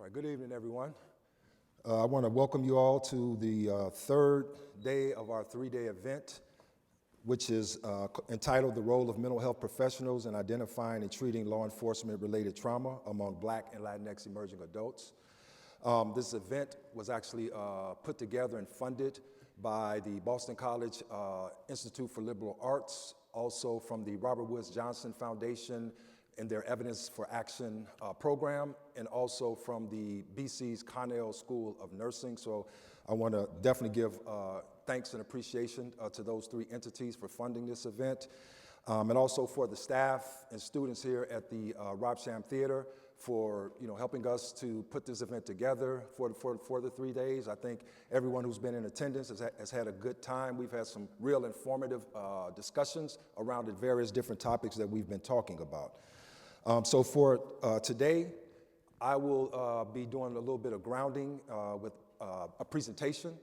All right, good evening, everyone. I want to welcome you all to the third day of our three-day event, which is entitled The Role of Mental Health Professionals in Identifying and Treating Law Enforcement-Related Trauma Among Black and Latinx Emerging Adults. This event was actually put together and funded by the Boston College Institute for Liberal Arts, also from the Robert Woods Johnson Foundation and their Evidence for Action program, and also from the BC's Connell School of Nursing. So I want to definitely give thanks and appreciation to those three entities for funding this event, and also for the staff and students here at the Rob Sham Theater for helping us to put this event together for the 3 days. I think everyone who's been in attendance has had a good time. We've had some real informative discussions around the various different topics that we've been talking about. So for today, I will be doing a little bit of grounding with a presentation,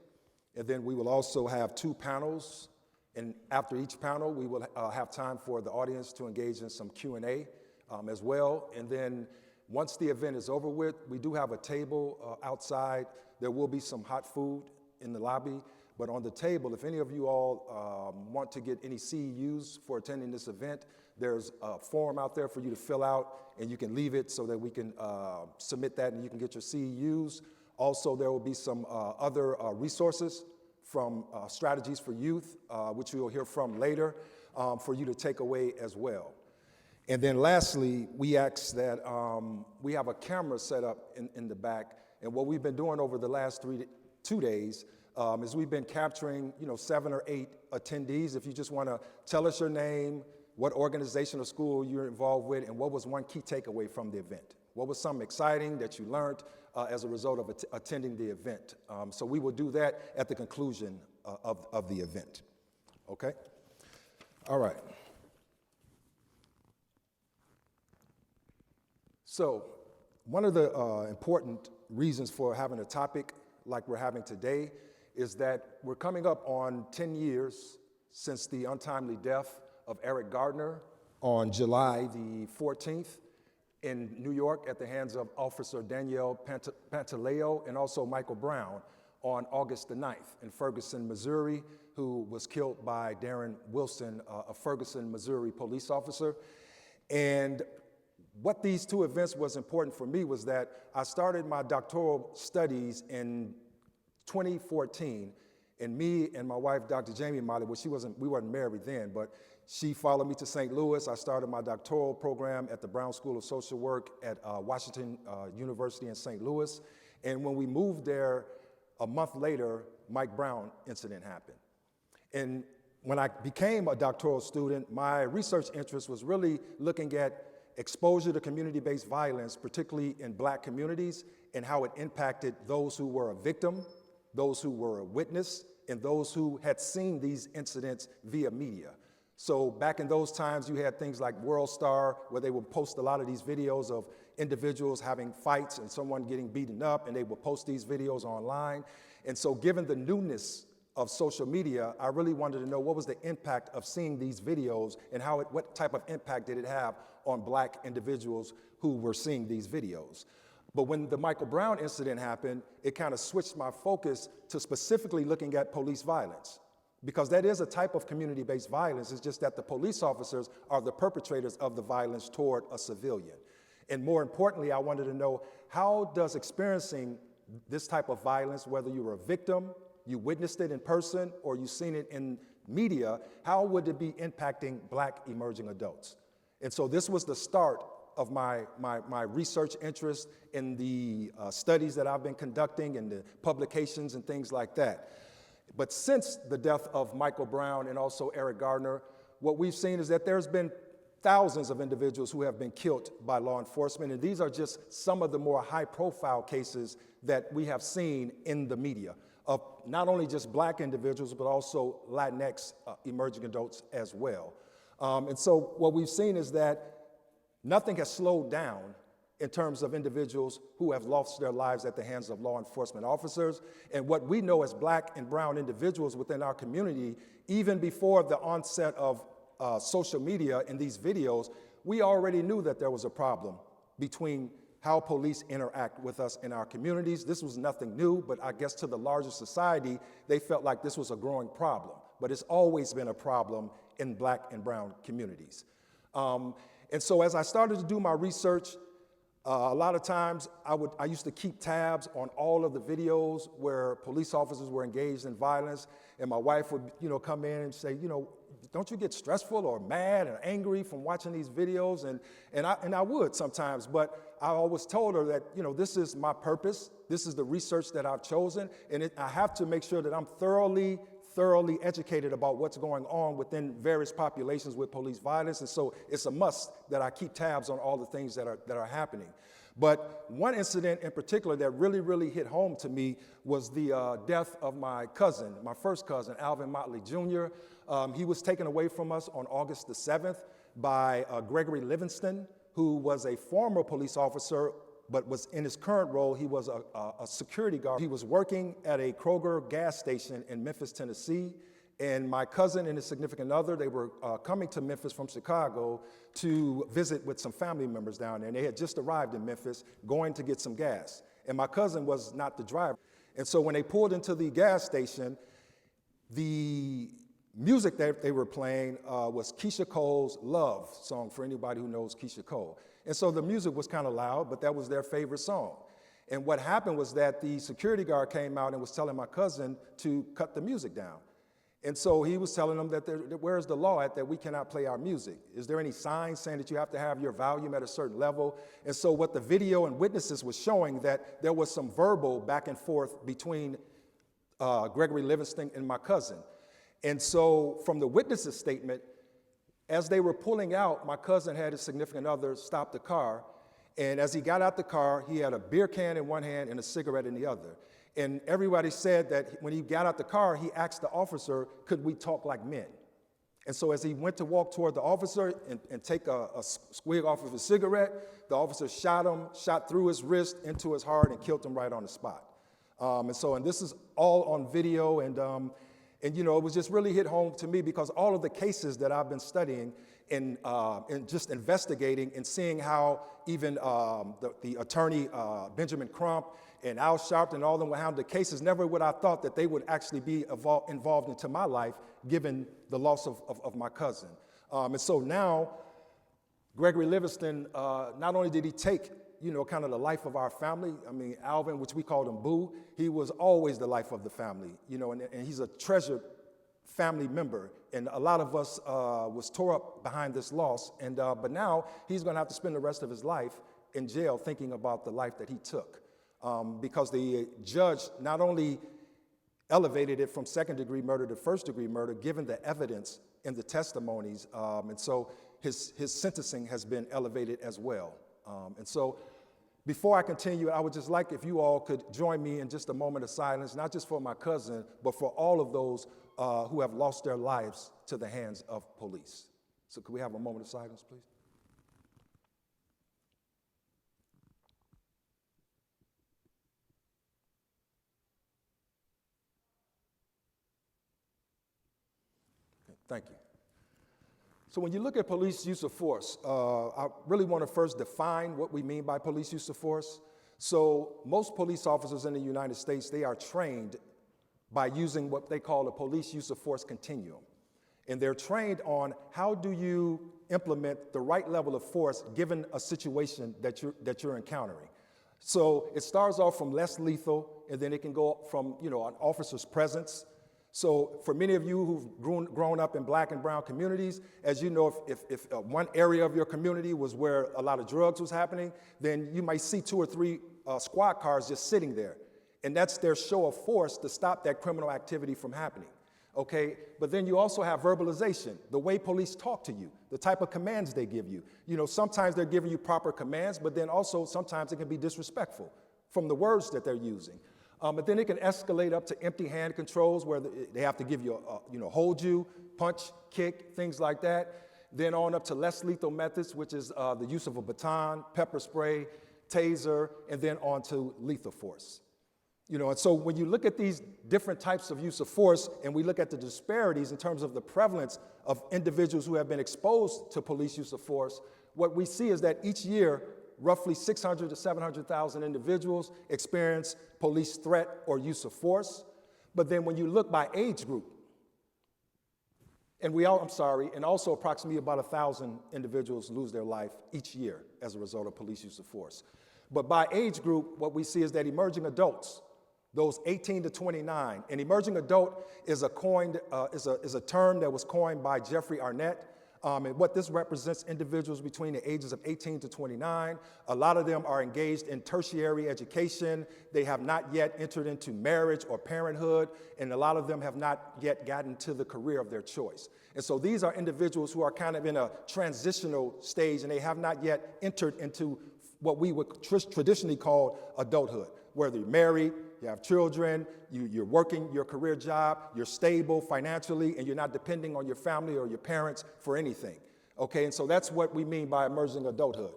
and then we will also have two panels, and after each panel, we will have time for the audience to engage in some Q&A as well. And then once the event is over with, we do have a table outside. There will be some hot food in the lobby, but on the table, if any of you all want to get any CEUs for attending this event, there's a form out there for you to fill out, and you can leave it so that we can submit that and you can get your CEUs. Also, there will be some other resources from Strategies for Youth, which you will hear from later, for you to take away as well. And then lastly, we ask that we have a camera set up in the back, and what we've been doing over the last 2 days is we've been capturing 7 or 8 attendees. If you just want to tell us your name, what organization or school you're involved with, and what was one key takeaway from the event. What was something exciting that you learned as a result of attending the event? So we will do that at the conclusion of the event. Okay? All right. So one of the important reasons for having a topic like we're having today is that we're coming up on 10 years since the untimely death of Eric Gardner on July the 14th in New York at the hands of Officer Danielle Pantaleo and also Michael Brown on August the 9th in Ferguson, Missouri, who was killed by Darren Wilson, a Ferguson, Missouri police officer. And what these two events was important for me was that I started my doctoral studies in 2014, and me and my wife, Dr. Jamie Molly, we weren't married then, but she followed me to St. Louis. I started my doctoral program at the Brown School of Social Work at Washington University in St. Louis. And when we moved there, a month later, Mike Brown incident happened. And when I became a doctoral student, my research interest was really looking at exposure to community-based violence, particularly in Black communities, and how it impacted those who were a victim, those who were a witness, and those who had seen these incidents via media. So back in those times, you had things like World Star, where they would post a lot of these videos of individuals having fights and someone getting beaten up, and they would post these videos online. And so given the newness of social media, I really wanted to know what was the impact of seeing these videos and what type of impact did it have on Black individuals who were seeing these videos. But when the Michael Brown incident happened, it kind of switched my focus to specifically looking at police violence, because that is a type of community-based violence. It's just that the police officers are the perpetrators of the violence toward a civilian. And more importantly, I wanted to know, how does experiencing this type of violence, whether you were a victim, you witnessed it in person, or you've seen it in media, how would it be impacting Black emerging adults? And so this was the start of my research interest in the studies that I've been conducting and the publications and things like that. But since the death of Michael Brown and also Eric Gardner, what we've seen is that there's been thousands of individuals who have been killed by law enforcement, and these are just some of the more high-profile cases that we have seen in the media of not only just Black individuals, but also Latinx emerging adults as well. And so what we've seen is that nothing has slowed down in terms of individuals who have lost their lives at the hands of law enforcement officers. And what we know as Black and brown individuals within our community, even before the onset of social media and these videos, we already knew that there was a problem between how police interact with us in our communities. This was nothing new, but I guess to the larger society, they felt like this was a growing problem. But it's always been a problem in Black and brown communities. And so as I started to do my research, a lot of times I used to keep tabs on all of the videos where police officers were engaged in violence, and my wife would, come in and say, don't you get stressful or mad or angry from watching these videos? And I would sometimes, but I always told her that, this is my purpose. This is the research that I've chosen, and I have to make sure that I'm thoroughly educated about what's going on within various populations with police violence. And so it's a must that I keep tabs on all the things that are happening. But one incident in particular that really, really hit home to me was the death of my cousin, my first cousin, Alvin Motley Jr. He was taken away from us on August the 7th by Gregory Livingston, who was a former police officer, but was in his current role, he was a security guard. He was working at a Kroger gas station in Memphis, Tennessee, and my cousin and his significant other, they were coming to Memphis from Chicago to visit with some family members down there. And they had just arrived in Memphis, going to get some gas. And my cousin was not the driver. And so when they pulled into the gas station, the music that they were playing was Keisha Cole's Love song, for anybody who knows Keisha Cole. And so the music was kind of loud, but that was their favorite song. And what happened was that the security guard came out and was telling my cousin to cut the music down. And so he was telling them that where's the law at that we cannot play our music? Is there any signs saying that you have to have your volume at a certain level? And so what the video and witnesses was showing that there was some verbal back and forth between Gregory Livingston and my cousin. And so from the witnesses' statement, as they were pulling out, my cousin had his significant other stop the car. And as he got out the car, he had a beer can in one hand and a cigarette in the other. And everybody said that when he got out the car, he asked the officer, could we talk like men? And so as he went to walk toward the officer and take a swig off of his cigarette, the officer shot through his wrist into his heart and killed him right on the spot. And this is all on video, and it was just really hit home to me because all of the cases that I've been studying and just investigating and seeing how even the attorney Benjamin Crump and Al Sharpton and all of them would handle the cases, never would I thought that they would actually be involved into my life given the loss of my cousin. And so now Gregory Livingston, not only did he take kind of the life of our family. I mean, Alvin, which we called him Boo, he was always the life of the family, and he's a treasured family member. And a lot of us was tore up behind this loss. But now he's going to have to spend the rest of his life in jail thinking about the life that he took. Because the judge not only elevated it from second-degree murder to first-degree murder, given the evidence in the testimonies. And so his sentencing has been elevated as well. And so before I continue, I would just like if you all could join me in just a moment of silence, not just for my cousin, but for all of those who have lost their lives to the hands of police. So could we have a moment of silence, please? Okay, thank you. So when you look at police use of force, I really want to first define what we mean by police use of force. So most police officers in the United States, they are trained by using what they call a police use of force continuum. And they're trained on how do you implement the right level of force given a situation that you're encountering. So it starts off from less lethal, and then it can go from an officer's presence. So for many of you who've grown up in Black and brown communities, as you know, if one area of your community was where a lot of drugs was happening, then you might see 2 or 3 squad cars just sitting there. And that's their show of force to stop that criminal activity from happening. Okay, but then you also have verbalization, the way police talk to you, the type of commands they give you. Sometimes they're giving you proper commands, but then also sometimes it can be disrespectful from the words that they're using. But then it can escalate up to empty hand controls where they have to give you, hold you, punch, kick, things like that. Then on up to less lethal methods, which is the use of a baton, pepper spray, taser, and then on to lethal force. And so when you look at these different types of use of force and we look at the disparities in terms of the prevalence of individuals who have been exposed to police use of force, what we see is that each year roughly 600 to 700,000 individuals experience police threat or use of force. But then when you look by age group, and also approximately about 1,000 individuals lose their life each year as a result of police use of force. But by age group, what we see is that emerging adults, those 18 to 29, an emerging adult is a term that was coined by Jeffrey Arnett. And what this represents individuals between the ages of 18 to 29. A lot of them are engaged in tertiary education. They have not yet entered into marriage or parenthood, and a lot of them have not yet gotten to the career of their choice. And so these are individuals who are kind of in a transitional stage, and they have not yet entered into what we would traditionally call adulthood. Whether you're married, you have children, you're working your career job, you're stable financially, and you're not depending on your family or your parents for anything, okay? And so that's what we mean by emerging adulthood.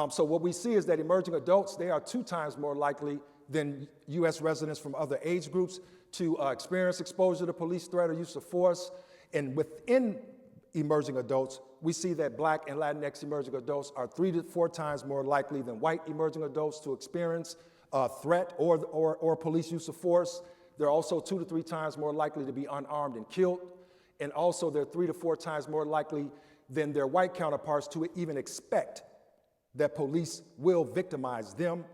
So what we see is that emerging adults, they are 2 times more likely than U.S. residents from other age groups to experience exposure to police threat or use of force. And within emerging adults, we see that Black and Latinx emerging adults are 3 to 4 times more likely than white emerging adults to experience threat or police use of force. They're also 2 to 3 times more likely to be unarmed and killed. And also they're 3 to 4 times more likely than their white counterparts to even expect that police will victimize them,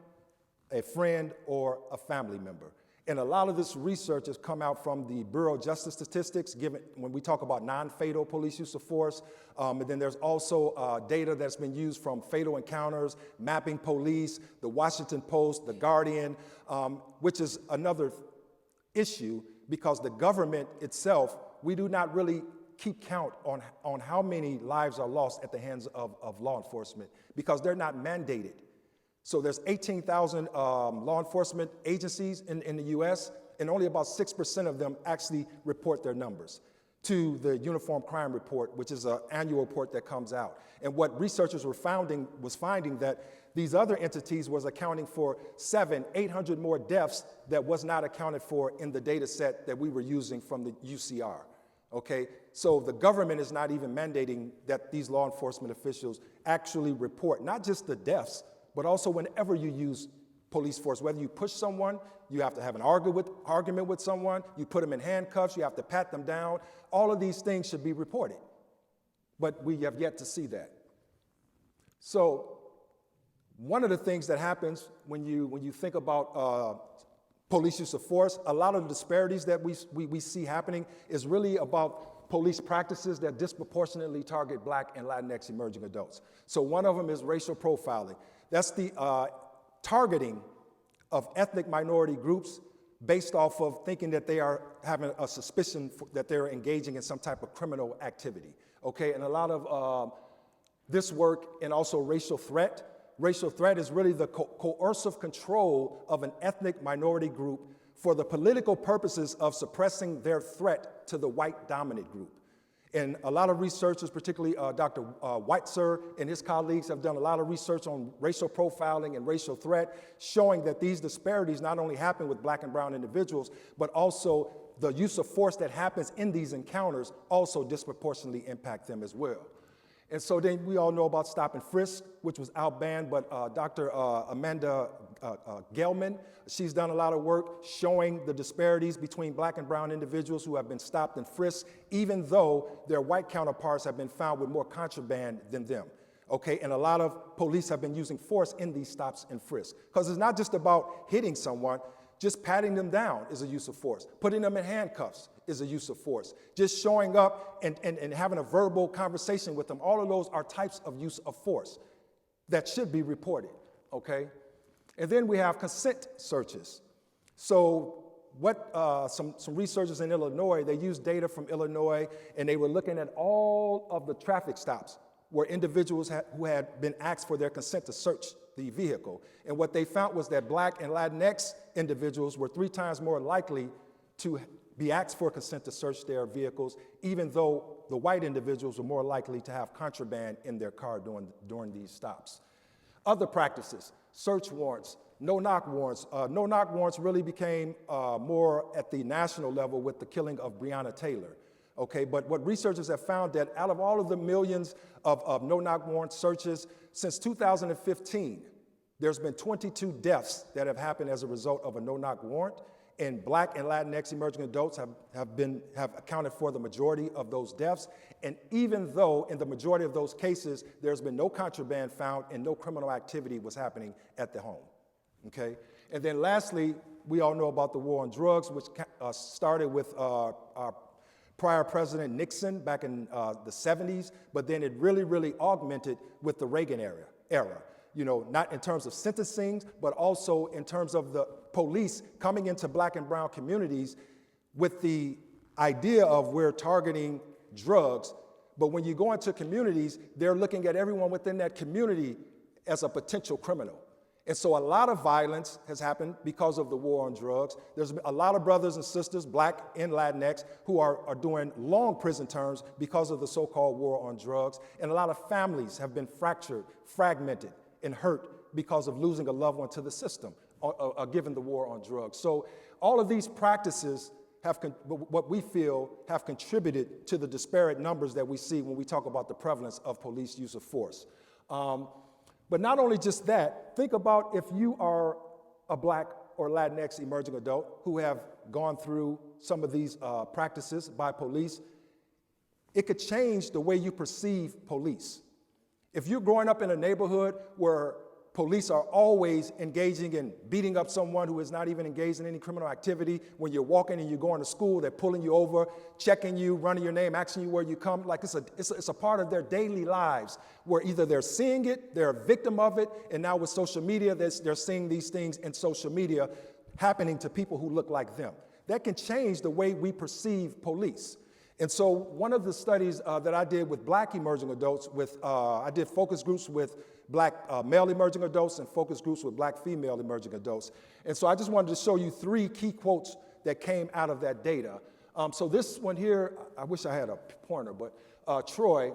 a friend, or a family member. And a lot of this research has come out from the Bureau of Justice Statistics, given when we talk about non-fatal police use of force. And then there's also data that's been used from Fatal Encounters, Mapping Police, the Washington Post, the Guardian, which is another issue because the government itself, we do not really keep count on how many lives are lost at the hands of law enforcement because they're not mandated. So there's 18,000 law enforcement agencies in the US, and only about 6% of them actually report their numbers to the Uniform Crime Report, which is an annual report that comes out. And what researchers were finding that these other entities was accounting for 800 more deaths that was not accounted for in the data set that we were using from the UCR. Okay, so the government is not even mandating that these law enforcement officials actually report not just the deaths, but also whenever you use police force, whether you push someone, you have to have an argument with someone, you put them in handcuffs, you have to pat them down. All of these things should be reported, but we have yet to see that. So one of the things that happens when you think about police use of force, a lot of the disparities that we see happening is really about police practices that disproportionately target Black and Latinx emerging adults. So one of them is racial profiling. That's the targeting of ethnic minority groups based off of thinking that they are having a suspicion that they're engaging in some type of criminal activity, okay? And a lot of this work and also racial threat. Racial threat is really the coercive control of an ethnic minority group for the political purposes of suppressing their threat to the white dominant group. And a lot of researchers, particularly Dr. Weitzer and his colleagues, have done a lot of research on racial profiling and racial threat, showing that these disparities not only happen with Black and brown individuals, but also the use of force that happens in these encounters also disproportionately impact them as well. And so then we all know about stop and frisk, which was outbanned, but Dr. Amanda Gelman, she's done a lot of work showing the disparities between Black and brown individuals who have been stopped and frisked, even though their white counterparts have been found with more contraband than them. Okay, and a lot of police have been using force in these stops and frisks. Because it's not just about hitting someone, just patting them down is a use of force. Putting them in handcuffs is a use of force. Just showing up and having a verbal conversation with them, all of those are types of use of force that should be reported, okay? And then we have consent searches. So what some researchers in Illinois, they used data from Illinois, and they were looking at all of the traffic stops where individuals who had been asked for their consent to search the vehicle. And what they found was that Black and Latinx individuals were 3 times more likely to be asked for consent to search their vehicles, even though the white individuals were more likely to have contraband in their car during these stops. Other practices, search warrants, no-knock warrants. No-knock warrants really became more at the national level with the killing of Breonna Taylor. Okay, but what researchers have found that out of all of the millions of no-knock warrant searches since 2015, there's been 22 deaths that have happened as a result of a no-knock warrant, and Black and Latinx emerging adults have accounted for the majority of those deaths. And even though in the majority of those cases, there's been no contraband found and no criminal activity was happening at the home, okay? And then lastly, we all know about the war on drugs, which started with our prior President Nixon back in the 70s, but then it really augmented with the Reagan era. You know, not in terms of sentencing, but also in terms of the police coming into Black and brown communities with the idea of we're targeting drugs. But when you go into communities, they're looking at everyone within that community as a potential criminal. And so a lot of violence has happened because of the war on drugs. There's a lot of brothers and sisters, Black and Latinx, who are doing long prison terms because of the so-called war on drugs. And a lot of families have been fractured, fragmented, and hurt because of losing a loved one to the system, given the war on drugs. So all of these practices what we feel have contributed to the disparate numbers that we see when we talk about the prevalence of police use of force. But not only just that, think about if you are a Black or Latinx emerging adult who have gone through some of these practices by police, it could change the way you perceive police. If you're growing up in a neighborhood where police are always engaging in beating up someone who is not even engaged in any criminal activity, when you're walking and you're going to school, they're pulling you over, checking you, running your name, asking you where you come, like it's a part of their daily lives where either they're seeing it, they're a victim of it, and now with social media, they're seeing these things in social media happening to people who look like them. That can change the way we perceive police. And so one of the studies that I did with Black emerging adults, I did focus groups with Black male emerging adults and focus groups with Black female emerging adults. And so I just wanted to show you 3 key quotes that came out of that data. So this one here, I wish I had a pointer, but Troy,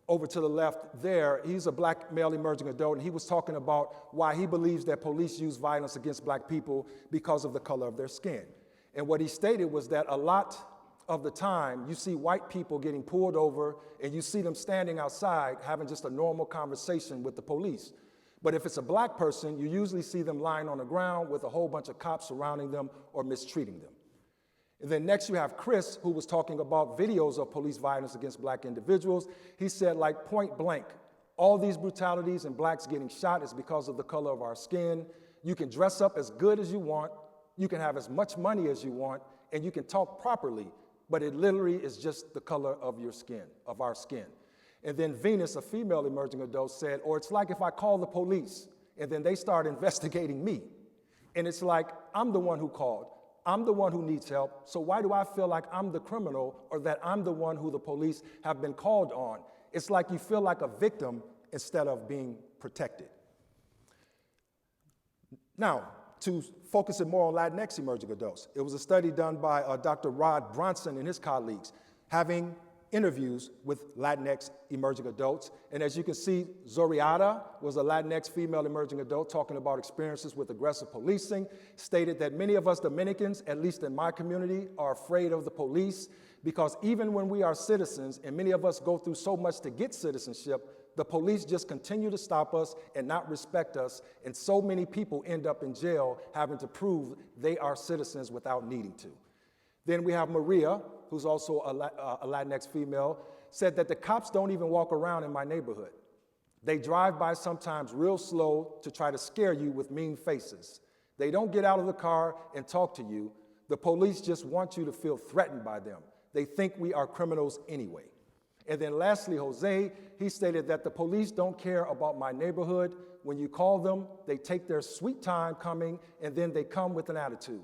over to the left there, he's a Black male emerging adult, and he was talking about why he believes that police use violence against Black people because of the color of their skin. And what he stated was that a lot of the time, you see white people getting pulled over and you see them standing outside having just a normal conversation with the police. But if it's a Black person, you usually see them lying on the ground with a whole bunch of cops surrounding them or mistreating them. And then next you have Chris, who was talking about videos of police violence against Black individuals. He said, like point blank, all these brutalities and Blacks getting shot is because of the color of our skin. You can dress up as good as you want, you can have as much money as you want, and you can talk properly, but it literally is just the color of your skin, of our skin. And then Venus, a female emerging adult, said, or it's like if I call the police and then they start investigating me. And it's like, I'm the one who called. I'm the one who needs help. So why do I feel like I'm the criminal or that I'm the one who the police have been called on? It's like you feel like a victim instead of being protected. Now, to focus it more on Latinx emerging adults. It was a study done by Dr. Rod Bronson and his colleagues, having interviews with Latinx emerging adults. And as you can see, Zoriata was a Latinx female emerging adult talking about experiences with aggressive policing, stated that many of us Dominicans, at least in my community, are afraid of the police because even when we are citizens, and many of us go through so much to get citizenship, the police just continue to stop us and not respect us, and so many people end up in jail having to prove they are citizens without needing to. Then we have Maria, who's also a Latinx female, said that the cops don't even walk around in my neighborhood. They drive by sometimes real slow to try to scare you with mean faces. They don't get out of the car and talk to you. The police just want you to feel threatened by them. They think we are criminals anyway. And then lastly, Jose, he stated that the police don't care about my neighborhood. When you call them, they take their sweet time coming, and then they come with an attitude.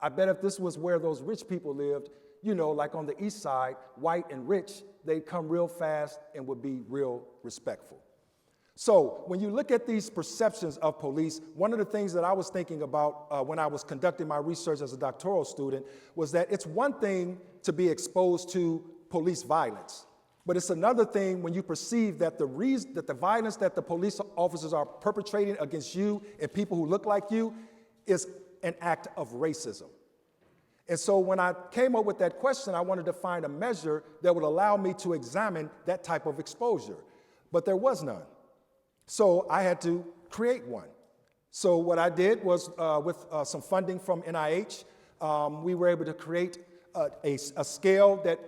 I bet if this was where those rich people lived, you know, like on the east side, white and rich, they'd come real fast and would be real respectful. So when you look at these perceptions of police, one of the things that I was thinking about when I was conducting my research as a doctoral student was that it's one thing to be exposed to police violence. But it's another thing when you perceive that the violence that the police officers are perpetrating against you and people who look like you is an act of racism. And so when I came up with that question, I wanted to find a measure that would allow me to examine that type of exposure, but there was none. So I had to create one. So what I did was, with some funding from NIH, we were able to create a scale that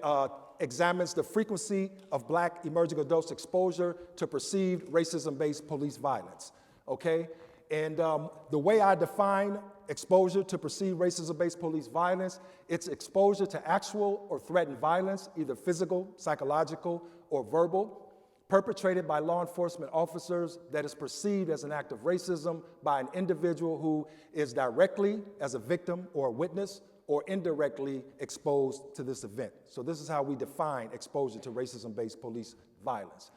examines the frequency of Black emerging adults' exposure to perceived racism-based police violence, okay? And the way I define exposure to perceived racism-based police violence, it's exposure to actual or threatened violence, either physical, psychological, or verbal, perpetrated by law enforcement officers that is perceived as an act of racism by an individual who is directly as a victim or a witness or indirectly exposed to this event. So this is how we define exposure to racism-based police violence.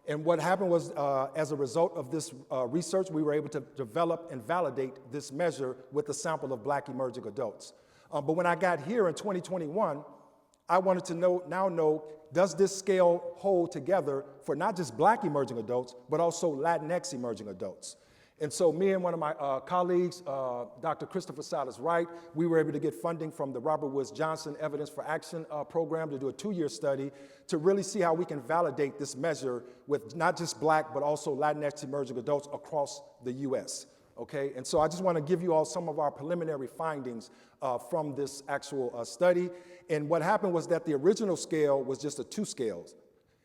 And what happened was, as a result of this research, we were able to develop and validate this measure with a sample of Black emerging adults. But when I got here in 2021, I wanted to know, does this scale hold together for not just Black emerging adults, but also Latinx emerging adults? And so me and one of my colleagues, Dr. Christopher Salas Wright, we were able to get funding from the Robert Woods Johnson Evidence for Action program to do a 2-year study to really see how we can validate this measure with not just Black, but also Latinx emerging adults across the US, okay? And so I just want to give you all some of our preliminary findings from this actual study. And what happened was that the original scale was just 2 scales.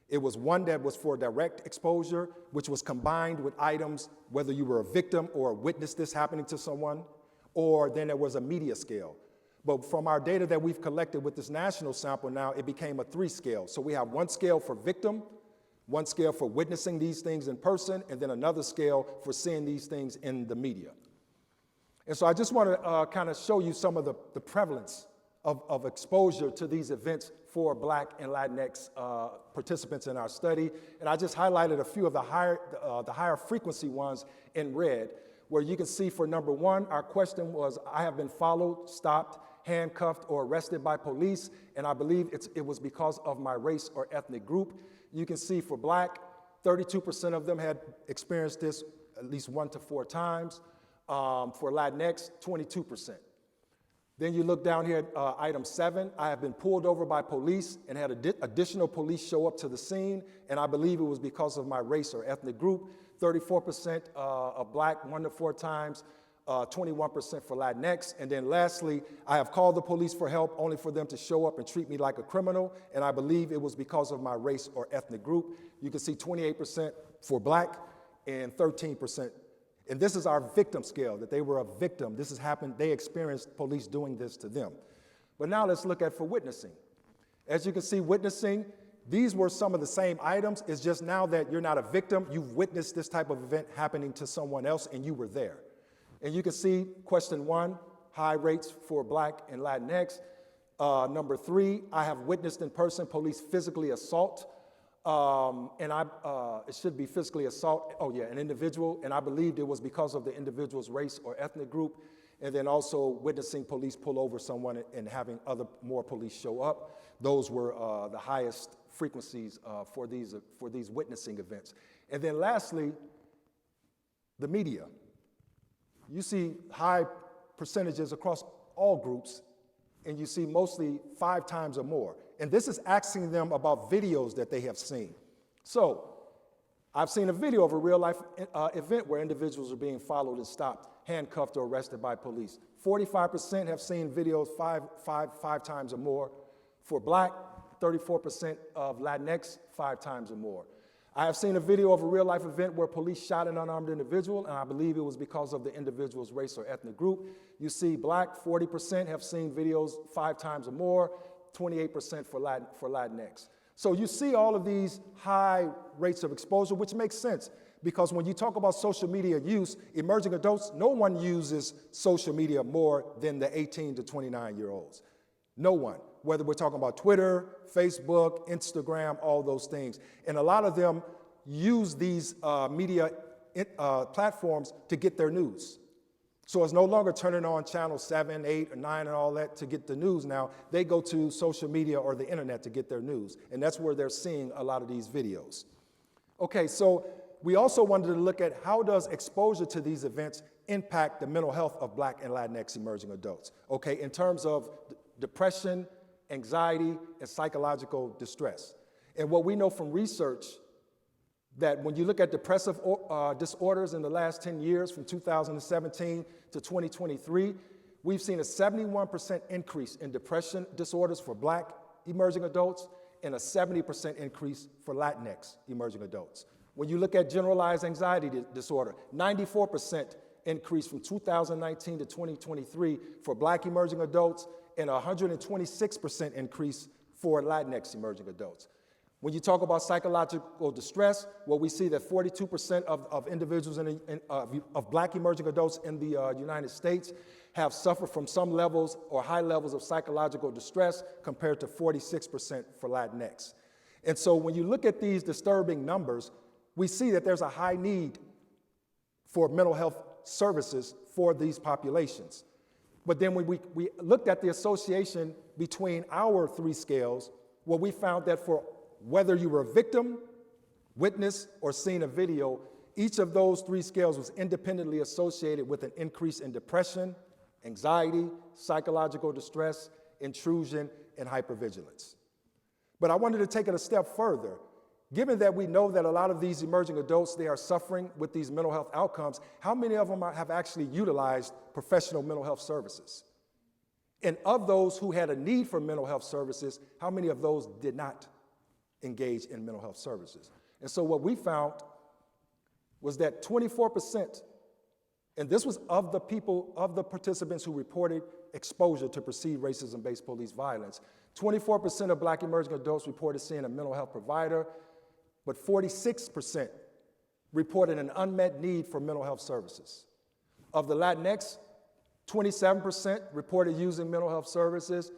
It was one that was for direct exposure, which was combined with items, whether you were a victim or witnessed this happening to someone, or then there was a media scale. But from our data that we've collected with this national sample now, it became a 3 scale. So we have 1 scale for victim, 1 scale for witnessing these things in person, and then another scale for seeing these things in the media. And so I just want to kind of show you some of the prevalence of exposure to these events for Black and Latinx participants in our study. And I just highlighted a few of the higher frequency ones in red, where you can see for number 1, our question was, I have been followed, stopped, handcuffed, or arrested by police, and I believe it was because of my race or ethnic group. You can see for Black, 32% of them had experienced this at least 1 to 4 times. For Latinx, 22%. Then you look down here at item 7, I have been pulled over by police and had additional police show up to the scene, and I believe it was because of my race or ethnic group. 34% of Black, 1 to 4 times, 21% for Latinx. And then lastly, I have called the police for help only for them to show up and treat me like a criminal, and I believe it was because of my race or ethnic group. You can see 28% for Black and 13%. And this is our victim scale, that they were a victim. This has happened, they experienced police doing this to them. But now let's look at for witnessing. As you can see, witnessing, these were some of the same items. It's just now that you're not a victim, you've witnessed this type of event happening to someone else and you were there. And you can see question 1, high rates for Black and Latinx. Number 3, I have witnessed in person police physically assault. It should be physically assault, an individual, and I believed it was because of the individual's race or ethnic group, and then also witnessing police pull over someone and having more police show up. Those were the highest frequencies for these witnessing events. And then lastly, the media. You see high percentages across all groups, and you see mostly 5 times or more. And this is asking them about videos that they have seen. So I've seen a video of a real life event where individuals are being followed and stopped, handcuffed or arrested by police. 45% have seen videos five times or more. For Black, 34% of Latinx, 5 times or more. I have seen a video of a real life event where police shot an unarmed individual, and I believe it was because of the individual's race or ethnic group. You see Black, 40% have seen videos 5 times or more. 28% for Latinx. So you see all of these high rates of exposure, which makes sense because when you talk about social media use, emerging adults, no one uses social media more than the 18 to 29-year-olds. No one, whether we're talking about Twitter, Facebook, Instagram, all those things. And a lot of them use these media platforms to get their news. So it's no longer turning on channel 7, 8, or 9 and all that to get the news now. They go to social media or the internet to get their news. And that's where they're seeing a lot of these videos. Okay, so we also wanted to look at how does exposure to these events impact the mental health of Black and Latinx emerging adults, okay, in terms of depression, anxiety, and psychological distress. And what we know from research, that when you look at depressive disorders in the last 10 years, from 2017 to 2023, we've seen a 71% increase in depression disorders for Black emerging adults and a 70% increase for Latinx emerging adults. When you look at generalized anxiety disorder, 94% increase from 2019 to 2023 for Black emerging adults and a 126% increase for Latinx emerging adults. When you talk about psychological distress, well, we see that 42% of individuals of Black emerging adults in the United States have suffered from some levels or high levels of psychological distress compared to 46% for Latinx. And so when you look at these disturbing numbers, we see that there's a high need for mental health services for these populations. But then when we looked at the association between our three scales, well, we found that for whether you were a victim, witness, or seen a video, each of those three scales was independently associated with an increase in depression, anxiety, psychological distress, intrusion, and hypervigilance. But I wanted to take it a step further. Given that we know that a lot of these emerging adults, they are suffering with these mental health outcomes, how many of them have actually utilized professional mental health services? And of those who had a need for mental health services, how many of those did not engage in mental health services? And so what we found was that 24%, and this was of the participants who reported exposure to perceived racism-based police violence, 24% of Black emerging adults reported seeing a mental health provider, but 46% reported an unmet need for mental health services. Of the Latinx, 27% reported using mental health services,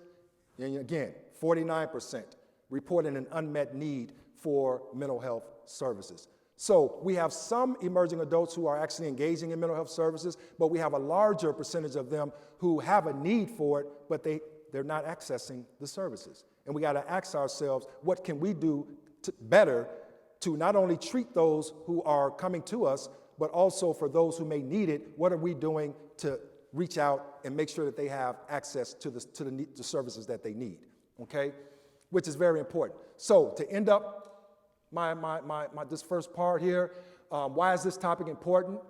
and again, 49% reported an unmet need for mental health services. So we have some emerging adults who are actually engaging in mental health services, but we have a larger percentage of them who have a need for it, but they're not accessing the services. And we got to ask ourselves, what can we do better to not only treat those who are coming to us, but also for those who may need it, what are we doing to reach out and make sure that they have access to the services that they need, okay? Which is very important. So to end up this first part here, why is this topic important?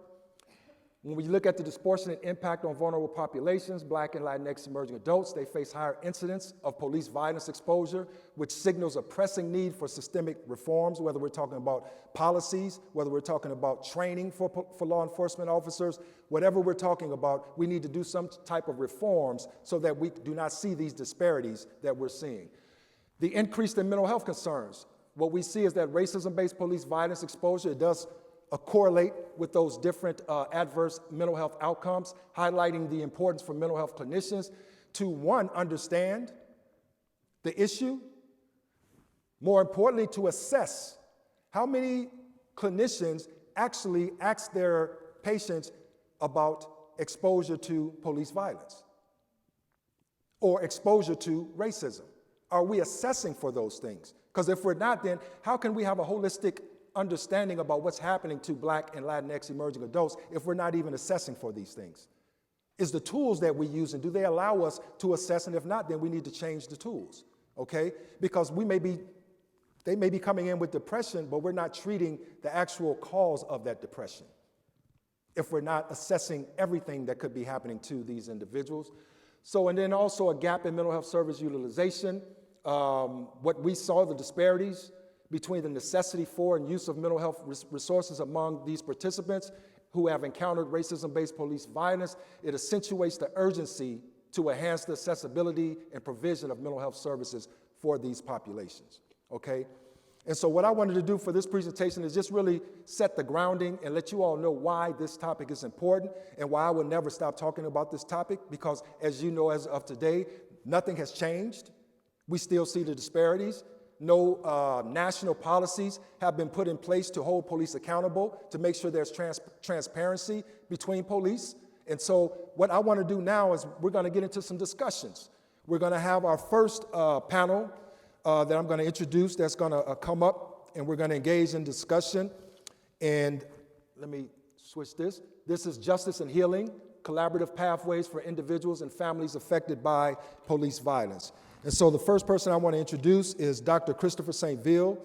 When we look at the disproportionate impact on vulnerable populations, Black and Latinx emerging adults, they face higher incidence of police violence exposure, which signals a pressing need for systemic reforms, whether we're talking about policies, whether we're talking about training for law enforcement officers, whatever we're talking about, we need to do some type of reforms so that we do not see these disparities that we're seeing. The increase in mental health concerns. What we see is that racism-based police violence exposure does correlate with those different adverse mental health outcomes, highlighting the importance for mental health clinicians to, one, understand the issue, more importantly, to assess how many clinicians actually ask their patients about exposure to police violence or exposure to racism. Are we assessing for those things? Because if we're not, then how can we have a holistic understanding about what's happening to Black and Latinx emerging adults if we're not even assessing for these things? Is the tools that we use, and do they allow us to assess? And if not, then we need to change the tools, okay? Because they may be coming in with depression, but we're not treating the actual cause of that depression if we're not assessing everything that could be happening to these individuals. So, and then also a gap in mental health service utilization. What we saw, the disparities between the necessity for and use of mental health resources among these participants who have encountered racism-based police violence, it accentuates the urgency to enhance the accessibility and provision of mental health services for these populations, okay? And so what I wanted to do for this presentation is just really set the grounding and let you all know why this topic is important and why I will never stop talking about this topic, because as you know, as of today, nothing has changed. We still see the disparities. No national policies have been put in place to hold police accountable, to make sure there's transparency between police. And so what I want to do now is we're going to get into some discussions. We're going to have our first panel that I'm going to introduce that's going to come up, and we're going to engage in discussion. And let me switch this. This is Justice and Healing, Collaborative Pathways for Individuals and Families Affected by Police Violence. And so the first person I want to introduce is Dr. Christopher St. Ville.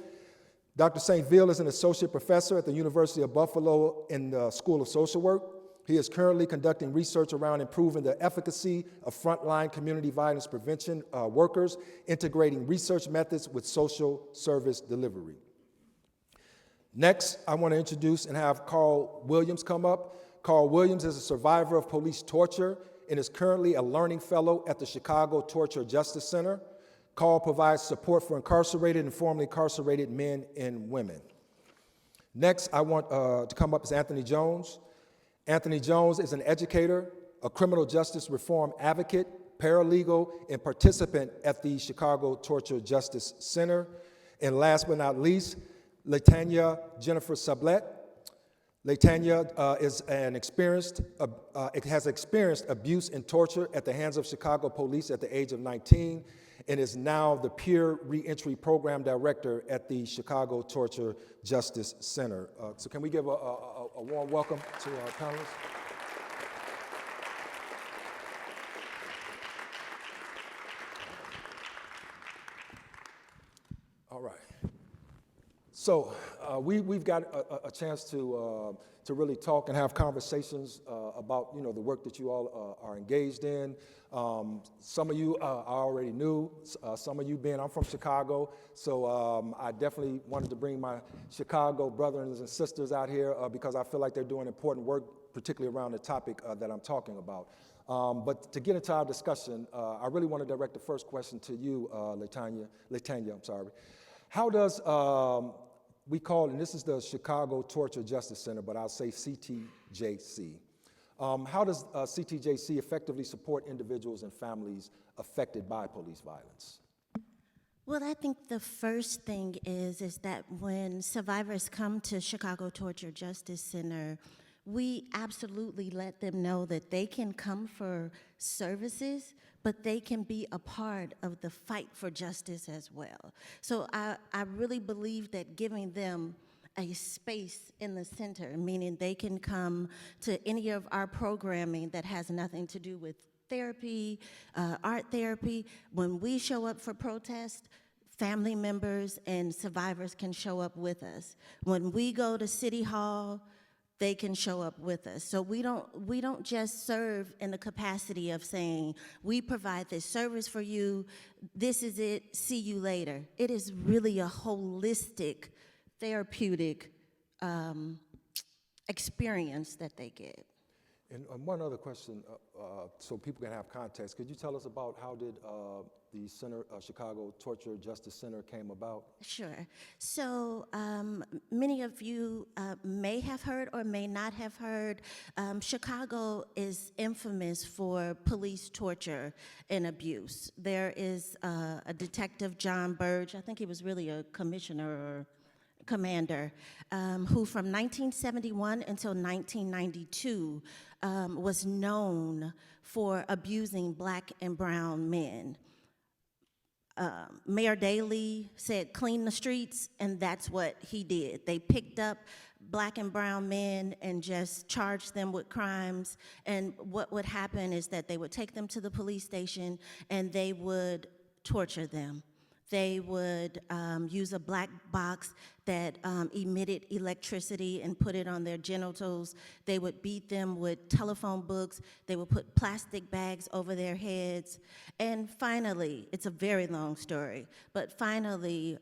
Dr. St. Ville is an associate professor at the University of Buffalo in the School of Social Work. He is currently conducting research around improving the efficacy of frontline community violence prevention workers, integrating research methods with social service delivery. Next, I want to introduce and have Carl Williams come up. Carl Williams is a survivor of police torture and is currently a learning fellow at the Chicago Torture Justice Center. Carl provides support for incarcerated and formerly incarcerated men and women. Next, I want to come up is Anthony Jones. Anthony Jones is an educator, a criminal justice reform advocate, paralegal, and participant at the Chicago Torture Justice Center. And last but not least, Latanya Jennifer Sublette. Latanya has experienced abuse and torture at the hands of Chicago police at the age of 19 and is now the peer reentry program director at the Chicago Torture Justice Center. So can we give a warm welcome to our panelists? All right. So we've got a chance to really talk and have conversations about the work that you all are engaged in. Some of you I already knew. Some of you I'm from Chicago, so I definitely wanted to bring my Chicago brothers and sisters out here because I feel like they're doing important work, particularly around the topic that I'm talking about. But to get into our discussion, I really want to direct the first question to you, Latanya. I'm sorry. How does we call, and this is the Chicago Torture Justice Center, but I'll say CTJC. How does CTJC effectively support individuals and families affected by police violence? Well, I think the first thing is that when survivors come to Chicago Torture Justice Center, we absolutely let them know that they can come for services, but they can be a part of the fight for justice as well. So I really believe that giving them a space in the center, meaning they can come to any of our programming that has nothing to do with therapy, art therapy. When we show up for protest, family members and survivors can show up with us. When we go to City Hall, they can show up with us. So we don't just serve in the capacity of saying, we provide this service for you, this is it, see you later. It is really a holistic, therapeutic experience that they get. And one other question, so people can have context. Could you tell us about how did the Center, Chicago Torture Justice Center came about? Sure. So many of you may have heard or may not have heard, Chicago is infamous for police torture and abuse. There is a detective, John Burge, I think he was really a commissioner or commander, who from 1971 until 1992 was known for abusing Black and brown men. Mayor Daley said, clean the streets, and that's what he did. They picked up Black and brown men and just charged them with crimes, and what would happen is that they would take them to the police station and they would torture them. They would use a black box that emitted electricity and put it on their genitals. They would beat them with telephone books. They would put plastic bags over their heads. And finally, it's a very long story, but finally,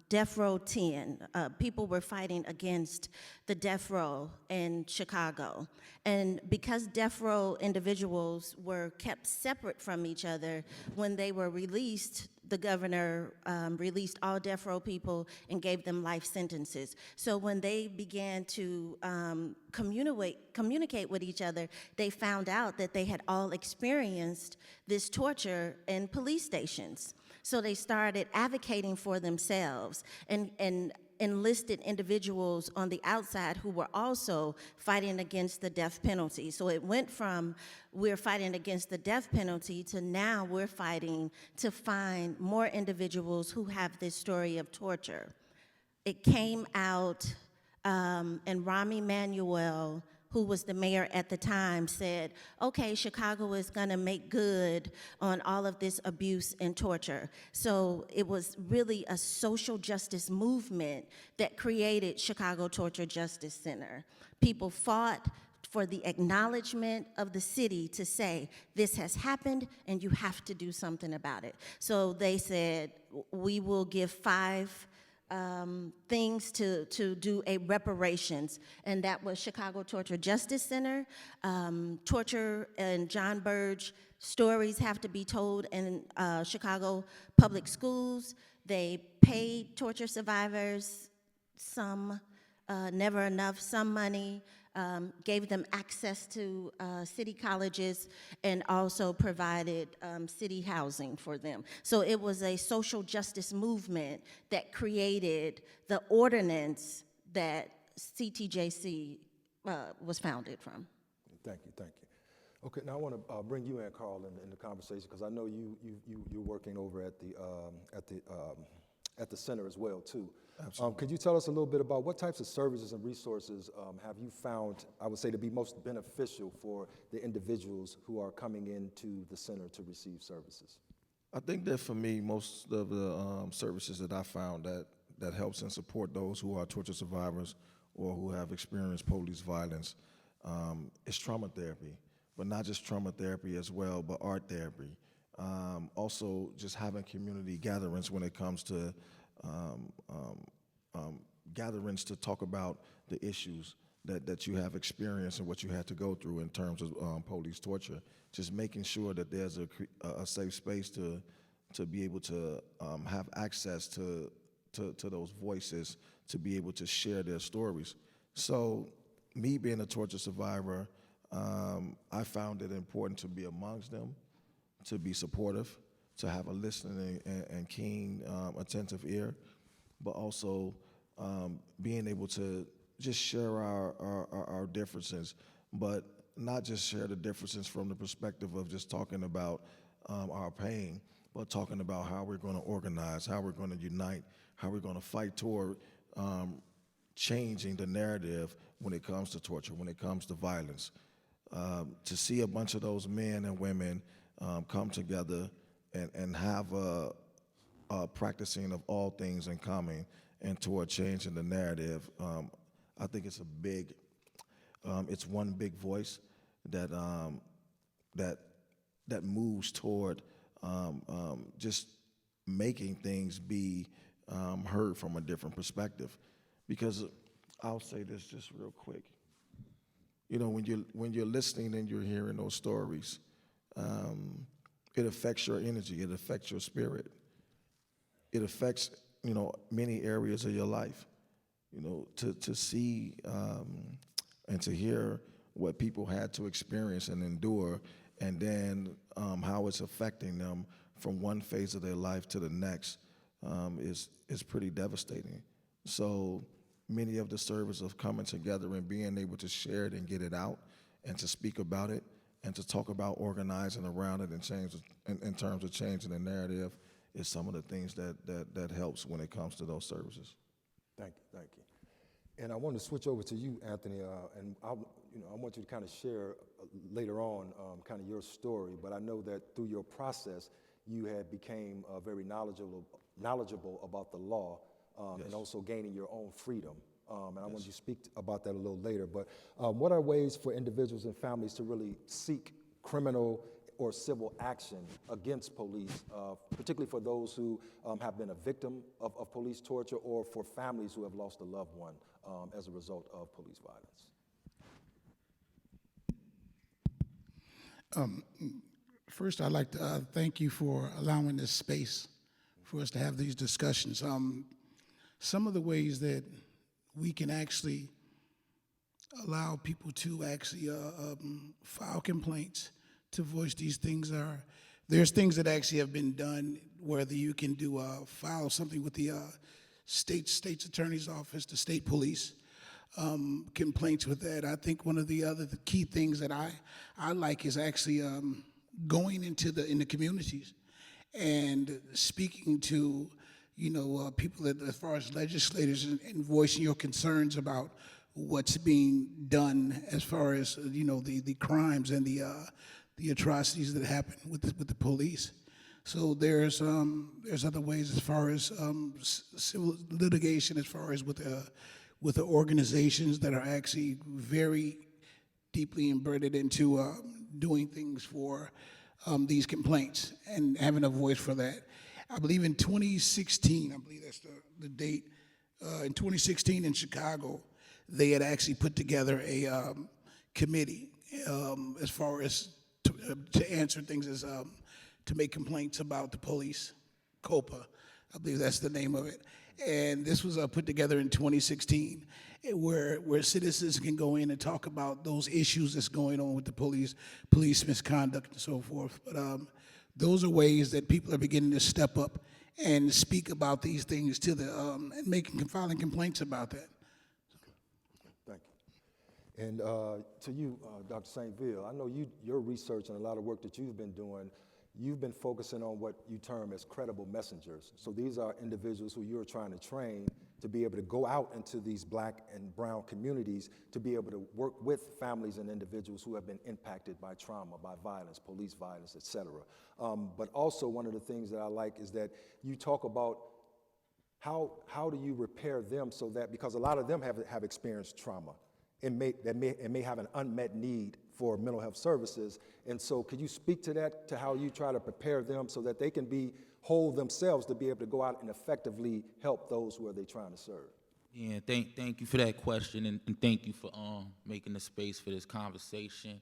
Death Row 10, people were fighting against the death row in Chicago. And because death row individuals were kept separate from each other, when they were released, the governor released all death row people and gave them life sentences. So when they began to communicate with each other, they found out that they had all experienced this torture in police stations. So they started advocating for themselves and enlisted individuals on the outside who were also fighting against the death penalty. So it went from we're fighting against the death penalty to now we're fighting to find more individuals who have this story of torture. It came out and Rahm Emanuel, who was the mayor at the time, said, okay, Chicago is gonna make good on all of this abuse and torture. So it was really a social justice movement that created Chicago Torture Justice Center. People fought for the acknowledgement of the city to say, this has happened and you have to do something about it. So they said, we will give 5 things to do a reparations, and that was Chicago Torture Justice Center. Torture and John Burge stories have to be told in Chicago public schools. They paid torture survivors some, never enough, some money, gave them access to city colleges, and also provided city housing for them. So it was a social justice movement that created the ordinance that CTJC was founded from. Thank you, thank you. Okay, now I want to bring you in, Carl, in the conversation, because I know you're working over at the center as well, too. Absolutely. Could you tell us a little bit about what types of services and resources have you found, I would say, to be most beneficial for the individuals who are coming into the center to receive services? I think that for me, most of the services that I found that helps and support those who are torture survivors or who have experienced police violence is trauma therapy, but not just trauma therapy as well, but art therapy. Also, just having community gatherings when it comes to gatherings to talk about the issues that you have experienced and what you had to go through in terms of police torture. Just making sure that there's a safe space to be able to have access to those voices, to be able to share their stories. So me being a torture survivor, I found it important to be amongst them, to be supportive, to have a listening and keen, attentive ear, but also being able to just share our differences, but not just share the differences from the perspective of just talking about our pain, but talking about how we're going to organize, how we're going to unite, how we're going to fight toward changing the narrative when it comes to torture, when it comes to violence. To see a bunch of those men and women come together and have a practicing of all things in common and toward changing the narrative, I think it's it's one big voice that moves toward just making things be heard from a different perspective. Because I'll say this just real quick. You know, when you're listening and you're hearing those stories, it affects your energy, it affects your spirit. It affects, many areas of your life. To see and to hear what people had to experience and endure, and then how it's affecting them from one phase of their life to the next is pretty devastating. So many of the services of coming together and being able to share it and get it out and to speak about it and to talk about organizing around it and change in terms of changing the narrative is some of the things that helps when it comes to those services. Thank you. And I want to switch over to you, Anthony, and I want you to kind of share later on kind of your story, but I know that through your process, you had became very knowledgeable about the law Yes. and also gaining your own freedom. And I want you to speak about that a little later, but what are ways for individuals and families to really seek criminal or civil action against police, particularly for those who have been a victim of police torture or for families who have lost a loved one as a result of police violence? First, I'd like to thank you for allowing this space for us to have these discussions. Some of the ways that we can actually allow people to actually file complaints, to voice these things there's things that actually have been done, whether you can file something with the state's attorney's office, the state police, complaints with that. I think one of the key things that I like is actually going into the communities and speaking to people that, as far as legislators and voicing your concerns about what's being done as far as, the crimes and the atrocities that happen with the police. So there's other ways as far as civil litigation, as far as with the organizations that are actually very deeply embedded into doing things for these complaints and having a voice for that. I believe in 2016, I believe that's the date, in 2016 in Chicago, they had actually put together a committee as far as to answer things as to make complaints about the police, COPA, I believe that's the name of it. And this was put together in 2016, where citizens can go in and talk about those issues that's going on with the police misconduct and so forth. But those are ways that people are beginning to step up and speak about these things to the and filing complaints about that. Thank you. And to you, Dr. St. Ville, I know your research and a lot of work that you've been doing, you've been focusing on what you term as credible messengers. So these are individuals who you're trying to train to be able to go out into these Black and brown communities to be able to work with families and individuals who have been impacted by trauma, by violence, police violence, et cetera. But also one of the things that I like is that you talk about how do you repair them so that, because a lot of them have experienced trauma and may have an unmet need for mental health services. And so could you speak to that, to how you try to prepare them so that they can be whole themselves to be able to go out and effectively help those who are they trying to serve? Yeah, thank you for that question, and thank you for making the space for this conversation.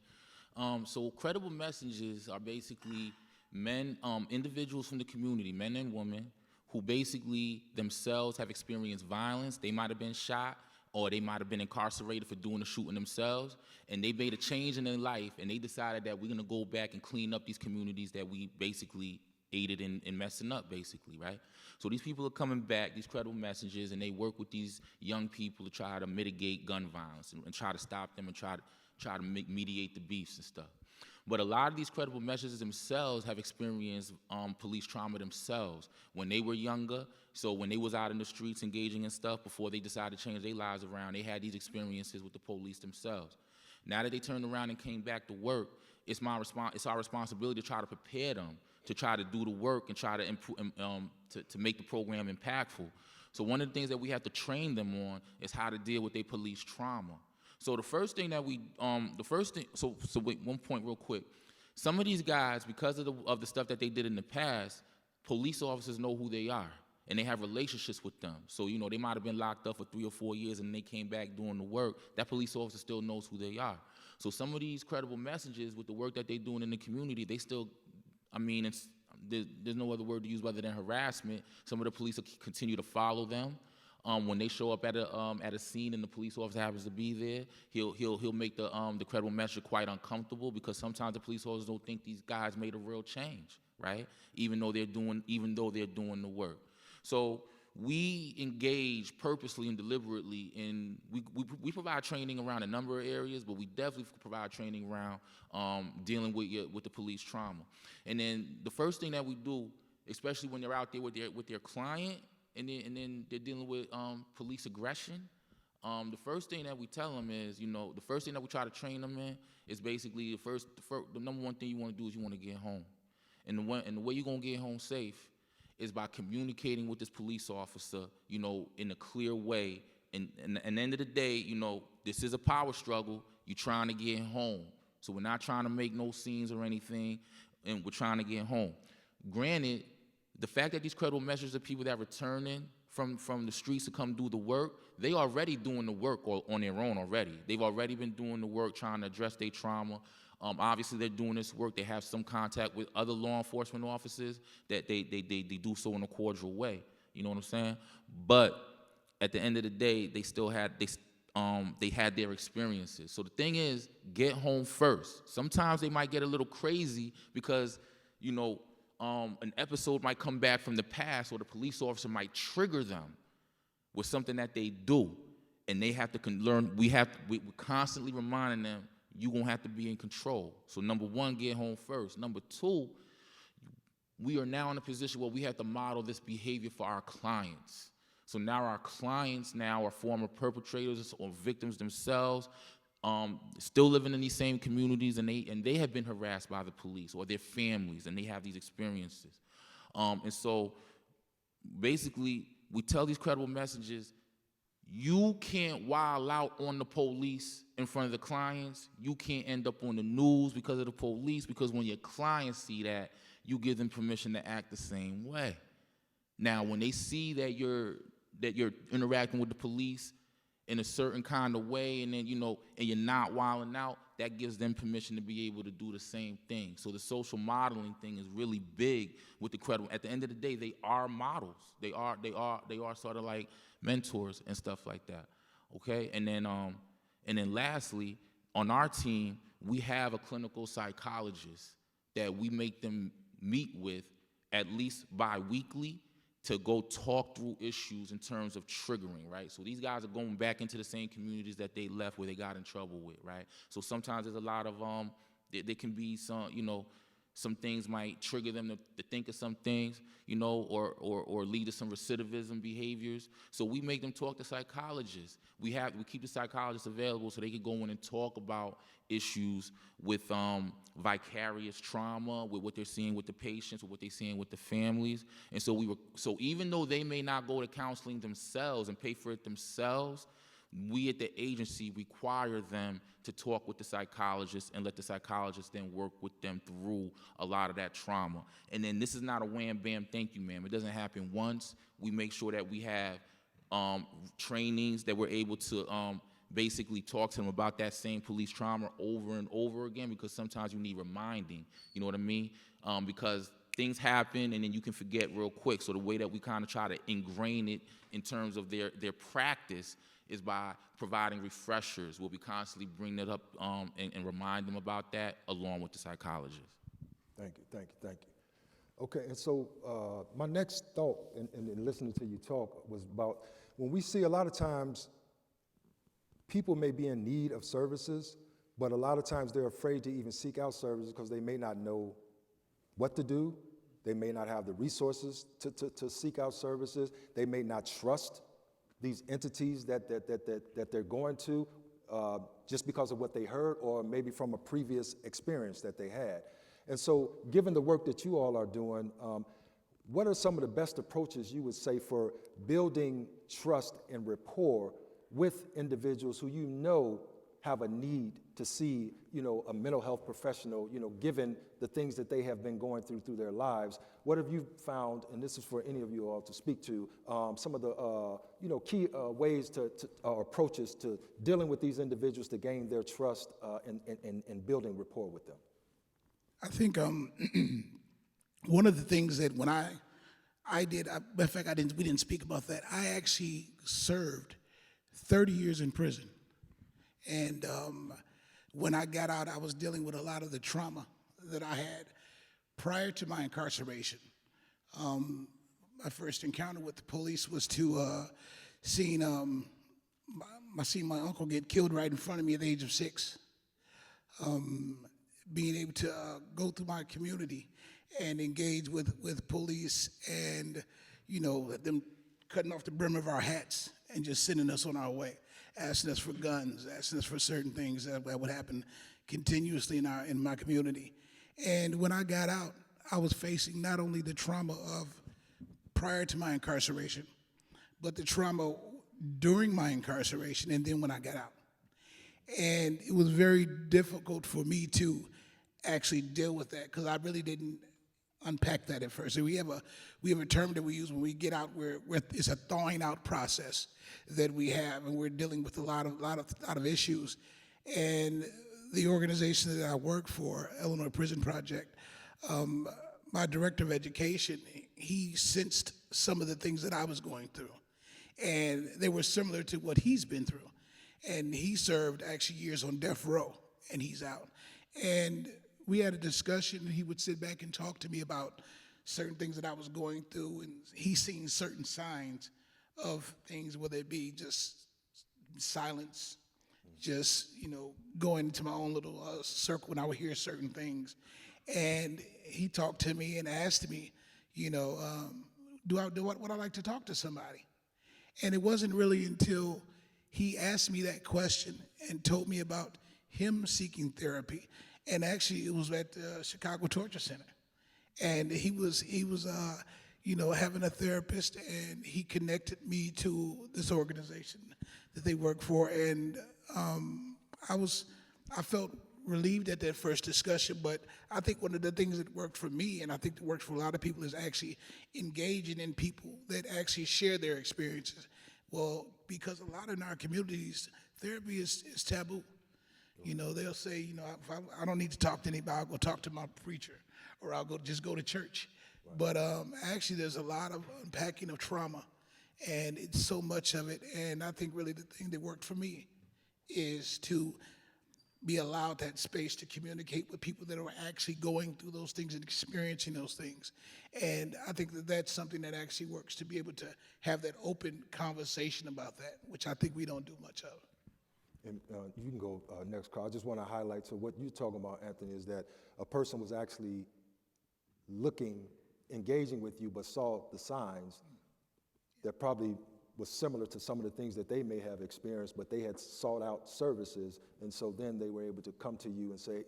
So credible messengers are basically men, individuals from the community, men and women, who basically themselves have experienced violence. They might have been shot, or they might have been incarcerated for doing the shooting themselves, and they made a change in their life, and they decided that we're gonna go back and clean up these communities that we basically aided in messing up, basically, right? So these people are coming back, these credible messengers, and they work with these young people to try to mitigate gun violence and try to stop them and try to mediate the beefs and stuff. But a lot of these credible messengers themselves have experienced police trauma themselves when they were younger. So when they was out in the streets engaging in stuff before they decided to change their lives around, they had these experiences with the police themselves. Now that they turned around and came back to work, it's our responsibility to try to prepare them to try to do the work and try to improve, to make the program impactful. So one of the things that we have to train them on is how to deal with their police trauma. So the first thing that wait, one point real quick. Some of these guys, because of the stuff that they did in the past, police officers know who they are, and they have relationships with them. So, they might have been locked up for 3 or 4 years and they came back doing the work. That police officer still knows who they are. So some of these credible messengers with the work that they're doing in the community, they still, there's no other word to use other than harassment. Some of the police will continue to follow them. When they show up at a scene and the police officer happens to be there, he'll make the credible messenger quite uncomfortable, because sometimes the police officers don't think these guys made a real change, right? Even though they're doing the work. So we engage purposely and deliberately, and we provide training around a number of areas, but we definitely provide training around dealing with the police trauma. And then the first thing that we do, especially when they're out there with their client, and then they're dealing with police aggression, the first thing that we tell them is, the first thing that we try to train them in is basically the number one thing you want to do is you want to get home. And the way you're going to get home safe is by communicating with this police officer, in a clear way. And at the end of the day, this is a power struggle. You're trying to get home. So we're not trying to make no scenes or anything, and we're trying to get home. Granted, the fact that these credible messengers are people that are returning from the streets to come do the work, they already doing the work on their own already. They've already been doing the work trying to address their trauma. Obviously, they're doing this work. They have some contact with other law enforcement officers that they do so in a cordial way. You know what I'm saying? But at the end of the day, they still had they had their experiences. So the thing is, get home first. Sometimes they might get a little crazy because, an episode might come back from the past, or the police officer might trigger them with something that they do, and they have to learn. We're constantly reminding them, you're going to have to be in control. So number one, get home first. Number two, we are now in a position where we have to model this behavior for our clients. So now our clients now are former perpetrators or victims themselves, still living in these same communities, and they have been harassed by the police or their families, and they have these experiences. And so basically, we tell these credible messages. You can't wild out on the police in front of the clients. You can't end up on the news because of the police, because when your clients see that, you give them permission to act the same way. Now, when they see that you're interacting with the police in a certain kind of way, and then, and you're not wilding out, that gives them permission to be able to do the same thing. So the social modeling thing is really big with the credible. At the end of the day, they are models. They are sort of like mentors and stuff like that. Okay, and then lastly, on our team, we have a clinical psychologist that we make them meet with at least bi-weekly to go talk through issues in terms of triggering, right? So these guys are going back into the same communities that they left where they got in trouble with, right? So sometimes there's a lot of, there can be some things might trigger them to think of some things, or lead to some recidivism behaviors. So we make them talk to psychologists. We keep the psychologists available so they can go in and talk about issues with vicarious trauma, with what they're seeing with the patients, with what they're seeing with the families. And so so even though they may not go to counseling themselves and pay for it themselves, we at the agency require them to talk with the psychologist and let the psychologist then work with them through a lot of that trauma. And then this is not a wham, bam, thank you, ma'am. It doesn't happen once. We make sure that we have trainings that we're able to basically talk to them about that same police trauma over and over again, because sometimes you need reminding, you know what I mean? Because things happen and then you can forget real quick. So the way that we kind of try to ingrain it in terms of their practice is by providing refreshers. We'll be constantly bringing it up and remind them about that along with the psychologist. Thank you. Okay, and so my next thought in listening to you talk was about when we see a lot of times people may be in need of services, but a lot of times they're afraid to even seek out services because they may not know what to do. They may not have the resources to seek out services. They may not trust these entities that they're going to just because of what they heard or maybe from a previous experience that they had. And so given the work that you all are doing, what are some of the best approaches you would say for building trust and rapport with individuals who have a need to see, a mental health professional, given the things that they have been going through their lives? What have you found, and this is for any of you all to speak to, some of the, key ways or approaches to dealing with these individuals to gain their trust and building rapport with them? I think one of the things that when I did, in fact, we didn't speak about that. I actually served 30 years in prison. And when I got out, I was dealing with a lot of the trauma that I had prior to my incarceration. My first encounter with the police was to seeing my uncle get killed right in front of me at the age of 6. Being able to go through my community and engage with police and, them cutting off the brim of our hats and just sending us on our way, asking us for guns, asking us for certain things that would happen continuously in my community. And when I got out, I was facing not only the trauma of prior to my incarceration, but the trauma during my incarceration and then when I got out. And it was very difficult for me to actually deal with that because I really didn't unpack that at first. So we have a term that we use when we get out where it's a thawing out process that we have, and we're dealing with a lot of issues. And the organization that I work for, Illinois Prison Project, my director of education, he sensed some of the things that I was going through, and they were similar to what he's been through. And he served actually years on death row, and he's out. And we had a discussion, and he would sit back and talk to me about certain things that I was going through, and he's seen certain signs of things, whether it be just silence, just, going into my own little circle when I would hear certain things. And he talked to me and asked me, you know, would I like to talk to somebody? And it wasn't really until he asked me that question and told me about him seeking therapy. And actually, it was at the Chicago Torture Center. And he was having a therapist, and he connected me to this organization that they work for. And I felt relieved at that first discussion, but I think one of the things that worked for me, and I think that works for a lot of people, is actually engaging in people that actually share their experiences. Well, because a lot in our communities, therapy is taboo. You know, they'll say, you know, if I don't need to talk to anybody, I'll go talk to my preacher, or I'll just go to church. Right. But actually, there's a lot of unpacking of trauma, and it's so much of it. And I think really the thing that worked for me is to be allowed that space to communicate with people that are actually going through those things and experiencing those things. And I think that that's something that actually works, to be able to have that open conversation about that, which I think we don't do much of. And you can go next, Carl. I just want to highlight, so what you're talking about, Anthony, is that a person was actually engaging with you, but saw the signs that probably was similar to some of the things that they may have experienced, but they had sought out services, and so then they were able to come to you and say,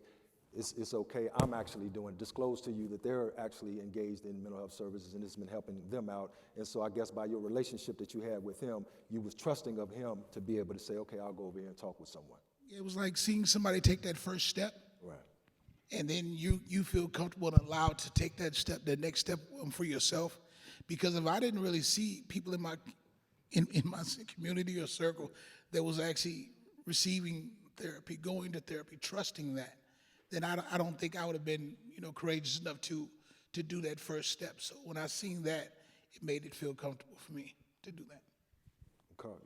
it's okay, I'm actually disclose to you that they're actually engaged in mental health services, and it's been helping them out. And so I guess by your relationship that you had with him, you was trusting of him to be able to say, okay, I'll go over here and talk with someone. It was like seeing somebody take that first step. Right. And then you feel comfortable and allowed to take that step, the next step for yourself. Because if I didn't really see people in my community or circle that was actually receiving therapy, going to therapy, trusting that, then I don't think I would have been, courageous enough to do that first step. So when I seen that, it made it feel comfortable for me to do that. Carl,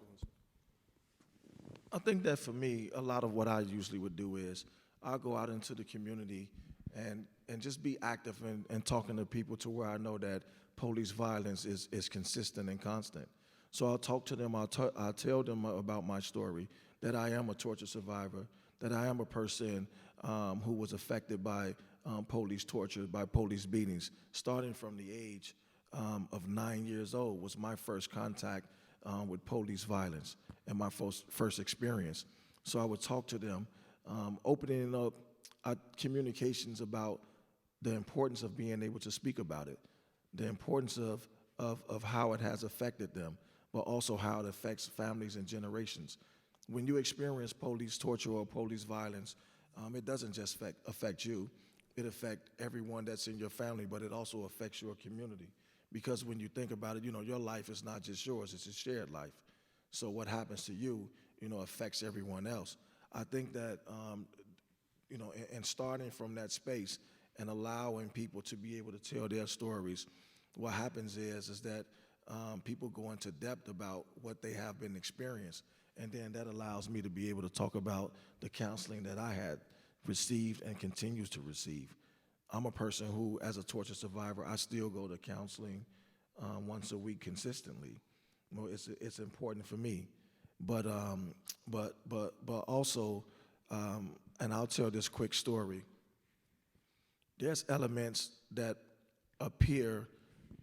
I think that for me, a lot of what I usually would do is I'll go out into the community and just be active and talking to people to where I know that police violence is consistent and constant. So I'll talk to them, I'll tell them about my story, that I am a torture survivor, that I am a person who was affected by police torture, by police beatings. Starting from the age of 9 years old was my first contact with police violence and my first experience. So I would talk to them, opening up communications about the importance of being able to speak about it, the importance of how it has affected them, but also how it affects families and generations. When you experience police torture or police violence, it doesn't just affect you, it affects everyone that's in your family, but it also affects your community. Because when you think about it, your life is not just yours, it's a shared life. So what happens to you, affects everyone else. I think that, and starting from that space and allowing people to be able to tell their stories, what happens is that people go into depth about what they have been experienced, and then that allows me to be able to talk about the counseling that I had received and continues to receive. I'm a person who, as a torture survivor, I still go to counseling once a week consistently. Well, it's important for me, but also, and I'll tell this quick story. There's elements that appear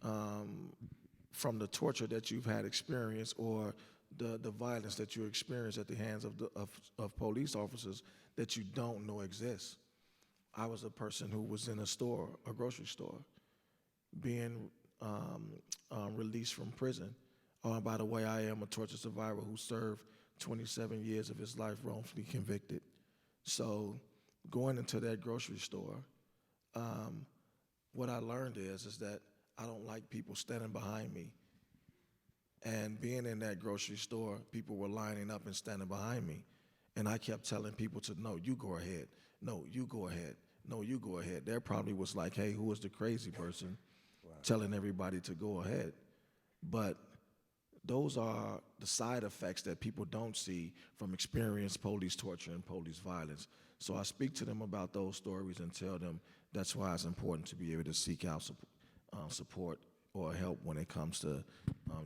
from the torture that you've had experienced or the violence that you experience at the hands of police officers that you don't know exists. I was a person who was in a grocery store, being released from prison. By the way, I am a torture survivor who served 27 years of his life wrongfully convicted. So going into that grocery store, what I learned is that I don't like people standing behind me. And being in that grocery store, people were lining up and standing behind me. And I kept telling people to, no, you go ahead. No, you go ahead. No, you go ahead. There probably was like, hey, who was the crazy person telling everybody to go ahead? But those are the side effects that people don't see from experienced police torture and police violence. So I speak to them about those stories and tell them that's why it's important to be able to seek out support or help when it comes to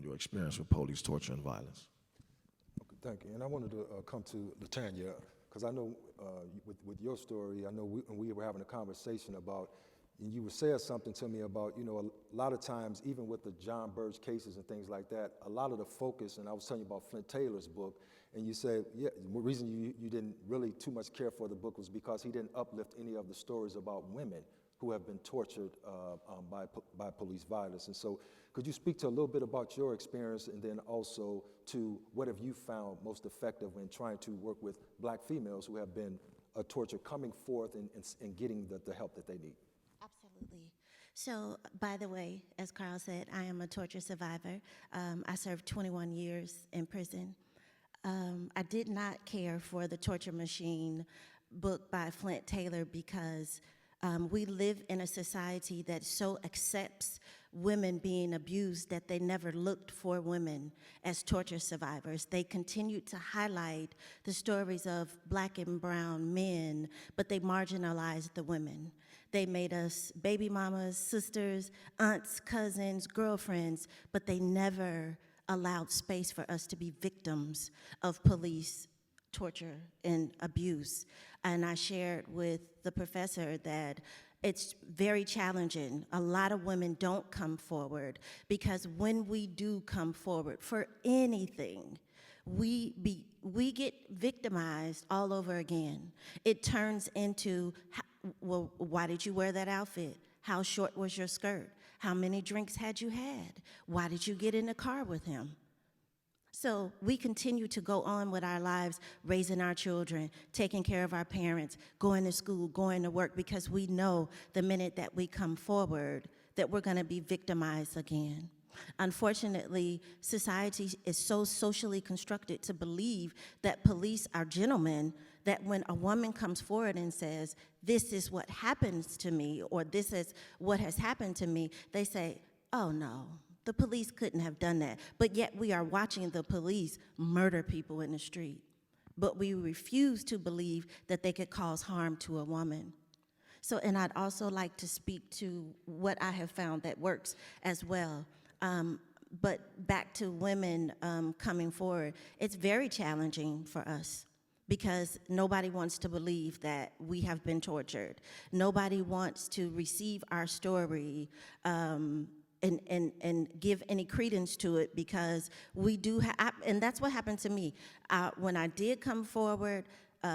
your experience with police torture and violence. Okay, thank you. And I wanted to come to LaTanya. because I know with your story, I know when we were having a conversation about, and you were saying something to me about, you know, a lot of times, even with the John Burge cases and things like that, a lot of the focus, and I was telling you about Flint Taylor's book, and you said, yeah, the reason you didn't really too much care for the book was because he didn't uplift any of the stories about women who have been tortured by police violence. And so could you speak to a little bit about your experience, and then also to what have you found most effective when trying to work with Black females who have been tortured, coming forth and getting the help that they need? Absolutely. So, by the way, as Carl said, I am a torture survivor. I served 21 years in prison. I did not care for the Torture Machine book by Flint Taylor because we live in a society that so accepts women being abused that they never looked for women as torture survivors. They continued to highlight the stories of Black and brown men, but they marginalized the women. They made us baby mamas, sisters, aunts, cousins, girlfriends, but they never allowed space for us to be victims of police torture and abuse. And I shared with the professor that it's very challenging. A lot of women don't come forward because when we do come forward for anything, we get victimized all over again. It turns into, well, why did you wear that outfit? How short was your skirt? How many drinks had you had? Why did you get in the car with him? So we continue to go on with our lives, raising our children, taking care of our parents, going to school, going to work, because we know the minute that we come forward that we're going to be victimized again. Unfortunately, society is so socially constructed to believe that police are gentlemen, that when a woman comes forward and says, this is what happens to me, or this is what has happened to me, they say, oh no, the police couldn't have done that. But yet we are watching the police murder people in the street. But we refuse to believe that they could cause harm to a woman. So, and I'd also like to speak to what I have found that works as well. But back to women coming forward, it's very challenging for us because nobody wants to believe that we have been tortured. Nobody wants to receive our story and give any credence to it, because we do and that's what happened to me. When I did come forward,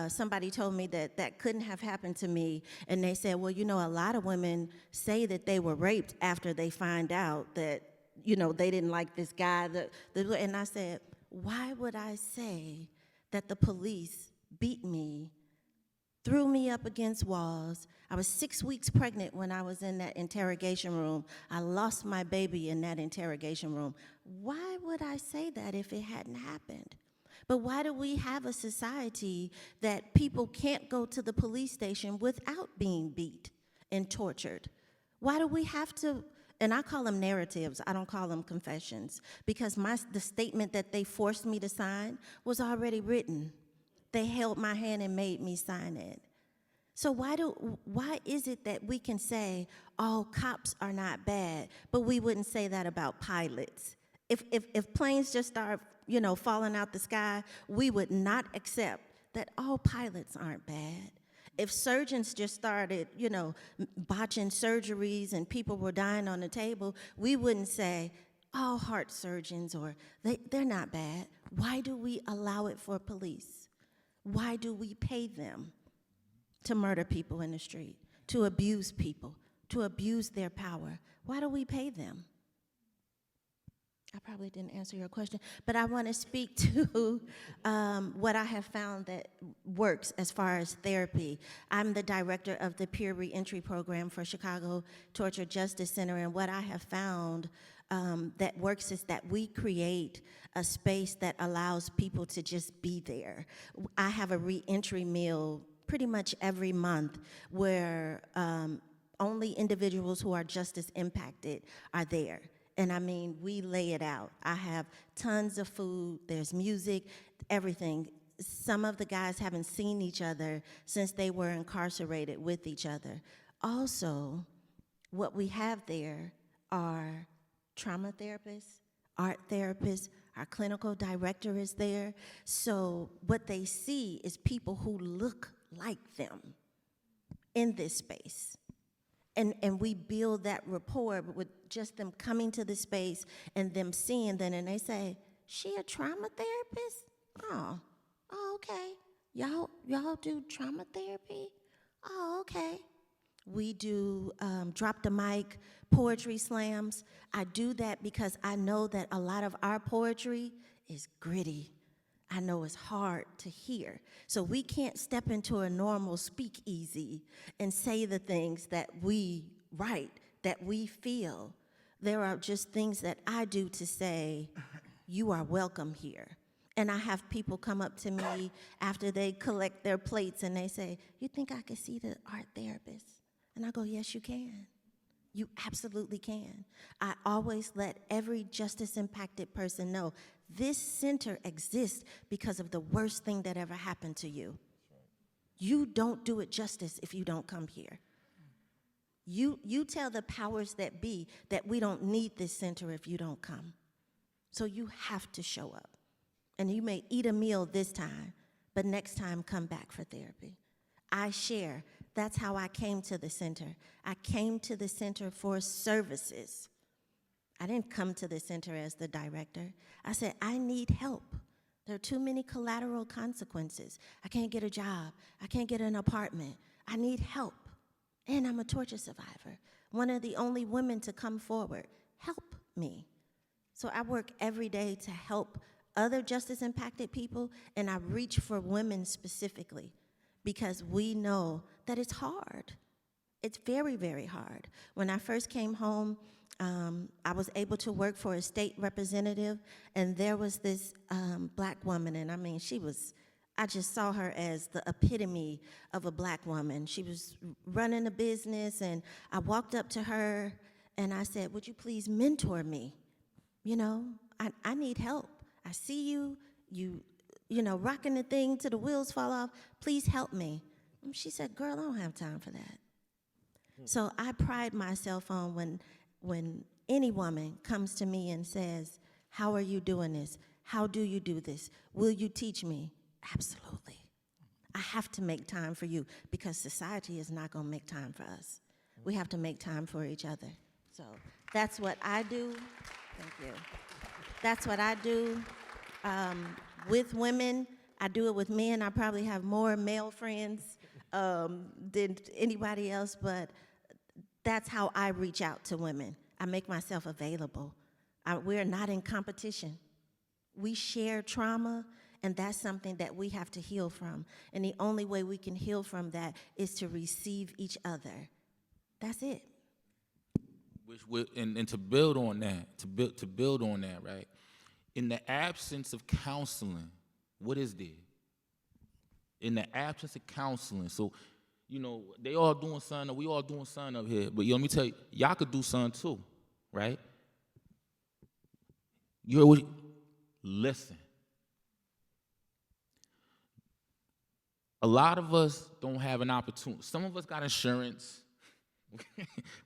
somebody told me that that couldn't have happened to me, and they said, well, you know, a lot of women say that they were raped after they find out that, you know, they didn't like this guy. And I said, why would I say that the police beat me, threw me up against walls? I was 6 weeks pregnant when I was in that interrogation room. I lost my baby in that interrogation room. Why would I say that if it hadn't happened? But why do we have a society that people can't go to the police station without being beat and tortured? Why do we have to, and I call them narratives, I don't call them confessions, because the statement that they forced me to sign was already written. They held my hand and made me sign it. So why is it that we can say, oh, cops are not bad, but we wouldn't say that about pilots? If planes just start, you know, falling out the sky, we would not accept that all pilots aren't bad. If surgeons just started, you know, botching surgeries and people were dying on the table, we wouldn't say, all heart surgeons, or they're not bad. Why do we allow it for police? Why do we pay them to murder people in the street, to abuse people, to abuse their power? Why do we pay them? I probably didn't answer your question, but I want to speak to what I have found that works as far as therapy. I'm the director of the peer reentry program for Chicago Torture Justice Center, and what I have found that works is that we create a space that allows people to just be there. I have a reentry meal pretty much every month where only individuals who are justice impacted are there. And I mean, we lay it out. I have tons of food, there's music, everything. Some of the guys haven't seen each other since they were incarcerated with each other. Also, what we have there are trauma therapists, art therapist, our clinical director is there. So what they see is people who look like them in this space. And we build that rapport with just them coming to the space and them seeing them, and they say, she a trauma therapist? Oh, okay. Y'all do trauma therapy? Oh, okay. We do drop the mic, poetry slams. I do that because I know that a lot of our poetry is gritty. I know it's hard to hear. So we can't step into a normal speakeasy and say the things that we write, that we feel. There are just things that I do to say, you are welcome here. And I have people come up to me after they collect their plates and they say, you think I could see the art therapist? And I go, yes, you can. You absolutely can. I always let every justice-impacted person know this center exists because of the worst thing that ever happened to you. You don't do it justice if you don't come here. You tell the powers that be that we don't need this center if you don't come. So you have to show up. And you may eat a meal this time, but next time come back for therapy. I share. That's how I came to the center. I came to the center for services. I didn't come to the center as the director. I said, I need help. There are too many collateral consequences. I can't get a job. I can't get an apartment. I need help. And I'm a torture survivor. One of the only women to come forward. Help me. So I work every day to help other justice-impacted people, and I reach for women specifically because we know that it's hard. It's very, very hard. When I first came home, I was able to work for a state representative, and there was this black woman, and I mean, I just saw her as the epitome of a black woman. She was running a business, and I walked up to her, and I said, would you please mentor me? You know, I need help. I see you rocking the thing till the wheels fall off. Please help me. And she said, girl, I don't have time for that. So I pride myself on when any woman comes to me and says, how are you doing this? How do you do this? Will you teach me? Absolutely. I have to make time for you because society is not going to make time for us. We have to make time for each other. So that's what I do. Thank you. That's what I do with women. I do it with men. I probably have more male friends than anybody else, but that's how I reach out to women. I make myself available. We're not in competition. We share trauma, and that's something that we have to heal from. And the only way we can heal from that is to receive each other. That's it. And to build on that, to build on that, right? In the absence of counseling, what is there? In the absence of counseling, so they all doing something, we all doing something up here. But let me tell you, y'all could do something too, right? You heard what? Listen. A lot of us don't have an opportunity. Some of us got insurance.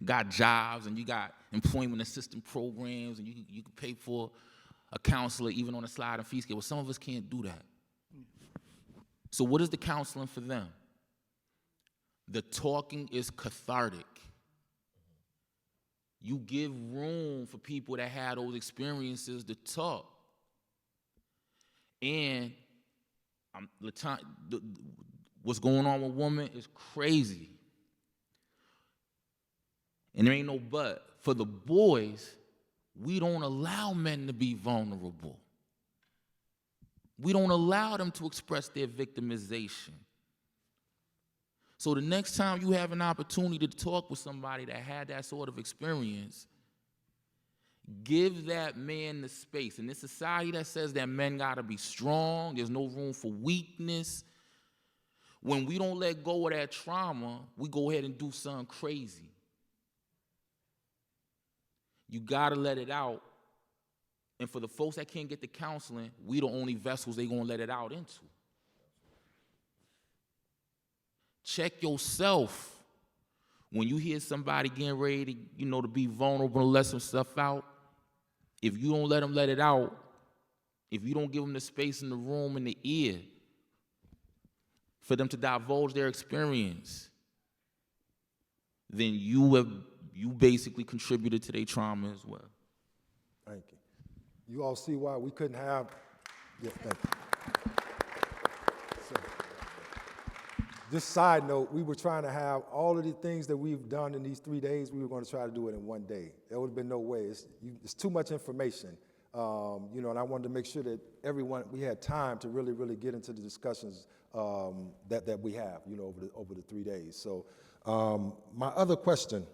Got jobs, and you got employment assistance programs, and you can pay for a counselor even on a sliding fee scale. Well, some of us can't do that. So what is the counseling for them? The talking is cathartic. You give room for people that had those experiences to talk. And what's going on with women is crazy. And there ain't no but. For the boys, we don't allow men to be vulnerable. We don't allow them to express their victimization. So the next time you have an opportunity to talk with somebody that had that sort of experience, give that man the space. In this society that says that men gotta be strong, there's no room for weakness, when we don't let go of that trauma, we go ahead and do something crazy. You gotta let it out. And for the folks that can't get the counseling, we the only vessels they gonna let it out into. Check yourself when you hear somebody getting ready to, to be vulnerable and let some stuff out. If you don't let them let it out, if you don't give them the space in the room and the ear for them to divulge their experience, then you basically contributed to their trauma as well. Thank you. You all see why we couldn't have, yeah, thank you. So, just side note, we were trying to have all of the things that we've done in these 3 days, we were going to try to do it in one day. There would have been no way. It's too much information. And I wanted to make sure that we had time to really, really get into the discussions that we have, over the 3 days. So my other question,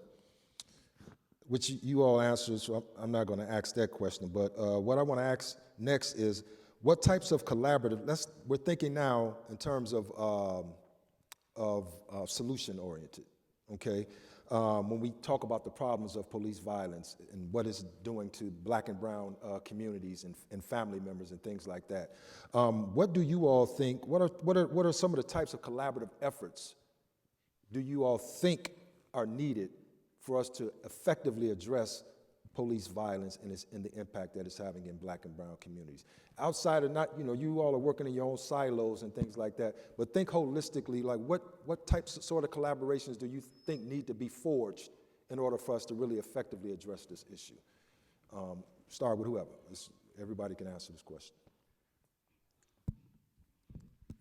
which you all answered, so I'm not going to ask that question, but what I want to ask next is, what types of collaborative, we're thinking now in terms of solution-oriented, okay? When we talk about the problems of police violence and what it's doing to Black and brown communities and family members and things like that, what do you all think? What are some of the types of collaborative efforts do you all think are needed for us to effectively address police violence and the impact that it's having in Black and brown communities? Outside of you all are working in your own silos and things like that, but think holistically, like what types of sort of collaborations do you think need to be forged in order for us to really effectively address this issue? Start with whoever. Everybody can answer this question.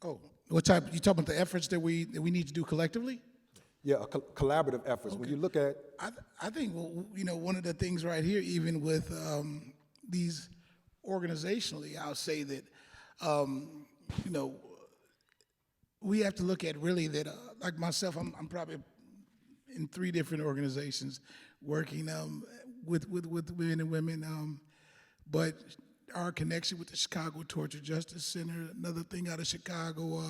Oh, what type? You talking about the efforts that we need to do collectively? Yeah, collaborative efforts. Okay. When you look at, I think one of the things right here, even with these organizationally, I'll say that we have to look at really that. Like myself, I'm probably in 3 different organizations working with men and women, but our connection with the Chicago Torture Justice Center, another thing out of Chicago.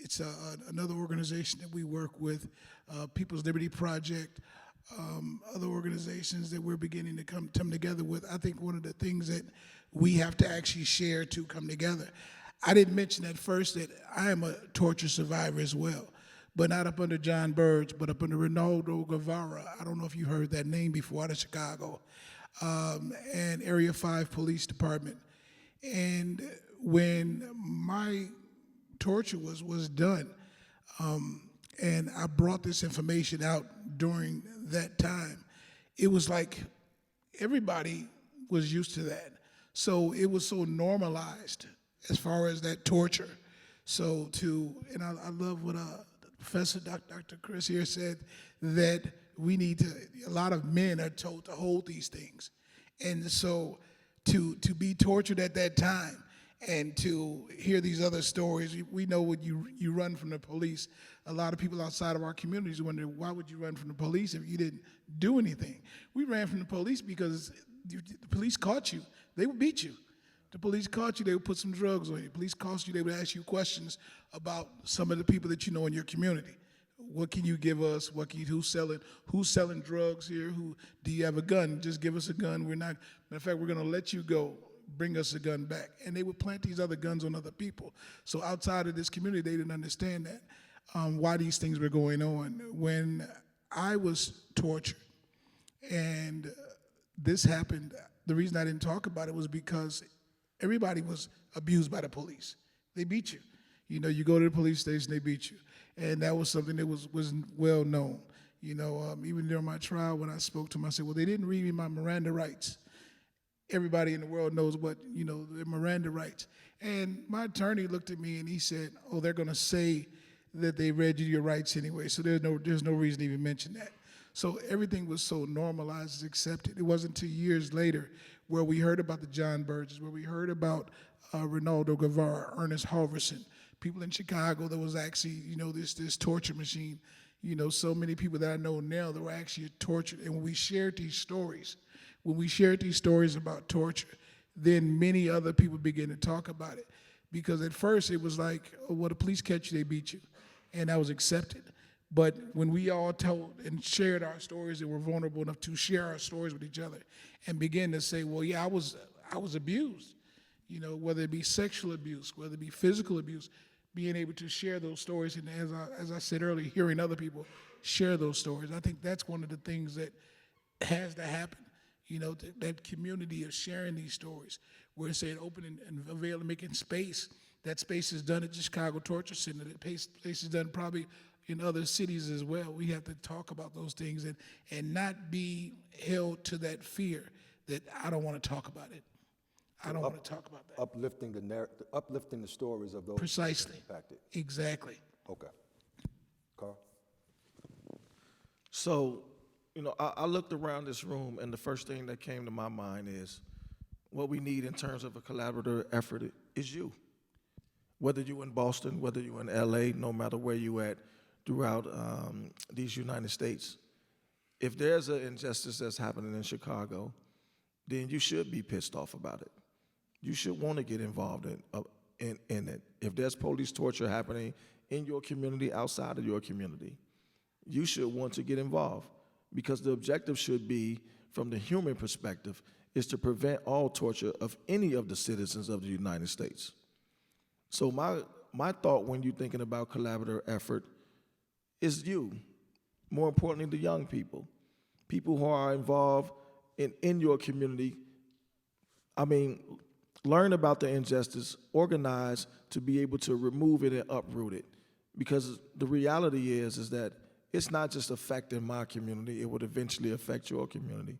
It's another organization that we work with, People's Liberty Project, other organizations that we're beginning to come together with. I think one of the things that we have to actually share to come together. I didn't mention at first that I am a torture survivor as well, but not up under John Burge, but up under Ronaldo Guevara. I don't know if you heard that name before, out of Chicago, and Area 5 Police Department. And when my torture was done, and I brought this information out during that time, it was like everybody was used to that. So it was so normalized as far as that torture. So and I love what Professor Dr. Chris here said, that we need to, a lot of men are told to hold these things. And so to be tortured at that time, and to hear these other stories, we know when you run from the police, a lot of people outside of our communities wonder, why would you run from the police if you didn't do anything? We ran from the police because the police caught you, they would beat you. The police caught you, they would put some drugs on you. The police caught you, they would ask you questions about some of the people that you know in your community. What can you give us? Who's selling drugs here? Do you have a gun? Just give us a gun. Matter of fact, we're gonna let you go. Bring us a gun back. And they would plant these other guns on other people. So outside of this community, they didn't understand that, why these things were going on. When I was tortured and this happened, the reason I didn't talk about it was because everybody was abused by the police. They beat you. You go to the police station, they beat you. And that was something that was well known. Even during my trial, when I spoke to them, I said, well, they didn't read me my Miranda rights. Everybody in the world knows what, their Miranda rights. And my attorney looked at me and he said, oh, they're going to say that they read you your rights anyway, so there's no reason to even mention that. So everything was so normalized, accepted. It wasn't until years later where we heard about the John Burges, where we heard about Ronaldo Guevara, Ernest Halverson, people in Chicago that was actually, this torture machine. So many people that I know now that were actually tortured. And when we shared these stories about torture, then many other people began to talk about it. Because at first it was like, oh, well, the police catch you, they beat you. And that was accepted. But when we all told and shared our stories and were vulnerable enough to share our stories with each other and begin to say, well, yeah, I was abused, whether it be sexual abuse, whether it be physical abuse, being able to share those stories. And as I said earlier, hearing other people share those stories, I think that's one of the things that has to happen. You know, that community of sharing these stories. We're saying opening and avail and making space. That space is done at the Chicago Torture Center. That place is done probably in other cities as well. We have to talk about those things and not be held to that fear that I don't want to talk about it. I don't want to talk about that. Uplifting the stories of those Precisely. impacted. Exactly. Okay. Carl? So, you know, I looked around this room, and the first thing that came to my mind is what we need in terms of a collaborative effort is you. Whether you're in Boston, whether you're in LA, no matter where you're at throughout these United States, if there's an injustice that's happening in Chicago, then you should be pissed off about it. You should want to get involved in it. If there's police torture happening in your community, outside of your community, you should want to get involved, because the objective should be, from the human perspective, is to prevent all torture of any of the citizens of the United States. So my thought when you're thinking about collaborative effort is you. More importantly, the young people who are involved in your community. I mean, learn about the injustice, organize to be able to remove it and uproot it. Because the reality is that it's not just affecting my community, it would eventually affect your community.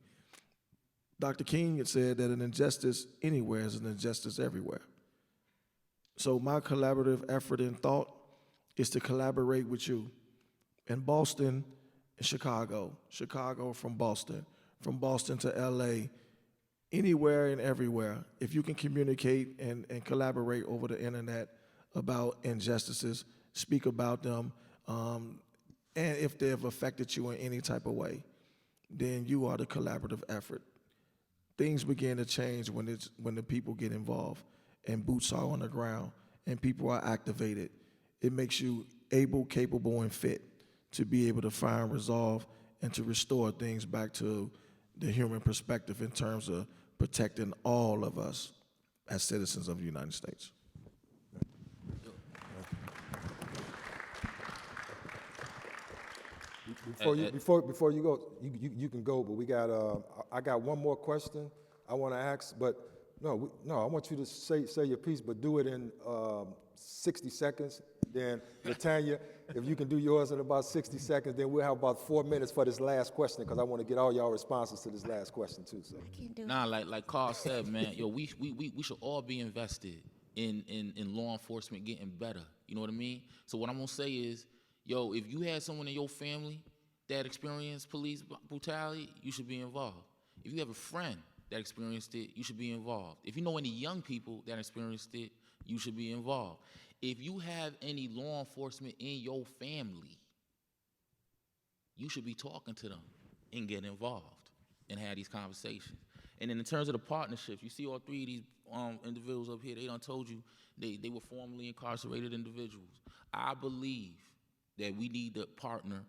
Dr. King had said that an injustice anywhere is an injustice everywhere. So my collaborative effort and thought is to collaborate with you in Boston and Chicago from Boston to LA, anywhere and everywhere. If you can communicate and collaborate over the internet about injustices, speak about them, and if they have affected you in any type of way, then you are the collaborative effort. Things begin to change when the people get involved and boots are on the ground and people are activated. It makes you able, capable, and fit to be able to find resolve and to restore things back to the human perspective in terms of protecting all of us as citizens of the United States. Before you go, you can go, but we got I got one more question I want to ask, but no, I want you to say your piece, but do it in 60 seconds. Then Latanya, if you can do yours in about 60 seconds, then we'll have about 4 minutes for this last question, because I want to get all y'all responses to this last question too. So. I can't do it. Nah, like Carl said, man, yo, we should all be invested in law enforcement getting better. You know what I mean? So what I'm gonna say is, yo, if you had someone in your family that experienced police brutality, you should be involved. If you have a friend that experienced it, you should be involved. If you know any young people that experienced it, you should be involved. If you have any law enforcement in your family, you should be talking to them and get involved and have these conversations. And then in terms of the partnerships, you see all three of these individuals up here, they done told you they were formerly incarcerated individuals. I believe that we need to partner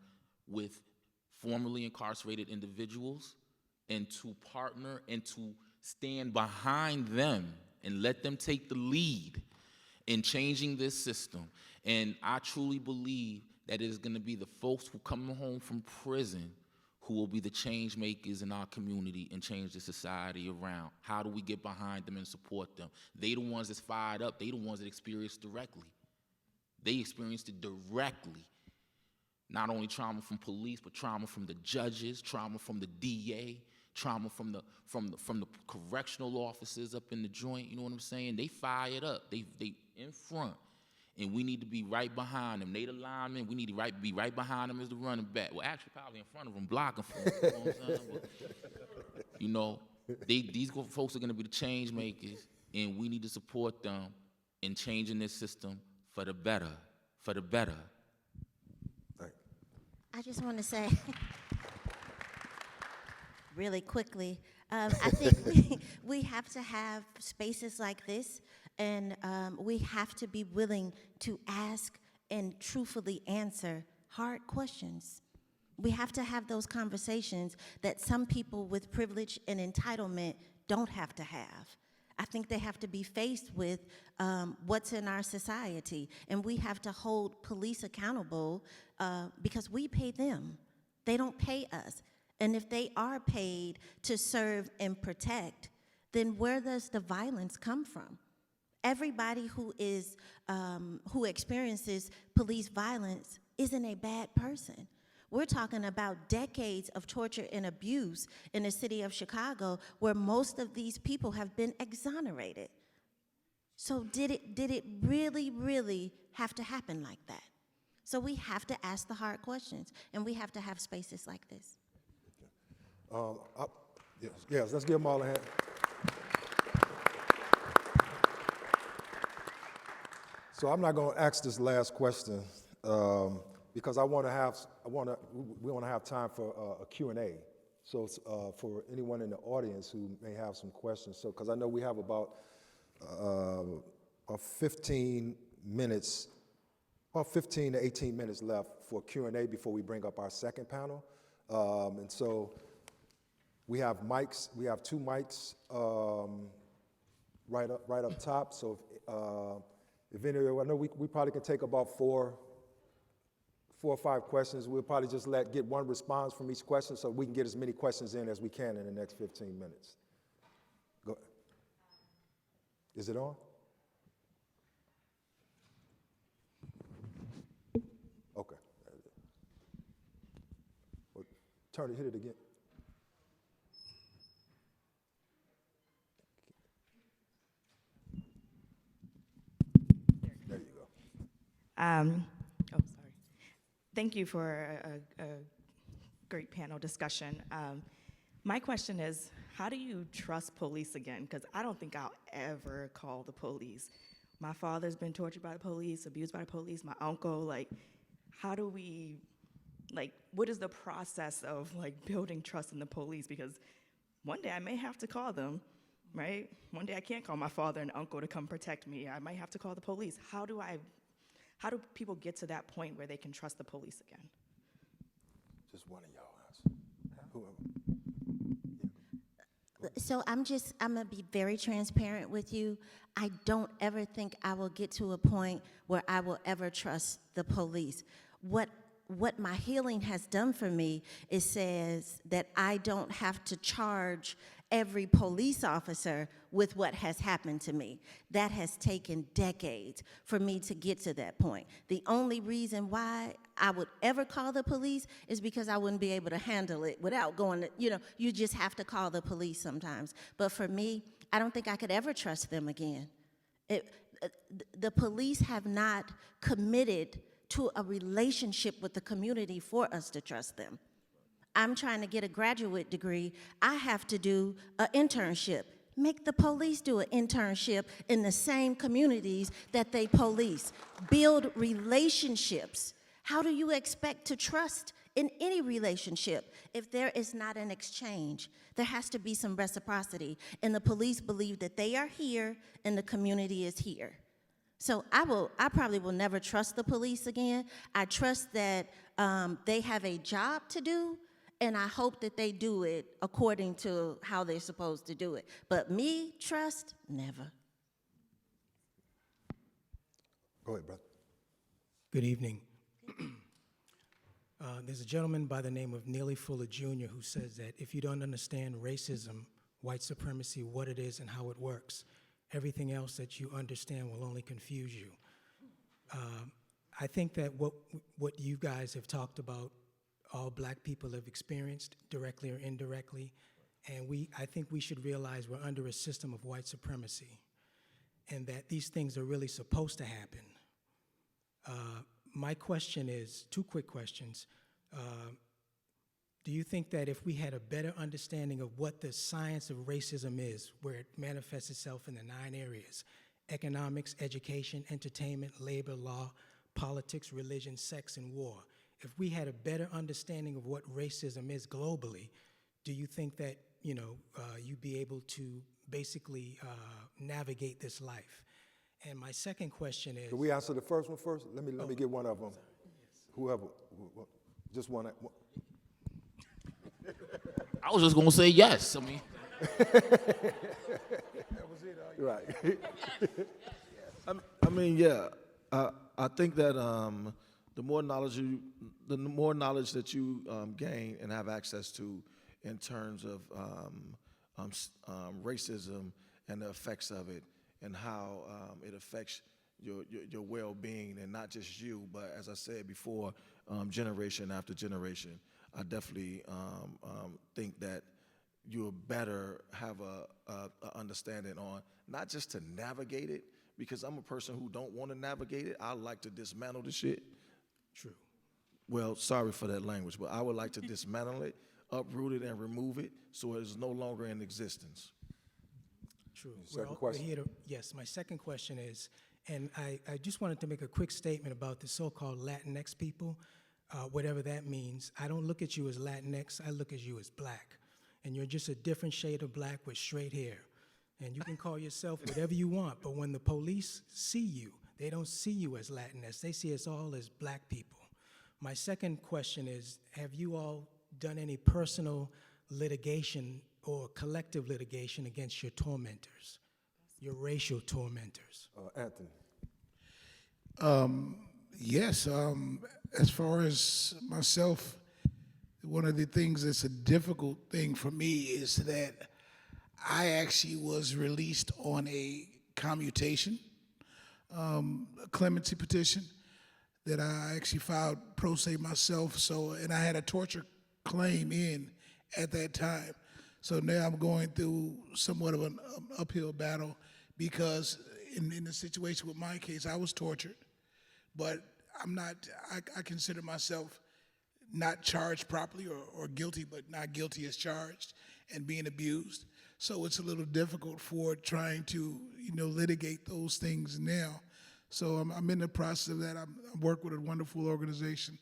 with formerly incarcerated individuals and to partner and to stand behind them and let them take the lead in changing this system. And I truly believe that it is going to be the folks who come home from prison who will be the change makers in our community and change the society around. How do we get behind them and support them? They the ones that's fired up. They the ones that experienced directly. They experienced it directly. Not only trauma from police, but trauma from the judges, trauma from the DA, trauma from the correctional officers up in the joint. You know what I'm saying? They fired up. They in front, and we need to be right behind them. They the linemen. We need to be right behind them as the running back. Well, actually, probably in front of them, blocking for them. You know what I'm saying? But, you know, these folks are going to be the change makers, and we need to support them in changing this system for the better. For the better. I just want to say, really quickly, I think we have to have spaces like this, and we have to be willing to ask and truthfully answer hard questions. We have to have those conversations that some people with privilege and entitlement don't have to have. I think they have to be faced with what's in our society, and we have to hold police accountable because we pay them. They don't pay us. And if they are paid to serve and protect, then where does the violence come from? Everybody who who experiences police violence isn't a bad person. We're talking about decades of torture and abuse in the city of Chicago, where most of these people have been exonerated. So did it really, really have to happen like that? So we have to ask the hard questions, and we have to have spaces like this. Yes, let's give them all a hand. So I'm not going to ask this last question because we want to have time for a Q&A. So for anyone in the audience who may have some questions, so because I know we have about 15 minutes, about 15 to 18 minutes left for Q&A before we bring up our second panel. And so we have mics. We have 2 mics right up top. So if any, I know we probably can take about 4 or 5 questions. We'll probably just get one response from each question so we can get as many questions in as we can in the next 15 minutes. Go. Is it on? Okay. Well, turn it, hit it again. There you go. Sorry. Thank you for a great panel discussion. My question is, how do you trust police again? Because I don't think I'll ever call the police. My father's been tortured by the police, abused by the police, my uncle, how do we, what is the process of building trust in the police? Because one day I may have to call them, right? One day I can't call my father and uncle to come protect me. I might have to call the police. How do people get to that point where they can trust the police again? Just one of y'all answer. Whoever. So I'm gonna be very transparent with you. I don't ever think I will get to a point where I will ever trust the police. What my healing has done for me is says that I don't have to charge every police officer with what has happened to me. That has taken decades for me to get to that point. The only reason why I would ever call the police is because I wouldn't be able to handle it without going to, you just have to call the police sometimes. But for me, I don't think I could ever trust them again. The police have not committed to a relationship with the community for us to trust them. I'm trying to get a graduate degree. I have to do an internship. Make the police do an internship in the same communities that they police. Build relationships. How do you expect to trust in any relationship if there is not an exchange? There has to be some reciprocity. And the police believe that they are here and the community is here. So I probably will never trust the police again. I trust that they have a job to do, and I hope that they do it according to how they're supposed to do it. But me, trust, never. Go ahead, brother. Good evening. There's a gentleman by the name of Neely Fuller Jr. who says that if you don't understand racism, white supremacy, what it is and how it works, everything else that you understand will only confuse you. I think that what you guys have talked about, all black people have experienced directly or indirectly, and I think we should realize we're under a system of white supremacy and that these things are really supposed to happen. My question is, 2 quick questions. Do you think that if we had a better understanding of what the science of racism is, where it manifests itself in the 9 areas, economics, education, entertainment, labor, law, politics, religion, sex, and war, if we had a better understanding of what racism is globally, do you think that, you'd be able to basically navigate this life? And my second question is... Can we answer the first one first? Let me get one of them. Whoever, just one. I was just gonna say yes. I mean, Right. I mean, yeah. I think that the more knowledge that you gain and have access to in terms of racism and the effects of it, and how it affects your well-being, and not just you, but as I said before, generation after generation. I definitely think that you'll better have a understanding on not just to navigate it, because I'm a person who don't want to navigate it. I like to dismantle the shit. True. Well, sorry for that language, but I would like to dismantle it, uproot it, and remove it so it is no longer in existence. True. Second We're question? here to, yes, my second question is, and I just wanted to make a quick statement about the so-called Latinx people, whatever that means. I don't look at you as Latinx, I look at you as black. And you're just a different shade of black with straight hair. And you can call yourself whatever you want, but when the police see you, they don't see you as Latinx, they see us all as black people. My second question is, have you all done any personal litigation or collective litigation against your tormentors, your racial tormentors? Anthony. Yes, as far as myself, one of the things that's a difficult thing for me is that I actually was released on a commutation, a clemency petition that I actually filed pro se myself. So, and I had a torture claim in at that time. So now I'm going through somewhat of an uphill battle, because in the situation with my case, I was tortured, but I'm not, I consider myself not charged properly, or guilty, but not guilty as charged, and being abused. So it's a little difficult for trying to, litigate those things now. So I'm in the process of that. I work with a wonderful organization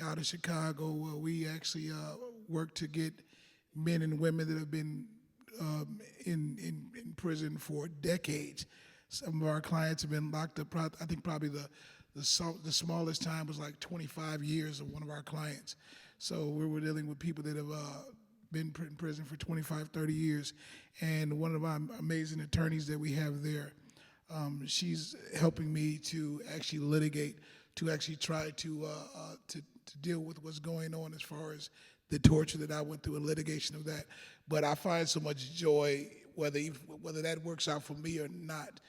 out of Chicago where we actually work to get men and women that have been in prison for decades. Some of our clients have been locked up, I think probably the smallest time was like 25 years of one of our clients. So we were dealing with people that have been in prison for 25, 30 years. And one of our amazing attorneys that we have there, she's helping me to actually litigate, to actually try to deal with what's going on as far as the torture that I went through and litigation of that. But I find so much joy, whether that works out for me or not,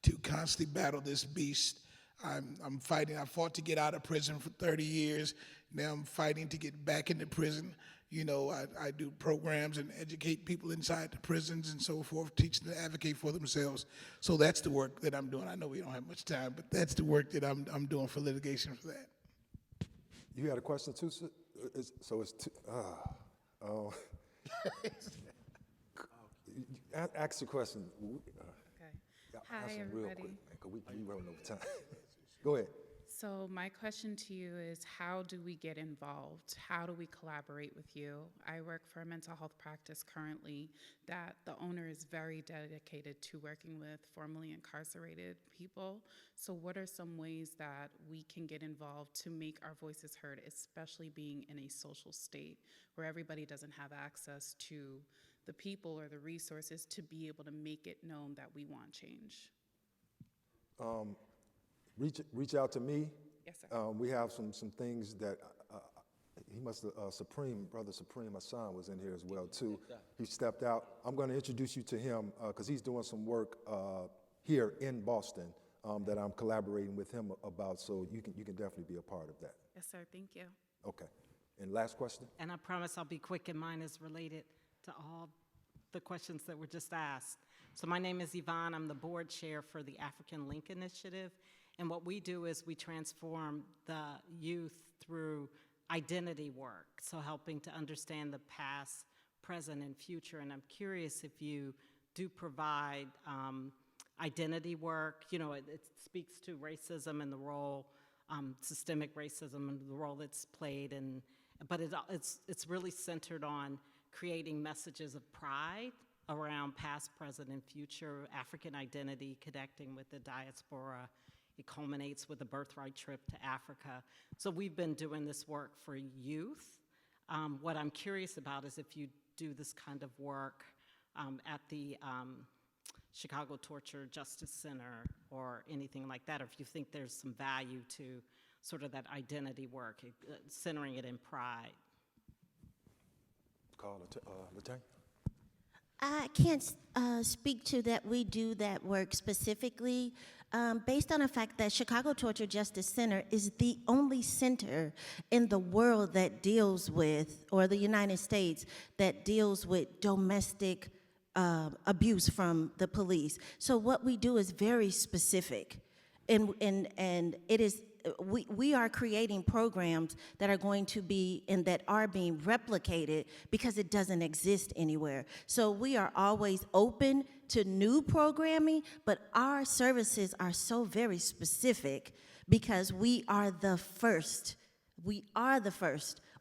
to constantly battle this beast. I'm fighting. I fought to get out of prison for 30 years. Now I'm fighting to get back into prison. I do programs and educate people inside the prisons and so forth, teach them to advocate for themselves. So that's the work that I'm doing. I know we don't have much time, but that's the work that I'm doing for litigation for that. You had a question too, sir? So it's two. Ask the question. Okay. Hi, Ask them everybody. real quick, man, 'cause we running over time. Go ahead. So my question to you is, how do we get involved? How do we collaborate with you? I work for a mental health practice currently that the owner is very dedicated to working with formerly incarcerated people. So what are some ways that we can get involved to make our voices heard, especially being in a social state where everybody doesn't have access to the people or the resources to be able to make it known that we want change? Reach out to me. Yes, sir. We have some things that he must have, Brother Supreme Hassan was in here as well too. He stepped out. I'm going to introduce you to him because he's doing some work here in Boston that I'm collaborating with him about. So you can definitely be a part of that. Yes, sir. Thank you. Okay. And last question. And I promise I'll be quick, and mine is related to all the questions that were just asked. So my name is Yvonne. I'm the board chair for the African Link Initiative. And what we do is we transform the youth through identity work, so helping to understand the past, present, and future. And I'm curious if you do provide identity work. It speaks to racism and the role, systemic racism and the role it's played, but it's really centered on creating messages of pride around past, present, and future, African identity, connecting with the diaspora. It culminates with a birthright trip to Africa. So we've been doing this work for youth. What I'm curious about is if you do this kind of work at the Chicago Torture Justice Center or anything like that, or if you think there's some value to sort of that identity work, centering it in pride. Carl, Latanya? I can't speak to that. We do that work specifically based on the fact that Chicago Torture Justice Center is the only center in the world that deals with, or the United States, that deals with domestic abuse from the police. So what we do is very specific, and it is. We are creating programs that are going to be and that are being replicated because it doesn't exist anywhere. So we are always open to new programming, but our services are so very specific because we are the first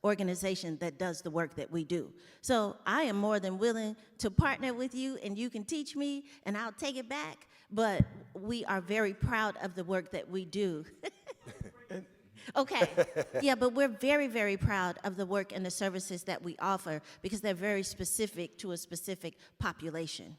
organization that does the work that we do. So I am more than willing to partner with you, and you can teach me and I'll take it back, but we are very proud of the work that we do. Okay, yeah, but we're very, very proud of the work and the services that we offer because they're very specific to a specific population.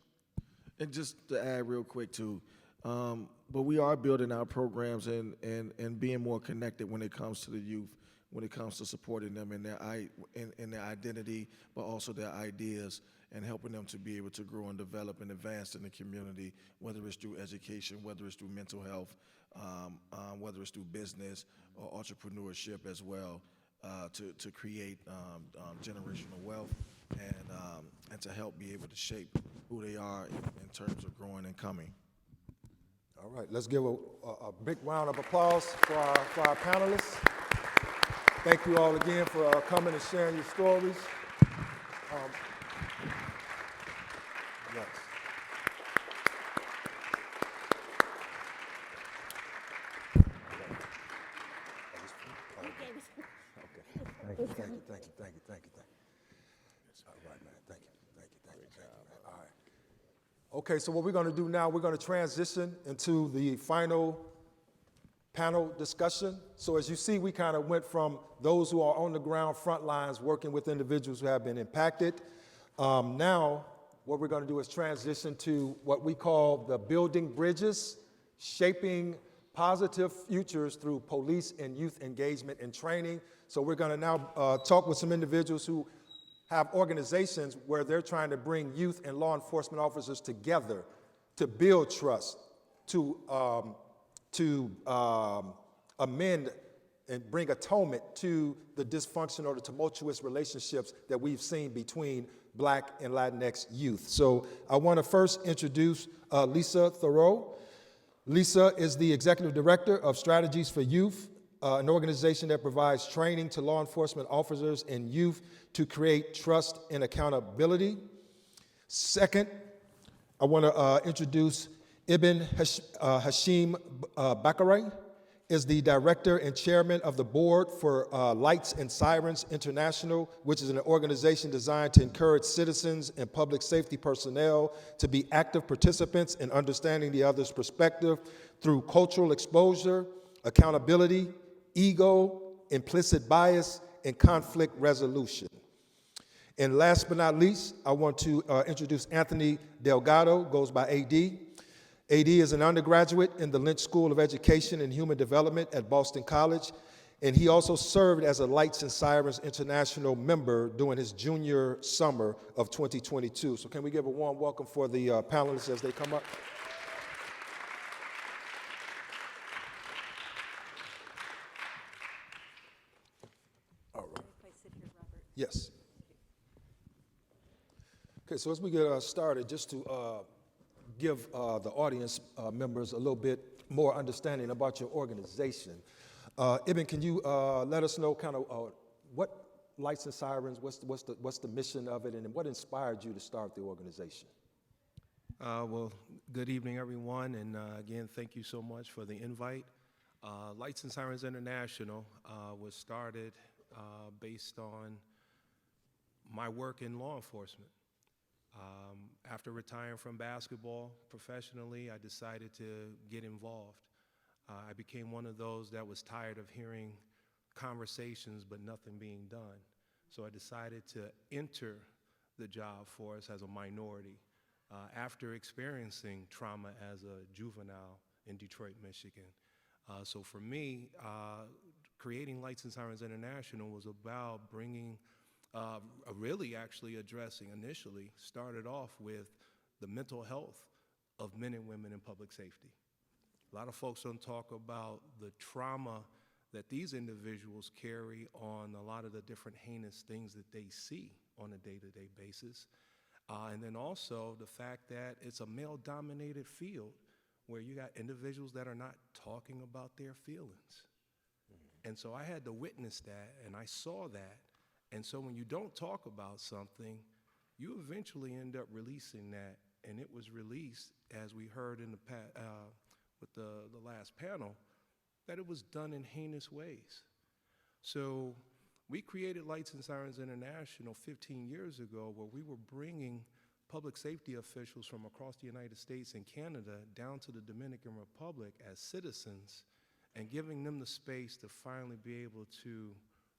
And just to add real quick too, but we are building our programs and being more connected when it comes to the youth, when it comes to supporting them in their identity, but also their ideas, and helping them to be able to grow and develop and advance in the community, whether it's through education, whether it's through mental health, whether it's through business or entrepreneurship as well, to create generational wealth and to help be able to shape who they are in terms of growing and coming. All right, let's give a big round of applause for our panelists. Thank you all again for coming and sharing your stories. Yes. Thank you. All right, man. Thank you, man. All right. Okay, so what we're going to do now, we're going to transition into the final panel discussion. So as you see, we kind of went from those who are on the ground front lines working with individuals who have been impacted. Now, what we're going to do is transition to what we call the building bridges, shaping positive futures through police and youth engagement and training. So we're going to now talk with some individuals who have organizations where they're trying to bring youth and law enforcement officers together to build trust, to amend and bring atonement to the dysfunction or the tumultuous relationships that we've seen between Black and Latinx youth. So I want to first introduce Lisa Thoreau. Lisa is the Executive Director of Strategies for Youth, an organization that provides training to law enforcement officers and youth to create trust and accountability. Second, I want to introduce Ibn Hashim Bakare, is the Director and Chairman of the Board for Lights and Sirens International, which is an organization designed to encourage citizens and public safety personnel to be active participants in understanding the other's perspective through cultural exposure, accountability, ego, implicit bias, and conflict resolution. And last but not least, I want to introduce Anthony Delgado, goes by AD. AD is an undergraduate in the Lynch School of Education and Human Development at Boston College, and he also served as a Lights and Sirens International member during his junior summer of 2022. So can we give a warm welcome for the panelists as they come up? All right. Yes. Okay, so as we get started, just to give the audience members a little bit more understanding about your organization. Ibn, can you let us know kind of what Lights and Sirens, what's the mission of it, and what inspired you to start the organization? Well, good evening, everyone, and again, thank you so much for the invite. Lights and Sirens International was started based on my work in law enforcement. After retiring from basketball professionally, I decided to get involved. I became one of those that was tired of hearing conversations but nothing being done. So I decided to enter the job force as a minority after experiencing trauma as a juvenile in Detroit, Michigan. So for me, creating Lights and Sirens International was about bringing, really actually addressing initially, started off with the mental health of men and women in public safety. A lot of folks don't talk about the trauma that these individuals carry on a lot of the different heinous things that they see on a day-to-day basis. And then also the fact that it's a male-dominated field where you got individuals that are not talking about their feelings. And so I had to witness that, and I saw that. And so when you don't talk about something, you eventually end up releasing that. And it was released, as we heard in with the last panel, that it was done in heinous ways. So we created Lights and Sirens International 15 years ago, where we were bringing public safety officials from across the United States and Canada down to the Dominican Republic as citizens and giving them the space to finally be able to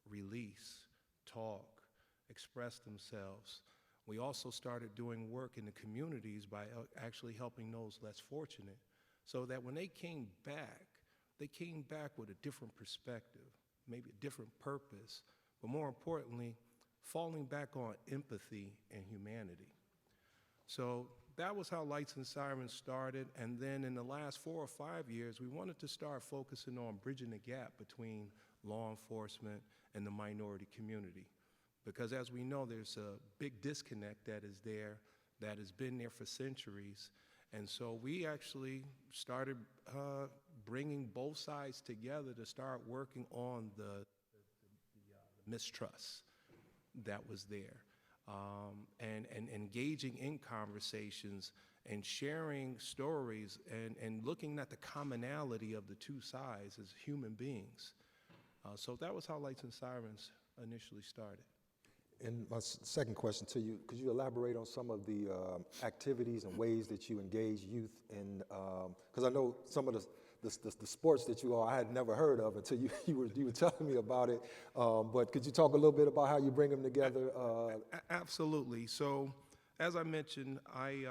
release, talk, express themselves. We also started doing work in the communities by actually helping those less fortunate, so that when they came back with a different perspective, maybe a different purpose, but more importantly, falling back on empathy and humanity. So that was how Lights and Sirens started, and then in the last 4 or 5 years, we wanted to start focusing on bridging the gap between law enforcement and the minority community. Because as we know, there's a big disconnect that is there, that has been there for centuries. And so we actually started bringing both sides together to start working on the mistrust that was there. And engaging in conversations and sharing stories and looking at the commonality of the two sides as human beings. So that was how Lights and Sirens initially started. And my second question to you, could you elaborate on some of the activities and ways that you engage youth in, because I know some of the sports that you all, I had never heard of until you were telling me about it, but could you talk a little bit about how you bring them together? Absolutely. So as I mentioned, I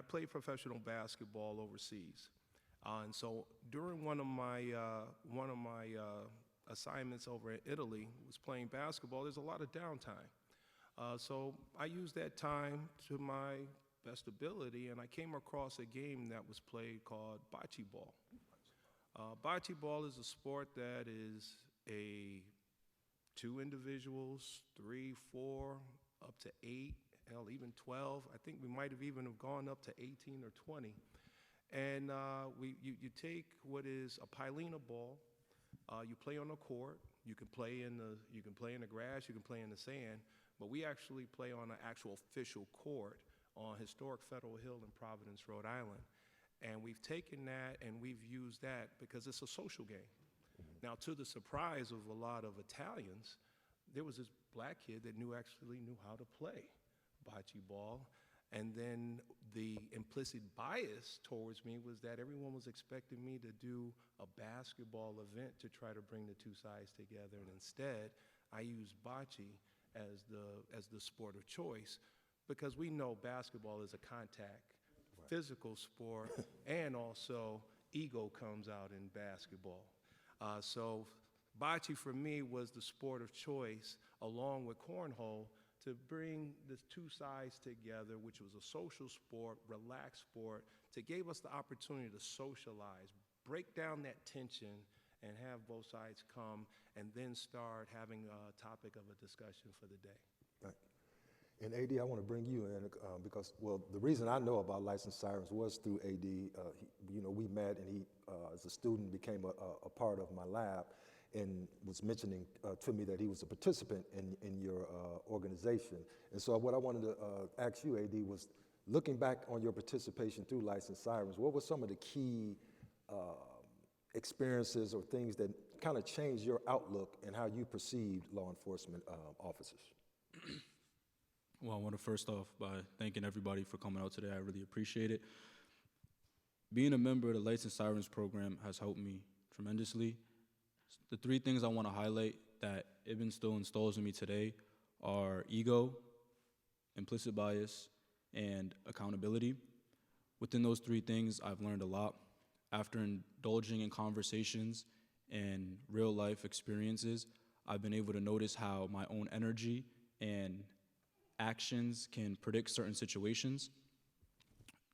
played professional basketball overseas. And so during one of my assignments over in Italy, was playing basketball, there's a lot of downtime. So I used that time to my best ability, and I came across a game that was played called bocce ball. Bocce ball is a sport that is 2 individuals, 3, 4, up to 8, hell, even 12. I think we might have even gone up to 18 or 20. And you take what is a pilina ball. You play on a court. You can play in the grass. You can play in the sand. But we actually play on an actual official court on historic Federal Hill in Providence, Rhode Island. And we've taken that and we've used that because it's a social game. Now, to the surprise of a lot of Italians, there was this black kid that actually knew how to play bocce ball. And then the implicit bias towards me was that everyone was expecting me to do a basketball event to try to bring the two sides together. And instead, I used bocce as the sport of choice because we know basketball is a contact, physical sport, and also ego comes out in basketball. So bocce for me was the sport of choice along with cornhole to bring the two sides together, which was a social sport, relaxed sport, to give us the opportunity to socialize, break down that tension, and have both sides come, and then start having a topic of a discussion for the day. Right. And AD, I want to bring you in because, well, the reason I know about Lights and Sirens was through AD. We met, and he, as a student, became a part of my lab, and was mentioning to me that he was a participant in your organization. And so what I wanted to ask you, AD, was looking back on your participation through Lights and Sirens, what were some of the key experiences or things that kind of changed your outlook and how you perceived law enforcement officers? Well, I want to first off by thanking everybody for coming out today. I really appreciate it. Being a member of the Lights and Sirens program has helped me tremendously. The 3 things I want to highlight that Ibn still installs in me today are ego, implicit bias, and accountability. Within those 3 things, I've learned a lot. After indulging in conversations and real life experiences, I've been able to notice how my own energy and actions can predict certain situations.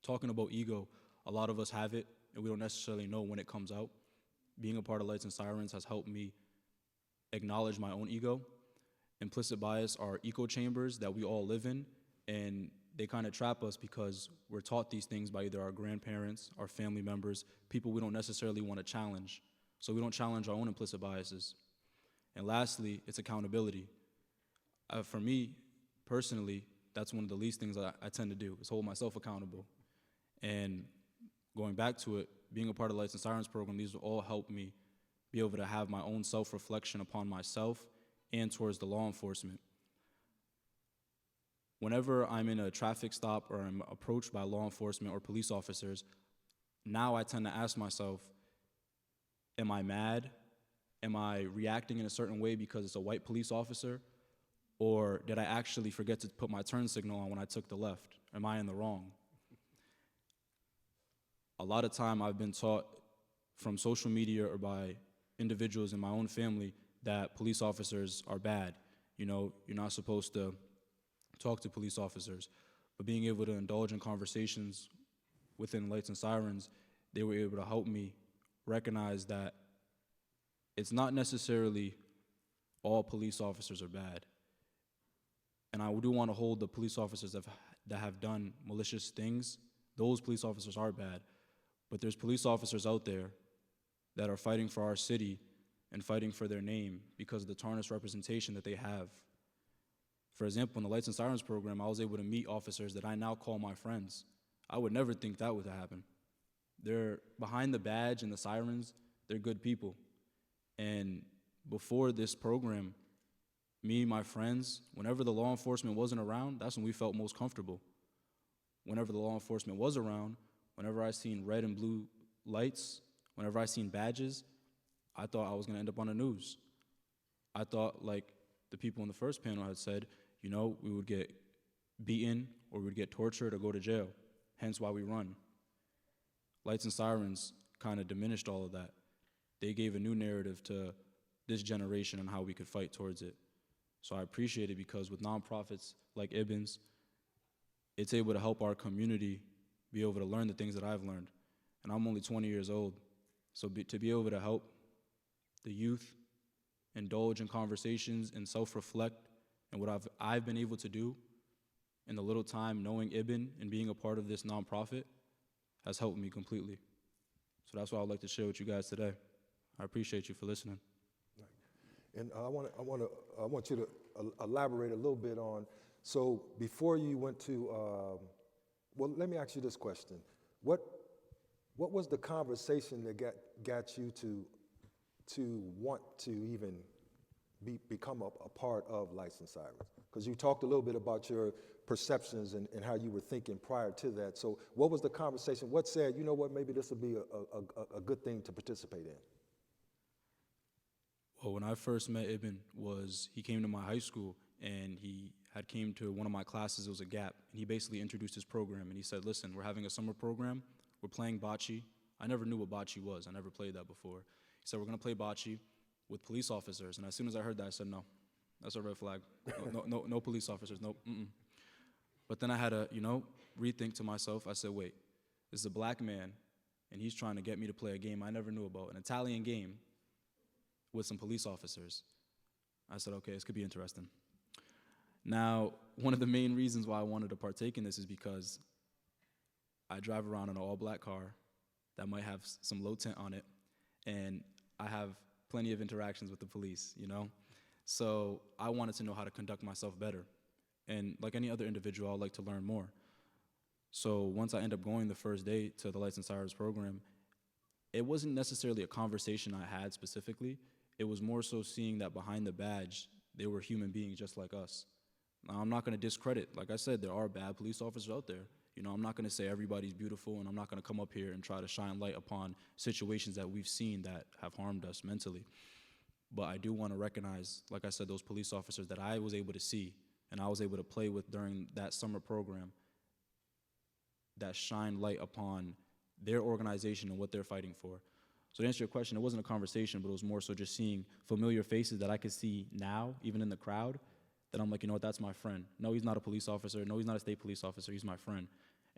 Talking about ego, a lot of us have it, and we don't necessarily know when it comes out. Being a part of Lights and Sirens has helped me acknowledge my own ego. Implicit bias are echo chambers that we all live in, and they kind of trap us because we're taught these things by either our grandparents, our family members, people we don't necessarily want to challenge. So we don't challenge our own implicit biases. And lastly, it's accountability. For me, personally, that's one of the least things I tend to do, is hold myself accountable. And going back to it, being a part of the Lights and Sirens program, these will all help me be able to have my own self-reflection upon myself and towards the law enforcement. Whenever I'm in a traffic stop or I'm approached by law enforcement or police officers, now I tend to ask myself, am I mad? Am I reacting in a certain way because it's a white police officer? Or did I actually forget to put my turn signal on when I took the left? Am I in the wrong? A lot of time I've been taught from social media or by individuals in my own family that police officers are bad. You know, you're not supposed to talk to police officers. But being able to indulge in conversations within Lights and Sirens, they were able to help me recognize that it's not necessarily all police officers are bad. And I do want to hold the police officers that have done malicious things. Those police officers are bad. But there's police officers out there that are fighting for our city and fighting for their name because of the tarnished representation that they have. For example, in the Lights and Sirens program, I was able to meet officers that I now call my friends. I would never think that would happen. They're behind the badge and the sirens, they're good people. And before this program, me, my friends, whenever the law enforcement wasn't around, that's when we felt most comfortable. Whenever the law enforcement was around, whenever I seen red and blue lights, whenever I seen badges, I thought I was gonna end up on the news. I thought, like the people in the first panel had said, you know, we would get beaten or we would get tortured or go to jail, hence why we run. Lights and Sirens kind of diminished all of that. They gave a new narrative to this generation on how we could fight towards it. So I appreciate it because with nonprofits like Ibben's, it's able to help our community be able to learn the things that I've learned. And I'm only 20 years old. So to be able to help the youth indulge in conversations and self-reflect and what I've been able to do in the little time knowing Ibben and being a part of this nonprofit has helped me completely. So that's what I'd like to share with you guys today. I appreciate you for listening. And I want you to elaborate a little bit on, so before you went to, well, let me ask you this question. What was the conversation that got you to want to even become a part of Lights and Sirens? Because you talked a little bit about your perceptions and how you were thinking prior to that. So what was the conversation? What said, you know what, maybe this would be a good thing to participate in? Well, when I first met Ibben, he came to my high school and he had came to one of my classes. It was a gap, and he basically introduced his program and he said, listen, we're having a summer program. We're playing bocce. I never knew what bocce was. I never played that before. He said, we're gonna play bocce with police officers. And as soon as I heard that, I said, no, that's a red flag. No police officers, no, mm-mm. But then I had to, rethink to myself. I said, wait, this is a black man and he's trying to get me to play a game I never knew about, an Italian game with some police officers. I said, okay, this could be interesting. Now, one of the main reasons why I wanted to partake in this is because I drive around in an all-black car that might have some low tint on it, and I have plenty of interactions with the police, So I wanted to know how to conduct myself better. And like any other individual, I'd like to learn more. So once I end up going the first day to the Lights and Sirens program, it wasn't necessarily a conversation I had specifically. It was more so seeing that behind the badge, they were human beings just like us. Now, I'm not going to discredit. Like I said, there are bad police officers out there. I'm not going to say everybody's beautiful, and I'm not going to come up here and try to shine light upon situations that we've seen that have harmed us mentally. But I do want to recognize, like I said, those police officers that I was able to see and I was able to play with during that summer program that shine light upon their organization and what they're fighting for. So to answer your question, it wasn't a conversation, but it was more so just seeing familiar faces that I could see now, even in the crowd, that I'm like, you know what, that's my friend. No, he's not a police officer. No, he's not a state police officer. He's my friend.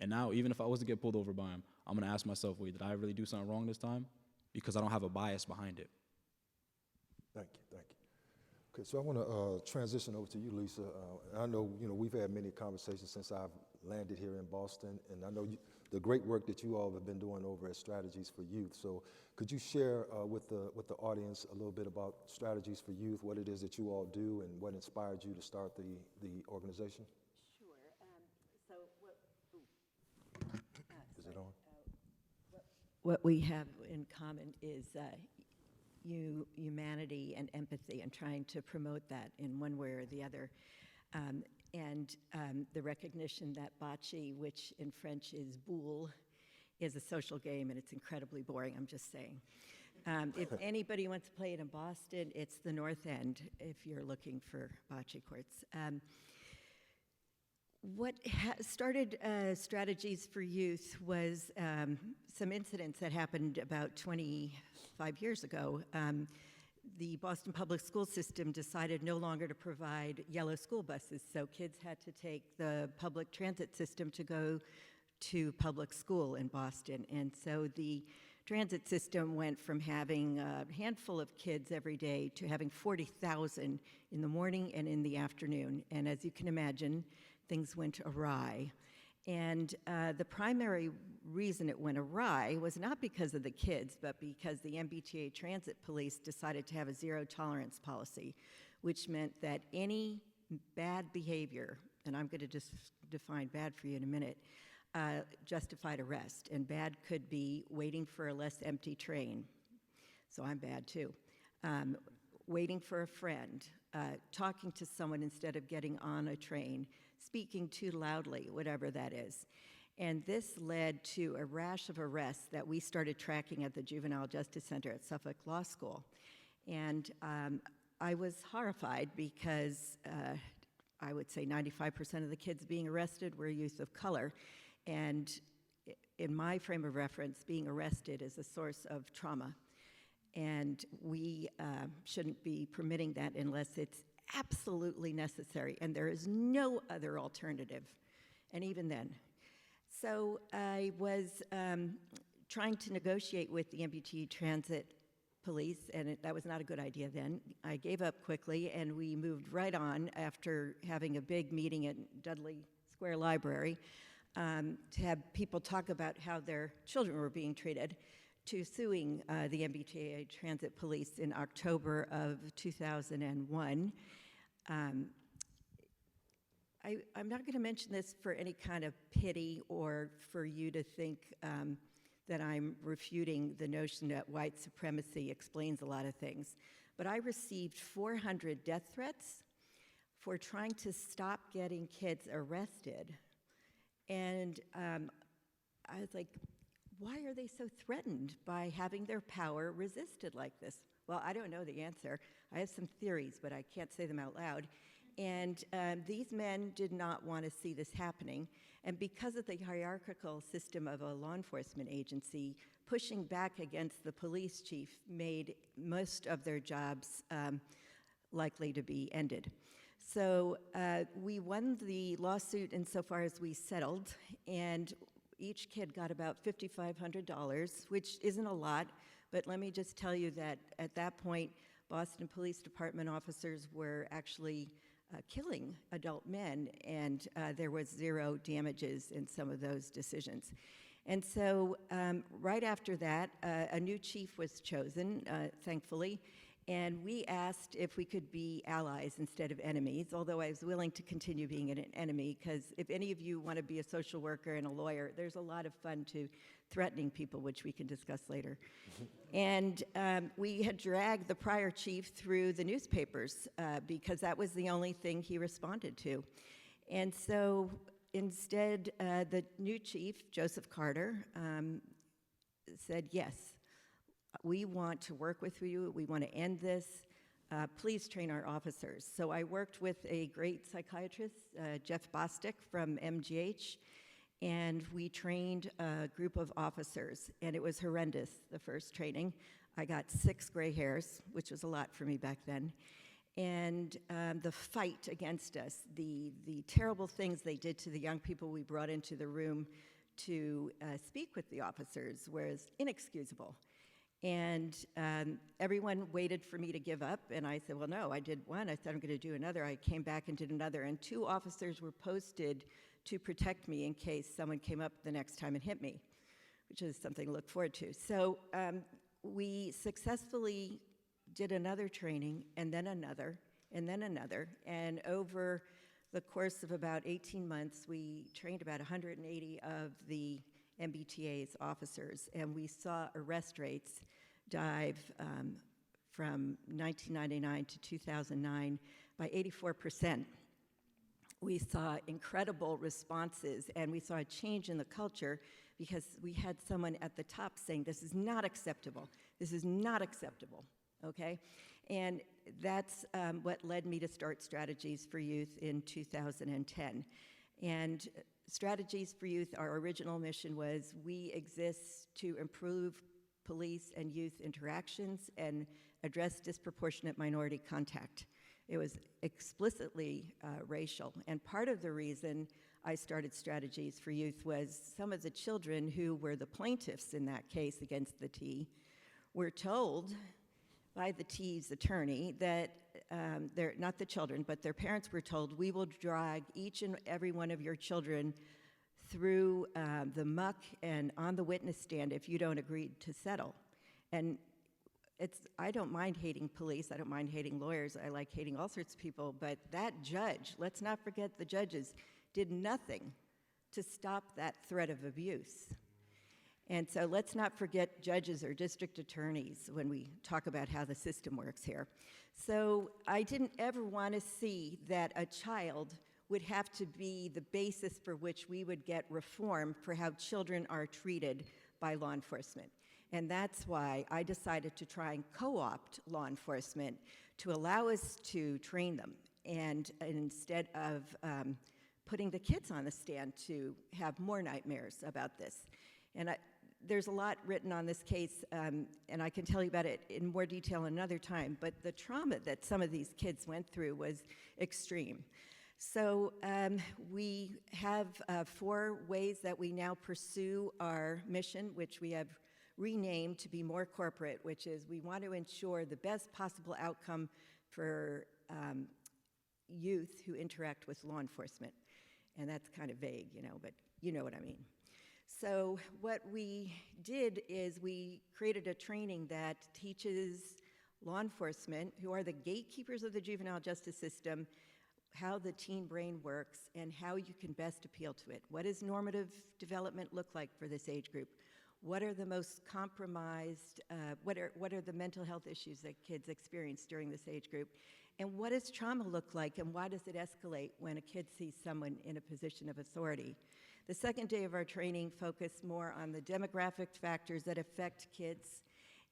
And now, even if I was to get pulled over by him, I'm gonna ask myself, wait, did I really do something wrong this time? Because I don't have a bias behind it. Thank you, thank you. Okay, so I want to transition over to you, Lisa. I know, we've had many conversations since I've landed here in Boston, and I know the great work that you all have been doing over at Strategies for Youth. So could you share with the audience a little bit about Strategies for Youth, what it is that you all do, and what inspired you to start the organization? Sure. So Is it on? what we have in common is humanity and empathy, and trying to promote that in one way or the other. And the recognition that bocce, which in French is boule, is a social game, and it's incredibly boring, I'm just saying. If anybody wants to play it in Boston, it's the North End if you're looking for bocce courts. What started Strategies for Youth was some incidents that happened about 25 years ago. The Boston public school system decided no longer to provide yellow school buses, so kids had to take the public transit system to go to public school in Boston. And so the transit system went from having a handful of kids every day to having 40,000 in the morning and in the afternoon. And as you can imagine, things went awry. And the primary reason it went awry was not because of the kids, but because the MBTA Transit Police decided to have a zero tolerance policy, which meant that any bad behavior, and I'm going to just define bad for you in a minute, justified arrest. And bad could be waiting for a less empty train. So I'm bad too. Waiting for a friend, talking to someone instead of getting on a train, speaking too loudly, whatever that is. And this led to a rash of arrests that we started tracking at the Juvenile Justice Center at Suffolk Law School. And I was horrified because I would say 95% of the kids being arrested were youth of color. And in my frame of reference, being arrested is a source of trauma. And we shouldn't be permitting that unless it's absolutely necessary, and there is no other alternative, and even then. So I was trying to negotiate with the MBTA Transit Police, and that was not a good idea then. I gave up quickly, and we moved right on after having a big meeting at Dudley Square Library to have people talk about how their children were being treated, to suing the MBTA Transit Police in October of 2001. I'm not going to mention this for any kind of pity or for you to think that I'm refuting the notion that white supremacy explains a lot of things. But I received 400 death threats for trying to stop getting kids arrested. And I was like, why are they so threatened by having their power resisted like this? Well, I don't know the answer. I have some theories, but I can't say them out loud. And these men did not want to see this happening. And because of the hierarchical system of a law enforcement agency, pushing back against the police chief made most of their jobs likely to be ended. So we won the lawsuit insofar as we settled, and each kid got about $5,500, which isn't a lot, but let me just tell you that at that point, Boston Police Department officers were actually killing adult men, and there was zero damages in some of those decisions. And so right after that, a new chief was chosen, thankfully, and we asked if we could be allies instead of enemies, although I was willing to continue being an enemy, because if any of you want to be a social worker and a lawyer, there's a lot of fun to threatening people, which we can discuss later. And we had dragged the prior chief through the newspapers because that was the only thing he responded to. And so instead, the new chief, Joseph Carter, said, yes, we want to work with you. We want to end this. Please train our officers. So I worked with a great psychiatrist, Jeff Bostic from MGH, And we trained a group of officers, and it was horrendous, the first training. I got 6 gray hairs, which was a lot for me back then. And the fight against us, the terrible things they did to the young people we brought into the room to speak with the officers was inexcusable. And everyone waited for me to give up, and I said, well, no, I did one. I said, I'm going to do another. I came back and did another, and 2 officers were posted to protect me in case someone came up the next time and hit me, which is something to look forward to. So we successfully did another training, and then another, and then another, and over the course of about 18 months, we trained about 180 of the MBTA's officers, and we saw arrest rates dive from 1999 to 2009 by 84%. We saw incredible responses, and we saw a change in the culture because we had someone at the top saying, this is not acceptable. This is not acceptable, okay? And that's what led me to start Strategies for Youth in 2010. And Strategies for Youth, our original mission was we exist to improve police and youth interactions and address disproportionate minority contact. It was explicitly racial, and part of the reason I started Strategies for Youth was some of the children who were the plaintiffs in that case against the T were told by the T's attorney that they're not the children, but their parents were told, we will drag each and every one of your children through the muck and on the witness stand if you don't agree to settle. And I don't mind hating police, I don't mind hating lawyers, I like hating all sorts of people, but that judge, let's not forget the judges, did nothing to stop that threat of abuse. And so let's not forget judges or district attorneys when we talk about how the system works here. So I didn't ever want to see that a child would have to be the basis for which we would get reform for how children are treated by law enforcement. And that's why I decided to try and co-opt law enforcement to allow us to train them, and instead of putting the kids on the stand to have more nightmares about this. And there's a lot written on this case, and I can tell you about it in more detail another time, but the trauma that some of these kids went through was extreme. So we have 4 ways that we now pursue our mission, which we have renamed to be more corporate, which is we want to ensure the best possible outcome for youth who interact with law enforcement. And that's kind of vague, but you know what I mean. So what we did is we created a training that teaches law enforcement, who are the gatekeepers of the juvenile justice system, how the teen brain works and how you can best appeal to it. What does normative development look like for this age group? What are the most compromised, what are the mental health issues that kids experience during this age group? And what does trauma look like, and why does it escalate when a kid sees someone in a position of authority? The second day of our training focused more on the demographic factors that affect kids,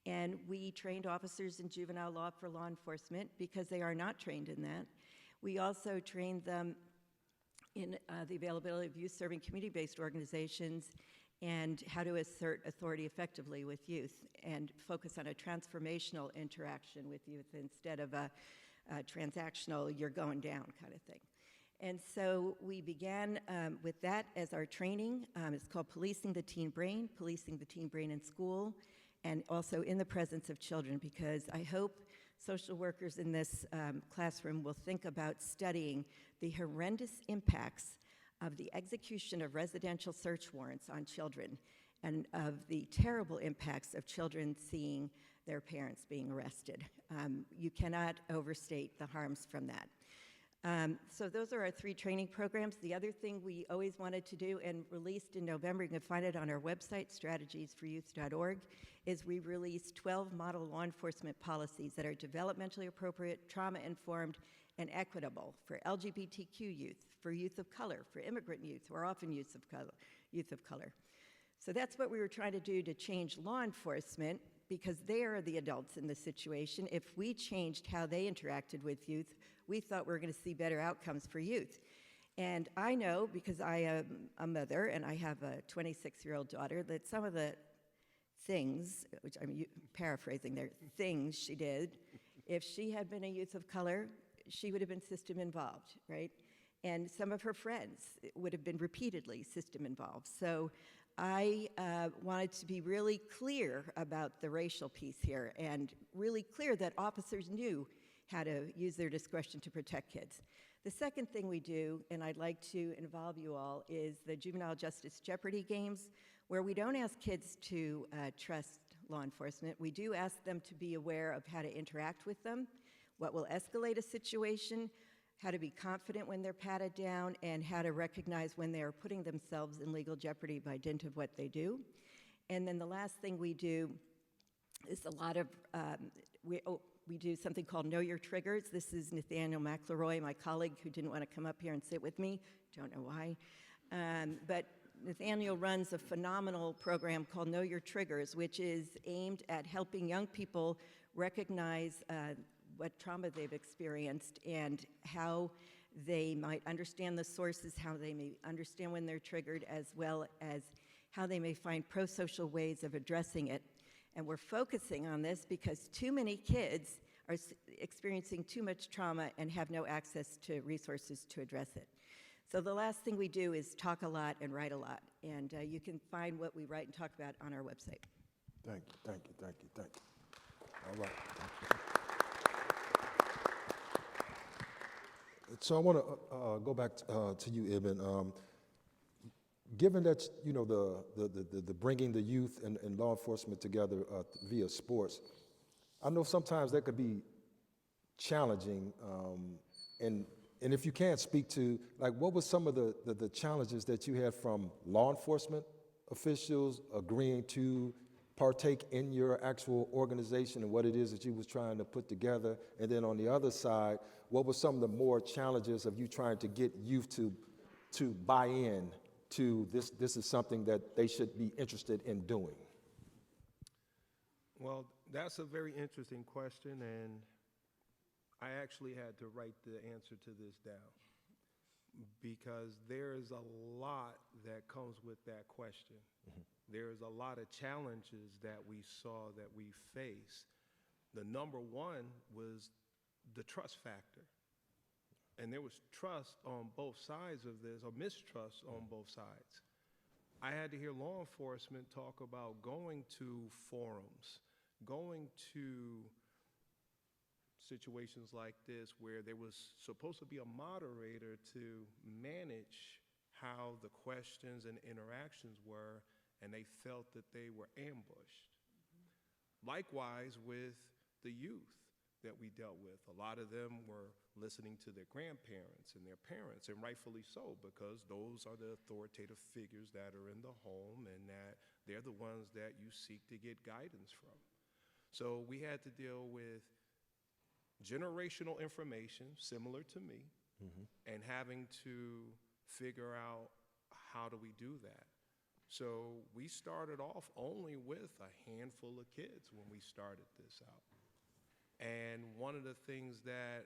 and we trained officers in juvenile law for law enforcement because they are not trained in that. We also trained them in the availability of youth-serving community-based organizations and how to assert authority effectively with youth and focus on a transformational interaction with youth instead of a transactional, you're going down kind of thing. And so we began with that as our training. It's called Policing the Teen Brain in School, and also in the presence of children, because I hope social workers in this classroom will think about studying the horrendous impacts of the execution of residential search warrants on children and of the terrible impacts of children seeing their parents being arrested. You cannot overstate the harms from that. So those are our 3 training programs. The other thing we always wanted to do and released in November, you can find it on our website, strategiesforyouth.org, is we released 12 model law enforcement policies that are developmentally appropriate, trauma-informed, and equitable for LGBTQ youth, for youth of color, for immigrant youth, who are often youth of color. So that's what we were trying to do to change law enforcement, because they are the adults in the situation. If we changed how they interacted with youth, we thought we were going to see better outcomes for youth. And I know, because I am a mother and I have a 26-year-old daughter, that some of the things, which I'm paraphrasing there, things she did, if she had been a youth of color, she would have been system involved, right? And some of her friends would have been repeatedly system involved. So I wanted to be really clear about the racial piece here and really clear that officers knew how to use their discretion to protect kids. The second thing we do, and I'd like to involve you all, is the Juvenile Justice Jeopardy games, where we don't ask kids to trust law enforcement. We do ask them to be aware of how to interact with them, what will escalate a situation, how to be confident when they're patted down, and how to recognize when they are putting themselves in legal jeopardy by dint of what they do. And then the last thing we do is a lot of, we do something called Know Your Triggers. This is Nathaniel McElroy, my colleague who didn't want to come up here and sit with me. Don't know why. But Nathaniel runs a phenomenal program called Know Your Triggers, which is aimed at helping young people recognize what trauma they've experienced and how they might understand the sources, how they may understand when they're triggered, as well as how they may find pro-social ways of addressing it. And we're focusing on this because too many kids are experiencing too much trauma and have no access to resources to address it. So the last thing we do is talk a lot and write a lot. And you can find what we write and talk about on our website. Thank you, thank you, thank you, thank you. All right. So I want to go back to you, Ibn. Given that, you know, the bringing the youth and law enforcement together via sports, I know sometimes that could be challenging, and if you can't speak to, like, what were some of the challenges that you had from law enforcement officials agreeing to partake in your actual organization and what it is that you was trying to put together, and then on the other side, what were some of the more challenges of you trying to get youth to buy in to this is something that they should be interested in doing? Well, that's a very interesting question, and I actually had to write the answer to this down because there's a lot that comes with that question. Mm-hmm. There's a lot of challenges that we saw that we faced. The number one was the trust factor. And there was trust on both sides of this, or mistrust on both sides. I had to hear law enforcement talk about going to forums, going to situations like this where there was supposed to be a moderator to manage how the questions and interactions were, and they felt that they were ambushed. Mm-hmm. Likewise with the youth that we dealt with. A lot of them were listening to their grandparents and their parents, and rightfully so, because those are the authoritative figures that are in the home, and that they're the ones that you seek to get guidance from. So we had to deal with generational information similar to me, mm-hmm. and having to figure out how do we do that. So we started off only with a handful of kids when we started this out. And one of the things that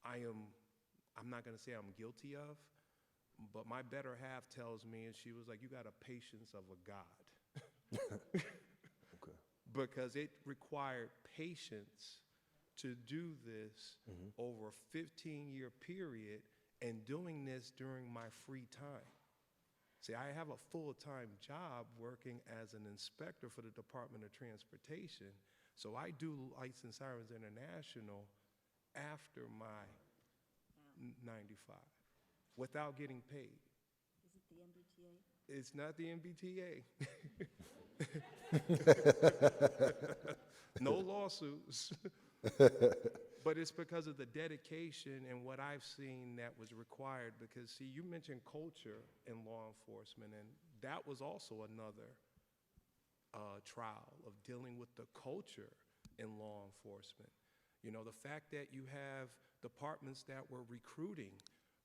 I'm not going to say I'm guilty of, but my better half tells me, and she was like, you got a patience of a God. Okay. Because it required patience to do this, mm-hmm. over a 15-year period, and doing this during my free time. See, I have a full-time job working as an inspector for the Department of Transportation. So I do Lights and Sirens International after my 95 without getting paid. Is it the MBTA? It's not the MBTA. No lawsuits. But it's because of the dedication and what I've seen that was required. Because, see, you mentioned culture in law enforcement, and that was also another trial of dealing with the culture in law enforcement. You know, the fact that you have departments that were recruiting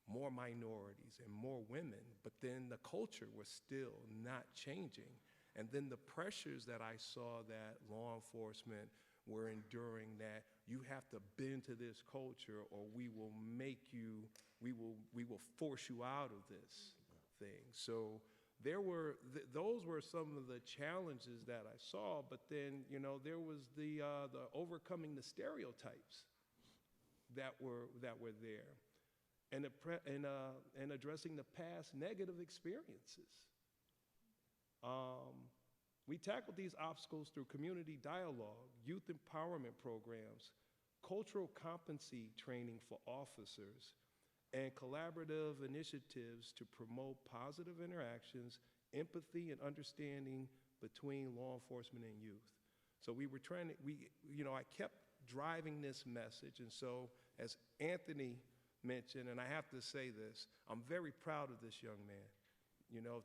more minorities and more women, but then the culture was still not changing. And then the pressures that I saw that law enforcement were enduring that you have to bend to this culture or we will force you out of this thing. So those were some of the challenges that I saw, but then, there was the overcoming the stereotypes that were there, and addressing the past negative experiences. We tackled these obstacles through community dialogue, youth empowerment programs, cultural competency training for officers, and collaborative initiatives to promote positive interactions, empathy, and understanding between law enforcement and youth. So we were trying to, I kept driving this message, and so as Anthony mentioned, and I have to say this, I'm very proud of this young man.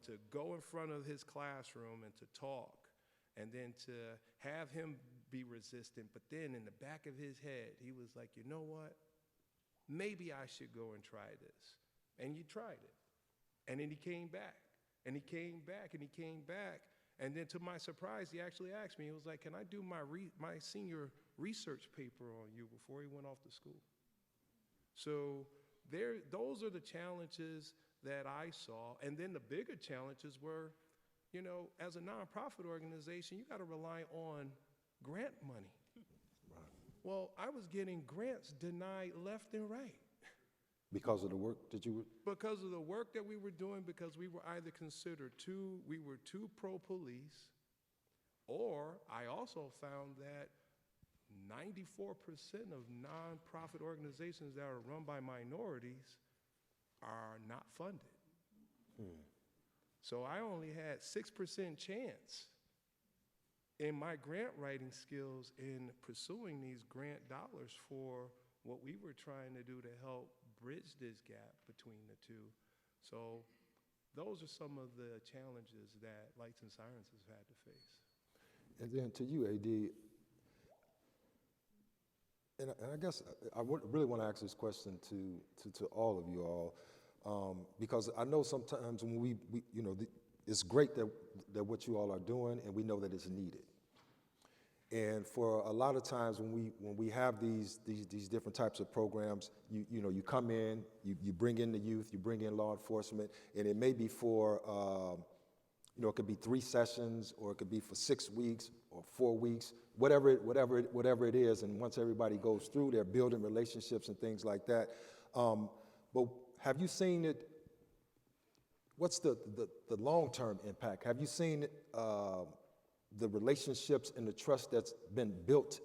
To go in front of his classroom and to talk, and then to have him be resistant, but then in the back of his head, he was like, you know what? Maybe I should go and try this. And you tried it. And then he came back, and he came back, and he came back. And then to my surprise, he actually asked me, he was like, can I do my senior research paper on you before he went off to school? So those are the challenges that I saw. And then the bigger challenges were, as a nonprofit organization, you got to rely on grant money. Well, I was getting grants denied left and right. Because of the work that you were? Because of the work that we were doing, because we were either considered too pro-police, or I also found that 94% of nonprofit organizations that are run by minorities are not funded. So I only had 6% chance in my grant writing skills in pursuing these grant dollars for what we were trying to do to help bridge this gap between the two. So those are some of the challenges that Lights and Sirens has had to face. And then to you, AD, and I guess I really want to ask this question to all of you all, because I know sometimes when we it's great that what you all are doing, and we know that it's needed. And for a lot of times when we have these different types of programs, you come in, you bring in the youth, you bring in law enforcement, and it may be for it could be 3 sessions, or it could be for 6 weeks or 4 weeks, whatever it is. And once everybody goes through, they're building relationships and things like that. But have you seen it? What's the long-term impact? Have you seen the relationships and the trust that's been built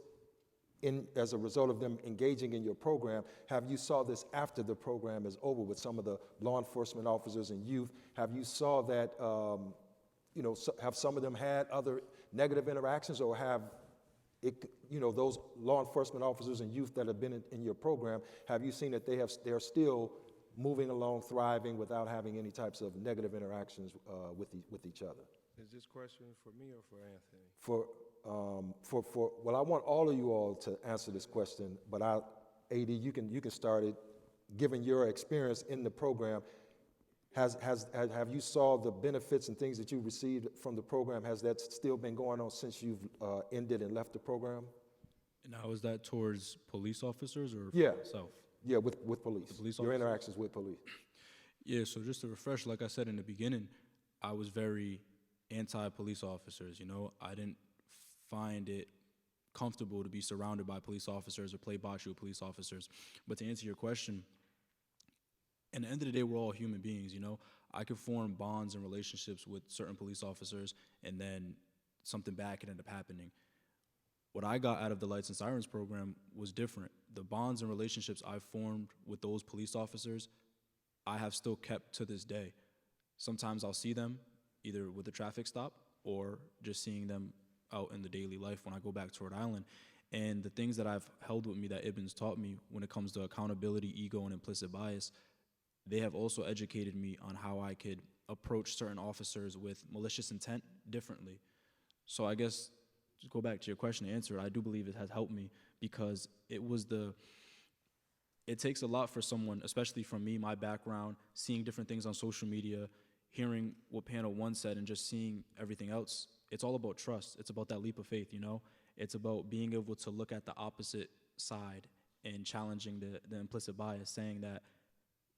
as a result of them engaging in your program? Have you saw this after the program is over with some of the law enforcement officers and youth? Have you saw that, have some of them had other negative interactions, or have those law enforcement officers and youth that have been in your program, have you seen that they're still moving along, thriving without having any types of negative interactions with each other? Is this question for me or for Anthony? Well, I want all of you all to answer this question, but AD, you can start it. Given your experience in the program, have you saw the benefits and things that you received from the program? Has that still been going on since you've ended and left the program? Now, is that towards police officers or Yeah. yourself? Yeah, with police. The police your officers? interactions with police. Yeah, so just to refresh, like I said in the beginning, I was very anti-police officers. I didn't find it comfortable to be surrounded by police officers or play bocce with police officers. But to answer your question, at the end of the day, we're all human beings. I could form bonds and relationships with certain police officers, and then something bad could end up happening. What I got out of the Lights and Sirens program was different. The bonds and relationships I formed with those police officers, I have still kept to this day. Sometimes I'll see them either with a traffic stop or just seeing them out in the daily life when I go back to Rhode Island. And the things that I've held with me that Ibn's taught me when it comes to accountability, ego, and implicit bias, they have also educated me on how I could approach certain officers with malicious intent differently. So I guess, to go back to your question and answer it, I do believe it has helped me, because it takes a lot for someone, especially from me, my background, seeing different things on social media, hearing what panel 1 said, and just seeing everything else. It's all about trust. It's about that leap of faith, It's about being able to look at the opposite side and challenging the implicit bias, saying that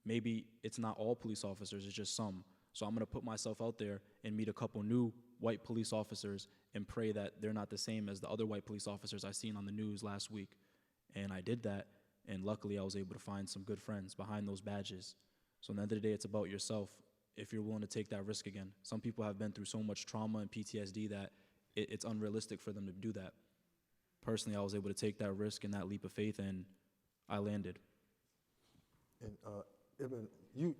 maybe it's not all police officers, it's just some. So I'm gonna put myself out there and meet a couple new white police officers and pray that they're not the same as the other white police officers I seen on the news last week. And I did that, and luckily I was able to find some good friends behind those badges. So at the end of the day, it's about yourself, if you're willing to take that risk again. Some people have been through so much trauma and PTSD that it's unrealistic for them to do that. Personally, I was able to take that risk and that leap of faith, and I landed. And Ibn, you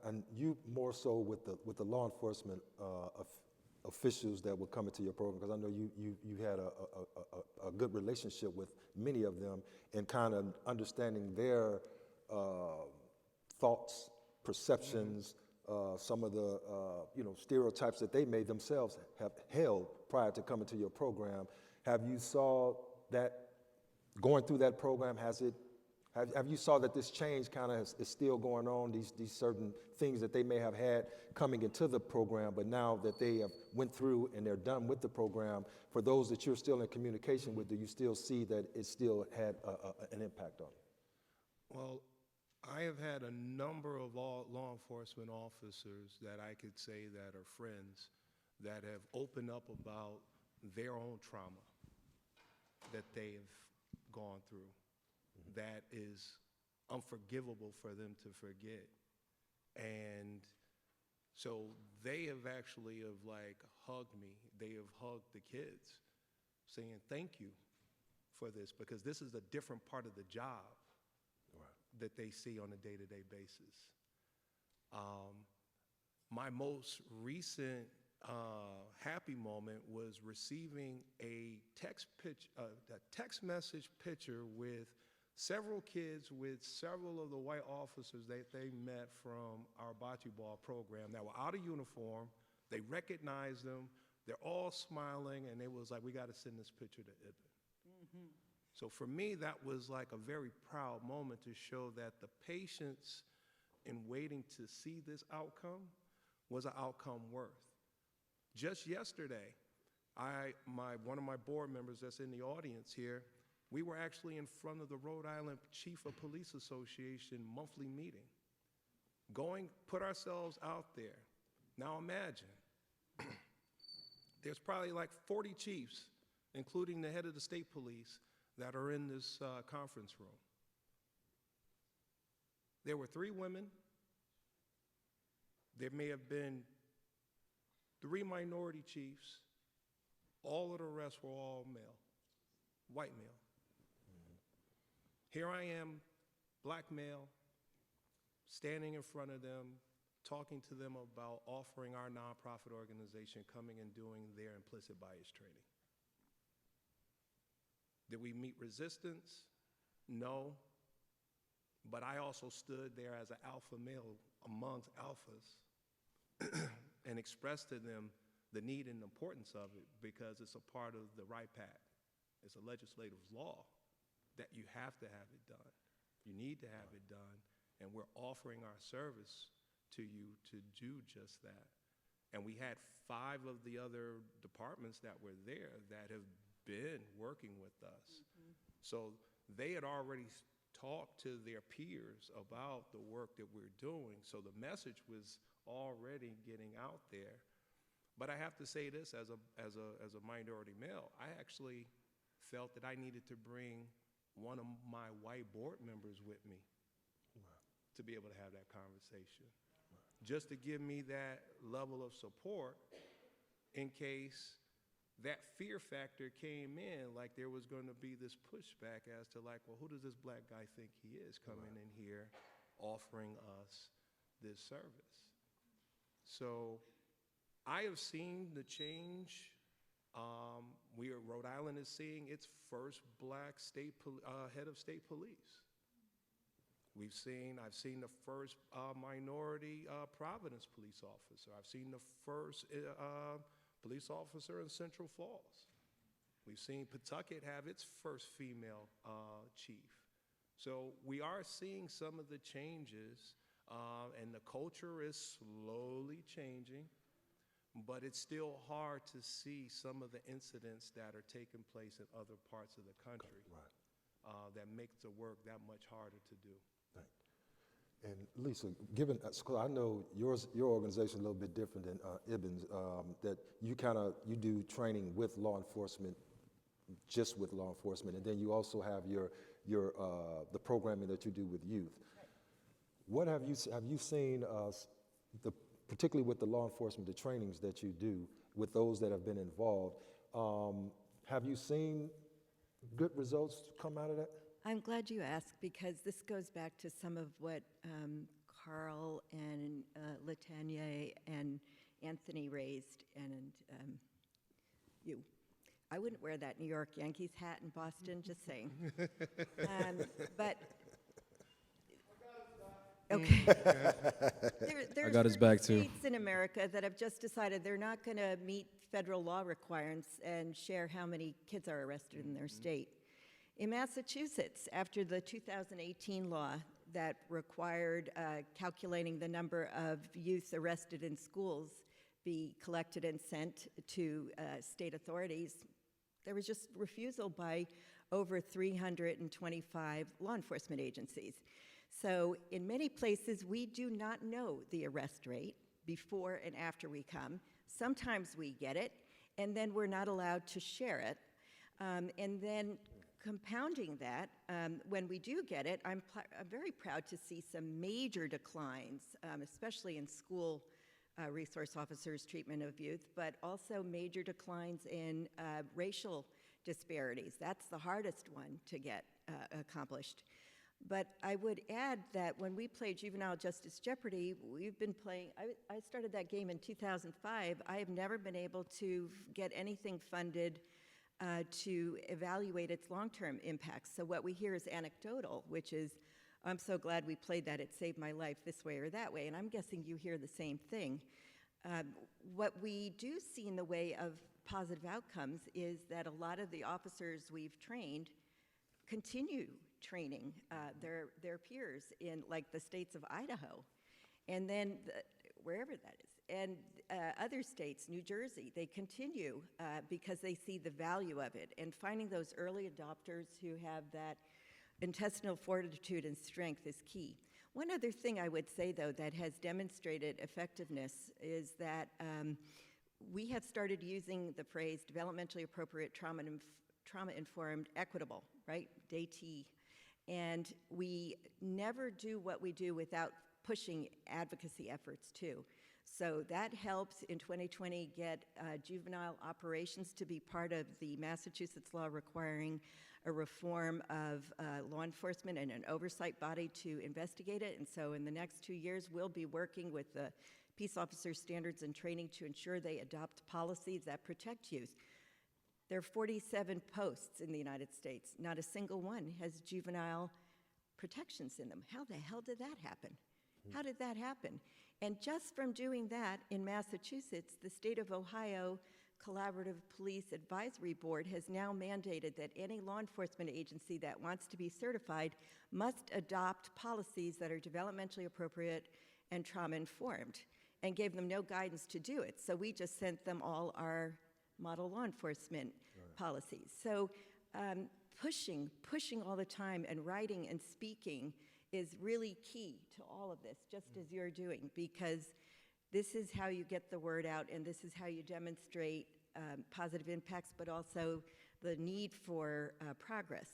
and you more so with the law enforcement officials that were coming to your program, because I know you had a good relationship with many of them, and kind of understanding their thoughts, perceptions, some of the stereotypes that they may themselves have held prior to coming to your program. Have you saw that going through that program? Have you saw that this change kind of is still going on? These certain things that they may have had coming into the program, but now that they have went through and they're done with the program, for those that you're still in communication with, do you still see that it still had an impact on you? Well, I have had a number of law enforcement officers that I could say that are friends that have opened up about their own trauma that they've gone through. That is unforgivable for them to forget. And so they have actually hugged me. They have hugged the kids saying thank you for this, because this is a different part of the job that they see on a day-to-day basis. My most recent happy moment was receiving a text message picture with several kids with several of the white officers that they met from our bocce ball program that were out of uniform. They recognized them. They're all smiling, and it was like, we got to send this picture to Ibn. So for me, that was like a very proud moment to show that the patience in waiting to see this outcome was an outcome worth. Just yesterday, one of my board members that's in the audience here, we were actually in front of the Rhode Island Chief of Police Association monthly meeting. Put ourselves out there. Now imagine, there's probably like 40 chiefs, including the head of the state police, that are in this conference room. There were 3 women. There may have been 3 minority chiefs. All of the rest were all male, white male. Here I am, black male, standing in front of them, talking to them about offering our nonprofit organization, coming and doing their implicit bias training. Did we meet resistance? No. But I also stood there as an alpha male amongst alphas and expressed to them the need and importance of it, because it's a part of the right path. It's a legislative law that you have to have it done. You need to have it done, and we're offering our service to you to do just that. And we had 5 of the other departments that were there that have been working with us. So they had already talked to their peers about the work that we're doing, so the message was already getting out there. But I have to say this, as a minority male, I actually felt that I needed to bring one of my white board members with me to be able to have that conversation, just to give me that level of support in case that fear factor came in, like there was going to be this pushback as to like, well, who does this black guy think he is coming in here offering us this service? So I have seen the change. Rhode Island is seeing its first black head of state police. I've seen the first minority Providence police officer. I've seen the first police officer in Central Falls. We've seen Pawtucket have its first female chief. So we are seeing some of the changes, and the culture is slowly changing. but it's still hard to see some of the incidents that are taking place in other parts of the country. Right. That makes the work that much harder to do. And Lisa, given, because I know your organization is a little bit different than Ibben's, that you do training with law enforcement, just with law enforcement, and then you also have the programming that you do with youth. Right. What have you seen, particularly with the law enforcement, the trainings that you do with those that have been involved, have you seen good results come out of that? I'm glad you asked, because this goes back to some of what Carl and Latanya and Anthony raised, and you. I wouldn't wear that New York Yankees hat in Boston, just saying. But, okay. I got his back, too. There's states in America that have just decided they're not going to meet federal law requirements and share how many kids are arrested in their state. In Massachusetts, after the 2018 law that required calculating the number of youth arrested in schools be collected and sent to state authorities, there was just refusal by over 325 law enforcement agencies. So in many places, we do not know the arrest rate before and after we come. Sometimes we get it, and then we're not allowed to share it. And then compounding that, when we do get it, I'm very proud to see some major declines, especially in school resource officers' treatment of youth, but also major declines in racial disparities. That's the hardest one to get accomplished. But I would add that when we play Juvenile Justice Jeopardy, we've been playing, I started that game in 2005. I have never been able to get anything funded to evaluate its long-term impacts. So what we hear is anecdotal, which is, I'm so glad we played that, it saved my life this way or that way, and I'm guessing you hear the same thing. What we do see in the way of positive outcomes is that a lot of the officers we've trained continue training their peers in, like, the states of Idaho, and then wherever that is. And other states, New Jersey, they continue because they see the value of it. And finding those early adopters who have that intestinal fortitude and strength is key. One other thing I would say, though, that has demonstrated effectiveness is that we have started using the phrase developmentally appropriate, trauma-informed, equitable, right? DAT. And we never do what we do without pushing advocacy efforts, too. So that helps in 2020 get juvenile operations to be part of the Massachusetts law requiring a reform of law enforcement and an oversight body to investigate it. And so in the next 2 years, we'll be working with the Peace Officer Standards and Training to ensure they adopt policies that protect youth. There are 47 posts in the United States. Not a single one has juvenile protections in them. How the hell did that happen? How did that happen? And just from doing that in Massachusetts, the state of Ohio Collaborative Police Advisory Board has now mandated that any law enforcement agency that wants to be certified must adopt policies that are developmentally appropriate and trauma-informed, and gave them no guidance to do it. So we just sent them all our model law enforcement policies. So pushing all the time and writing and speaking is really key to all of this, just as you're doing, because this is how you get the word out, and this is how you demonstrate positive impacts, but also the need for progress.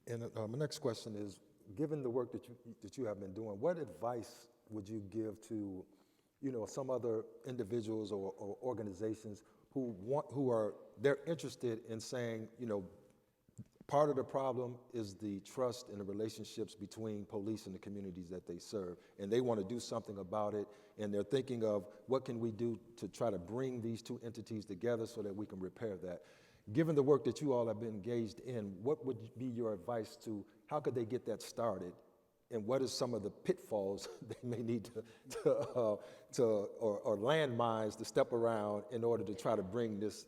Okay. And my next question is, given the work that you have been doing, what advice would you give to, some other individuals or organizations they're interested in saying, part of the problem is the trust and the relationships between police and the communities that they serve, and they want to do something about it, and they're thinking of what can we do to try to bring these two entities together so that we can repair that. Given the work that you all have been engaged in, what would be your advice to how could they get that started, and what are some of the pitfalls they may need or landmines to step around in order to try to bring this?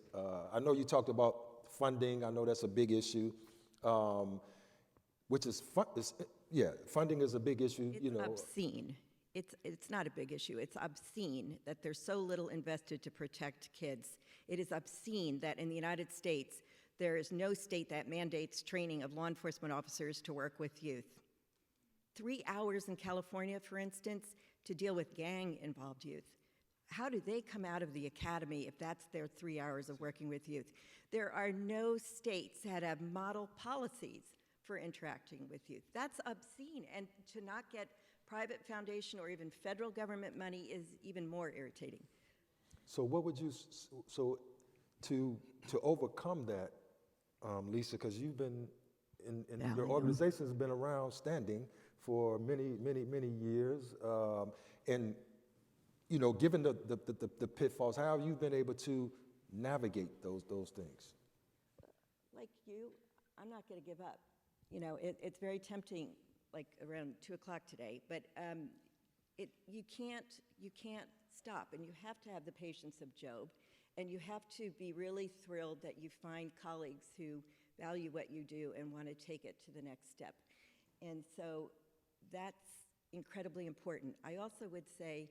I know you talked about funding. I know that's a big issue, which is funding is a big issue. It's obscene. It's not a big issue. It's obscene that there's so little invested to protect kids. It is obscene that in the United States, there is no state that mandates training of law enforcement officers to work with youth. 3 hours in California, for instance, to deal with gang-involved youth. How do they come out of the academy if that's their 3 hours of working with youth? There are no states that have model policies for interacting with youth. That's obscene, and to not get private foundation or even federal government money is even more irritating. So what would you, so to overcome that, Lisa, because you've been, your organization has been around standing for many years, and you know, given the pitfalls, how have you been able to navigate those things? Like you, I'm not going to give up. You know, it's very tempting, like around 2 o'clock today, but you can't stop, and you have to have the patience of Job, and you have to be really thrilled that you find colleagues who value what you do and want to take it to the next step. And so that's incredibly important. I also would say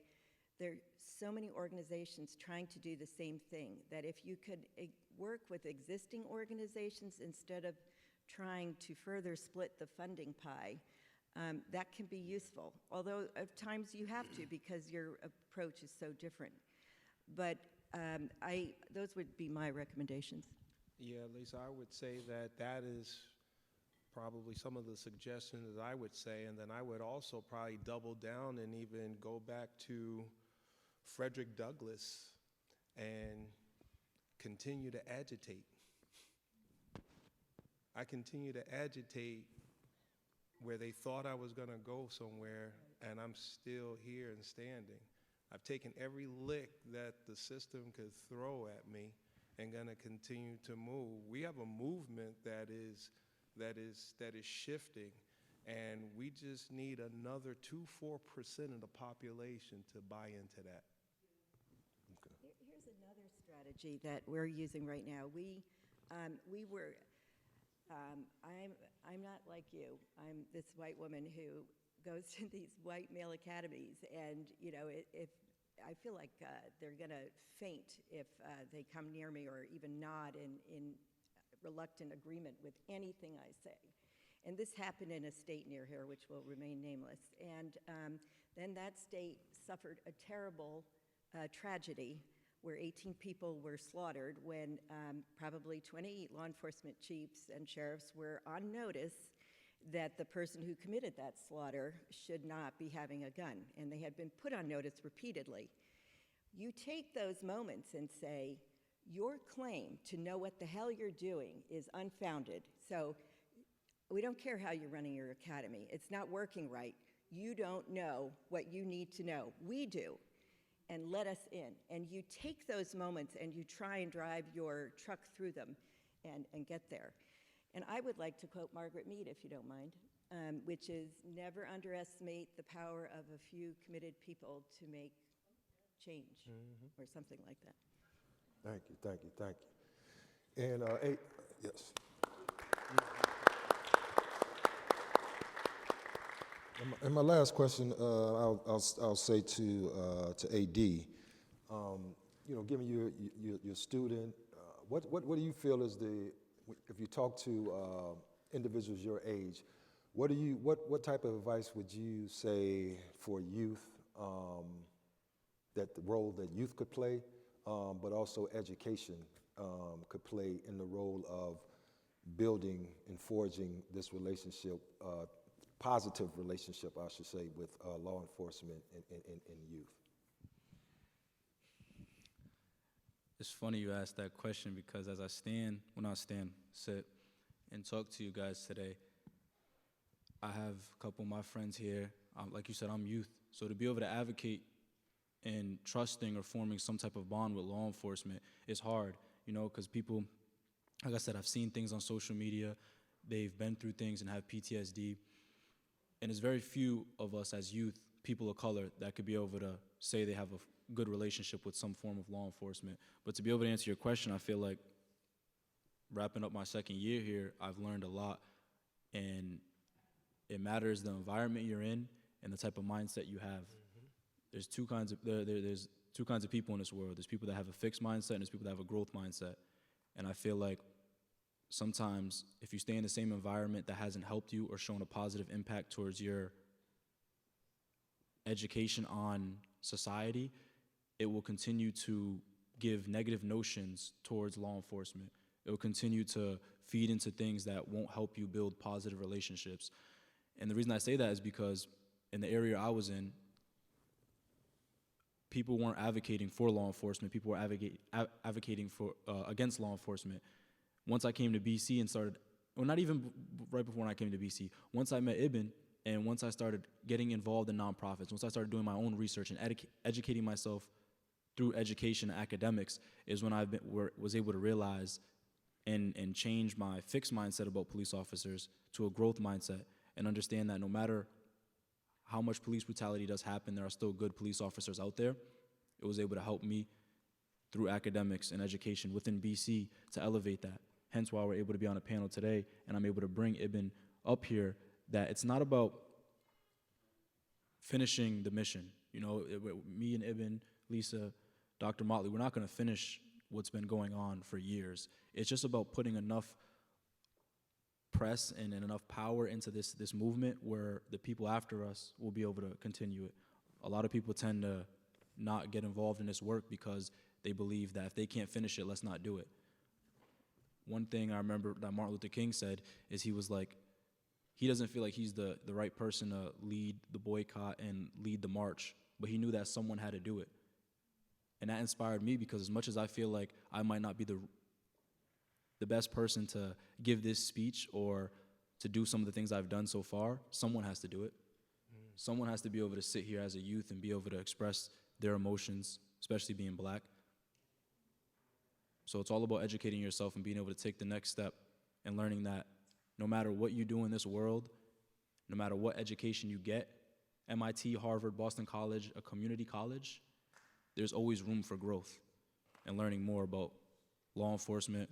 there are so many organizations trying to do the same thing, that if you could work with existing organizations instead of trying to further split the funding pie, that can be useful. Although at times you have to, because your approach is so different. But those would be my recommendations. Yeah, Lisa, I would say that is probably some of the suggestions that I would say, and then I would also probably double down and even go back to Frederick Douglass and continue to agitate. I continue to agitate where they thought I was going to go somewhere, and I'm still here and standing. I've taken every lick that the system could throw at me and going to continue to move. We have a movement that is shifting, and we just need another 2-4% of the population to buy into that. Okay. Here's another strategy that we're using right now. I'm not like you. I'm this white woman who goes to these white male academies, and you know, if I feel like they're gonna faint if they come near me or even nod in reluctant agreement with anything I say. And this happened in a state near here, which will remain nameless. And then that state suffered a terrible tragedy where 18 people were slaughtered when probably 20 law enforcement chiefs and sheriffs were on notice that the person who committed that slaughter should not be having a gun. And they had been put on notice repeatedly. You take those moments and say, your claim to know what the hell you're doing is unfounded. So we don't care how you're running your academy. It's not working right. You don't know what you need to know. We do. And let us in. And you take those moments and you try and drive your truck through them and get there. And I would like to quote Margaret Mead, if you don't mind, which is, never underestimate the power of a few committed people to make change, or something like that. Thank you. And yes. And my last question, I'll say to AD, you know, given your student, what do you feel is if you talk to individuals your age, what type of advice would you say for youth, that the role that youth could play, but also education could play in the role of building and forging this relationship, positive relationship, I should say, with law enforcement and youth? It's funny you asked that question, because as I sit and talk to you guys today, I have a couple of my friends here. Like you said, I'm youth. So to be able to advocate and trusting or forming some type of bond with law enforcement is hard, you know, because people, like I said, I've seen things on social media. They've been through things and have PTSD. And there's very few of us as youth, people of color, that could be able to say they have a good relationship with some form of law enforcement. But to be able to answer your question, I feel like wrapping up my second year here, I've learned a lot. And it matters the environment you're in and the type of mindset you have. there's two kinds of there's two kinds of people in this world. There's people that have a fixed mindset and there's people that have a growth mindset. And I feel like sometimes if you stay in the same environment that hasn't helped you or shown a positive impact towards your education on society, it will continue to give negative notions towards law enforcement. It will continue to feed into things that won't help you build positive relationships. And the reason I say that is because in the area I was in, people weren't advocating for law enforcement. People were advocating for against law enforcement. Once I came to BC and started, well, not even right before I came to BC, once I met Ibn and once I started getting involved in nonprofits, once I started doing my own research and educating myself through education and academics, is when I was able to realize and change my fixed mindset about police officers to a growth mindset and understand that no matter how much police brutality does happen, there are still good police officers out there. It was able to help me through academics and education within BC to elevate that. Hence why we're able to be on a panel today, and I'm able to bring Ibn up here, that it's not about finishing the mission. You know, me and Ibn, Lisa, Dr. Motley, we're not gonna finish what's been going on for years. It's just about putting enough press and enough power into this movement where the people after us will be able to continue it. A lot of people tend to not get involved in this work because they believe that if they can't finish it, let's not do it. One thing I remember that Martin Luther King said is he was like, he doesn't feel like he's the right person to lead the boycott and lead the march, but he knew that someone had to do it. And that inspired me because as much as I feel like I might not be the best person to give this speech or to do some of the things I've done so far, someone has to do it. Someone has to be able to sit here as a youth and be able to express their emotions, especially being black. So it's all about educating yourself and being able to take the next step and learning that no matter what you do in this world, no matter what education you get, MIT, Harvard, Boston College, a community college, there's always room for growth and learning more about law enforcement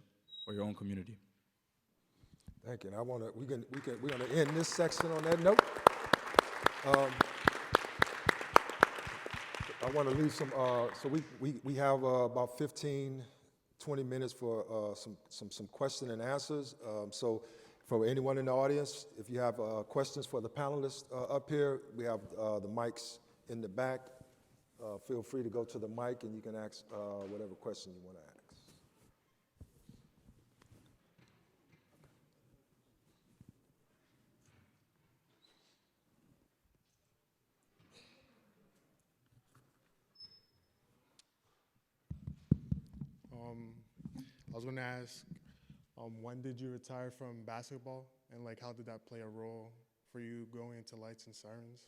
or your own community. Thank you. And we're gonna end this section on that note. I want to leave some. So we have about 15, 20 minutes for some question and answers. So for anyone in the audience, if you have questions for the panelists up here, we have the mics in the back. Feel free to go to the mic and you can ask whatever question you want to ask. I was going to ask, when did you retire from basketball, and like how did that play a role for you going into Lights and Sirens?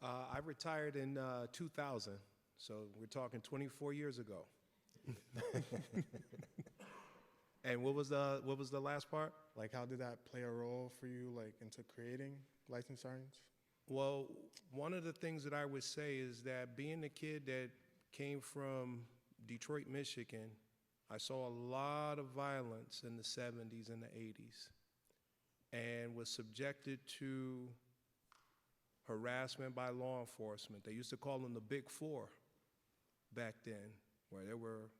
I retired in 2000, so we're talking 24 years ago. And what was the last part? Like how did that play a role for you, like into creating Lights and Sirens? Well, one of the things that I would say is that being a kid that came from Detroit, Michigan, I saw a lot of violence in the 70s and the 80s and was subjected to harassment by law enforcement. They used to call them the Big Four back then, where there were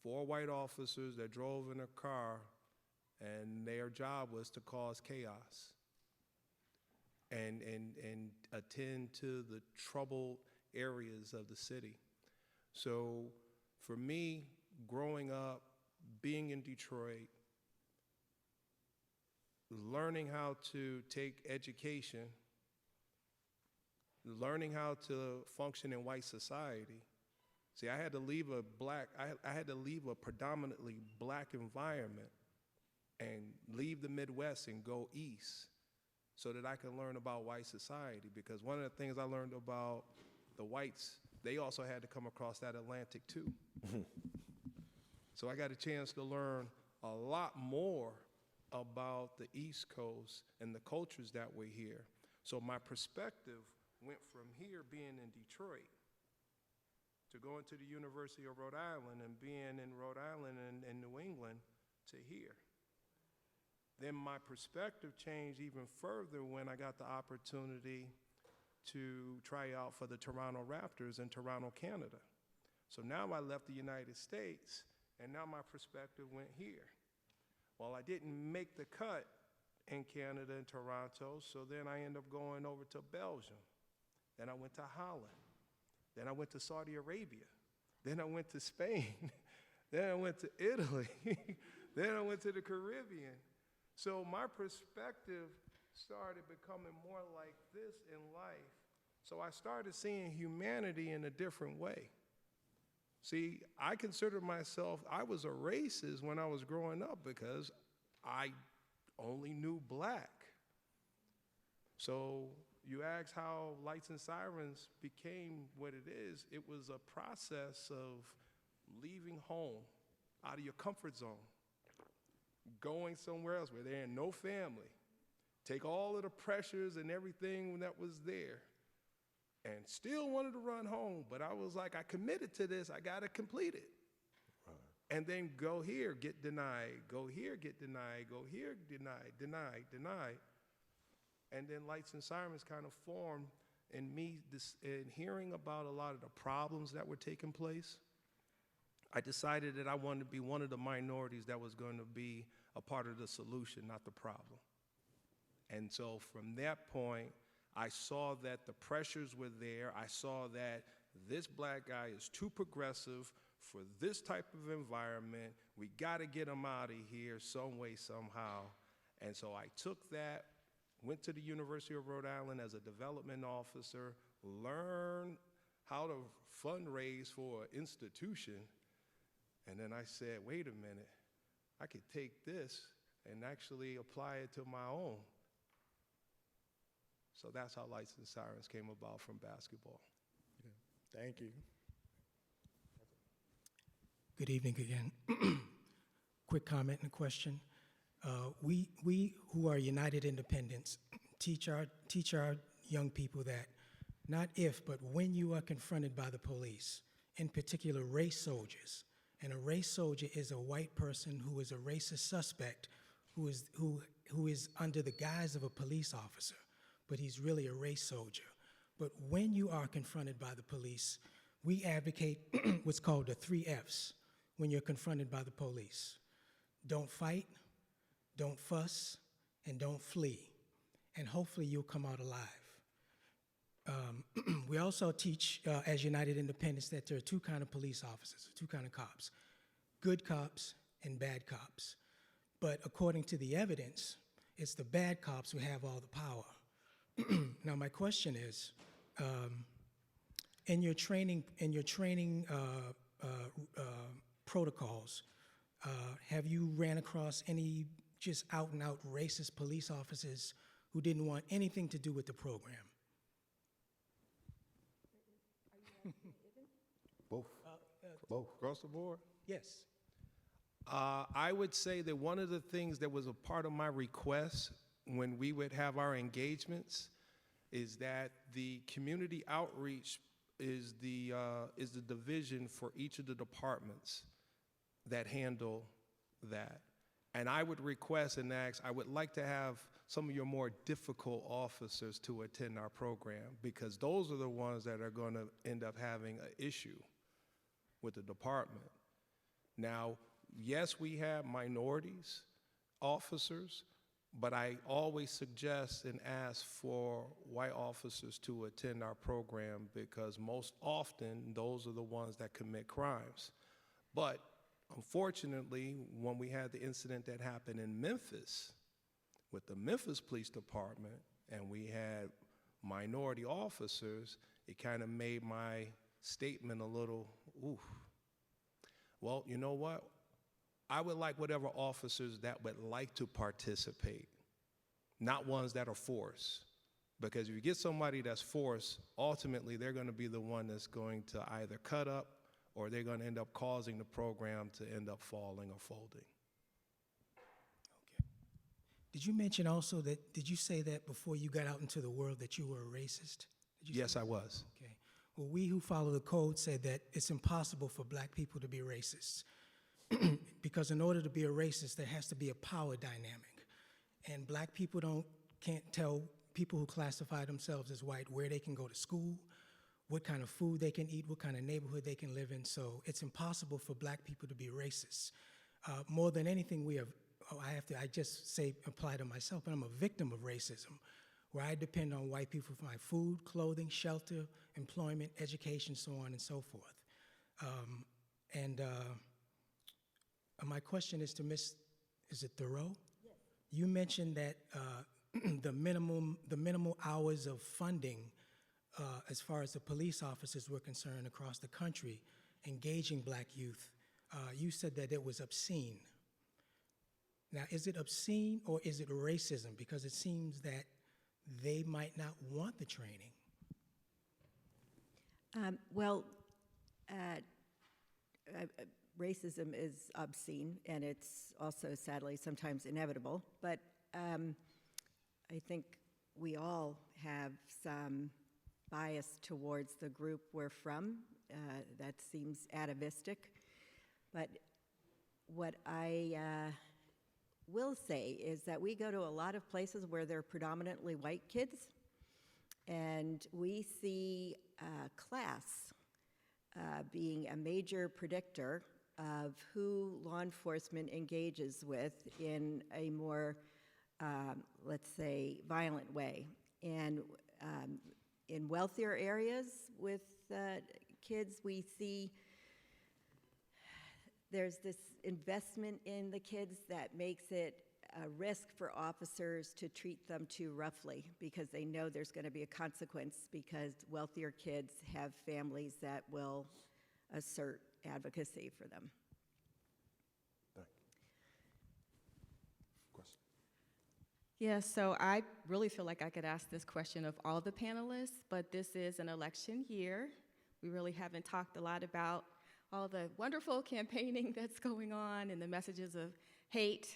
4 white officers that drove in a car and their job was to cause chaos and attend to the troubled areas of the city. So for me, growing up, being in Detroit, learning how to take education, learning how to function in white society. See, I had to leave I had to leave a predominantly black environment and leave the Midwest and go east so that I can learn about white society. Because one of the things I learned about the whites, they also had to come across that Atlantic too. So I got a chance to learn a lot more about the East Coast and the cultures that were here. So my perspective went from here being in Detroit to going to the University of Rhode Island and being in Rhode Island and New England to here. Then my perspective changed even further when I got the opportunity to try out for the Toronto Raptors in Toronto, Canada. So now I left the United States, and now my perspective went here. Well, I didn't make the cut in Canada and Toronto, so then I ended up going over to Belgium. Then I went to Holland. Then I went to Saudi Arabia. Then I went to Spain. Then I went to Italy. Then I went to the Caribbean. So my perspective started becoming more like this in life. So I started seeing humanity in a different way. See, I consider myself, I was a racist when I was growing up because I only knew black. So you ask how Lights and Sirens became what it is. It was a process of leaving home, out of your comfort zone, going somewhere else where there ain't no family, take all of the pressures and everything that was there, and still wanted to run home. But I was like, I committed to this, I gotta complete it. And then go here, get denied, go here, get denied, go here, denied, denied, denied. And then Lights and Sirens kind of formed in me, in hearing about a lot of the problems that were taking place. I decided that I wanted to be one of the minorities that was going to be a part of the solution, not the problem. And so from that point, I saw that the pressures were there. I saw that this black guy is too progressive for this type of environment. We got to get him out of here some way, somehow. And so I took that, went to the University of Rhode Island as a development officer, learned how to fundraise for an institution. And then I said, wait a minute, I could take this and actually apply it to my own. So that's how Lights and Sirens came about from basketball. Yeah. Thank you. Good evening again. Quick comment and question. We who are United Independents teach our young people that not if, but when you are confronted by the police, in particular race soldiers, and a race soldier is a white person who is a racist suspect who is under the guise of a police officer, but he's really a race soldier. But when you are confronted by the police, we advocate what's called the 3 Fs when you're confronted by the police. Don't fight, don't fuss, and don't flee. And hopefully you'll come out alive. We also teach, as United Independents, that there are 2 kinds of police officers, 2 kinds of cops, good cops and bad cops. But according to the evidence, it's the bad cops who have all the power. Now my question is, in your training protocols, have you ran across any just out and out racist police officers who didn't want anything to do with the program? Both. Both. Across the board? Yes. I would say that one of the things that was a part of my request when we would have our engagements is that the community outreach is the division for each of the departments that handle that. And I would request and ask, I would like to have some of your more difficult officers to attend our program, because those are the ones that are going to end up having an issue with the department. Now, yes, we have minorities officers, but I always suggest and ask for white officers to attend our program, because most often those are the ones that commit crimes. But unfortunately, when we had the incident that happened in Memphis with the Memphis Police Department, and we had minority officers, it kind of made my statement a little, oof. Well, you know what? I would like whatever officers that would like to participate, not ones that are forced. Because if you get somebody that's forced, ultimately they're going to be the one that's going to either cut up, or they're going to end up causing the program to end up falling or folding. Okay. Did you mention also that, did you say that before you got out into the world that you were a racist? Yes, I was. Okay. Well, we who follow the code said that it's impossible for black people to be racists. Because in order to be a racist, there has to be a power dynamic. And black people can't tell people who classify themselves as white, where they can go to school, what kind of food they can eat, what kind of neighborhood they can live in. So it's impossible for black people to be racist. More than anything, I just say apply to myself, but I'm a victim of racism, where I depend on white people for my food, clothing, shelter, employment, education, so on and so forth. My question is to is it Thoreau? Yes. You mentioned that the minimal hours of funding as far as the police officers were concerned across the country, engaging black youth, you said that it was obscene. Now, is it obscene or is it racism? Because it seems that they might not want the training. Racism is obscene, and it's also sadly sometimes inevitable, but I think we all have some bias towards the group we're from. That seems atavistic, but what I will say is that we go to a lot of places where there are predominantly white kids, and we see class being a major predictor of who law enforcement engages with in a more, let's say, violent way. And in wealthier areas with kids, we see there's this investment in the kids that makes it a risk for officers to treat them too roughly because they know there's going to be a consequence because wealthier kids have families that will assert advocacy for them. Thank you. Question? Yeah, so I really feel like I could ask this question of all the panelists, but this is an election year. We really haven't talked a lot about all the wonderful campaigning that's going on and the messages of hate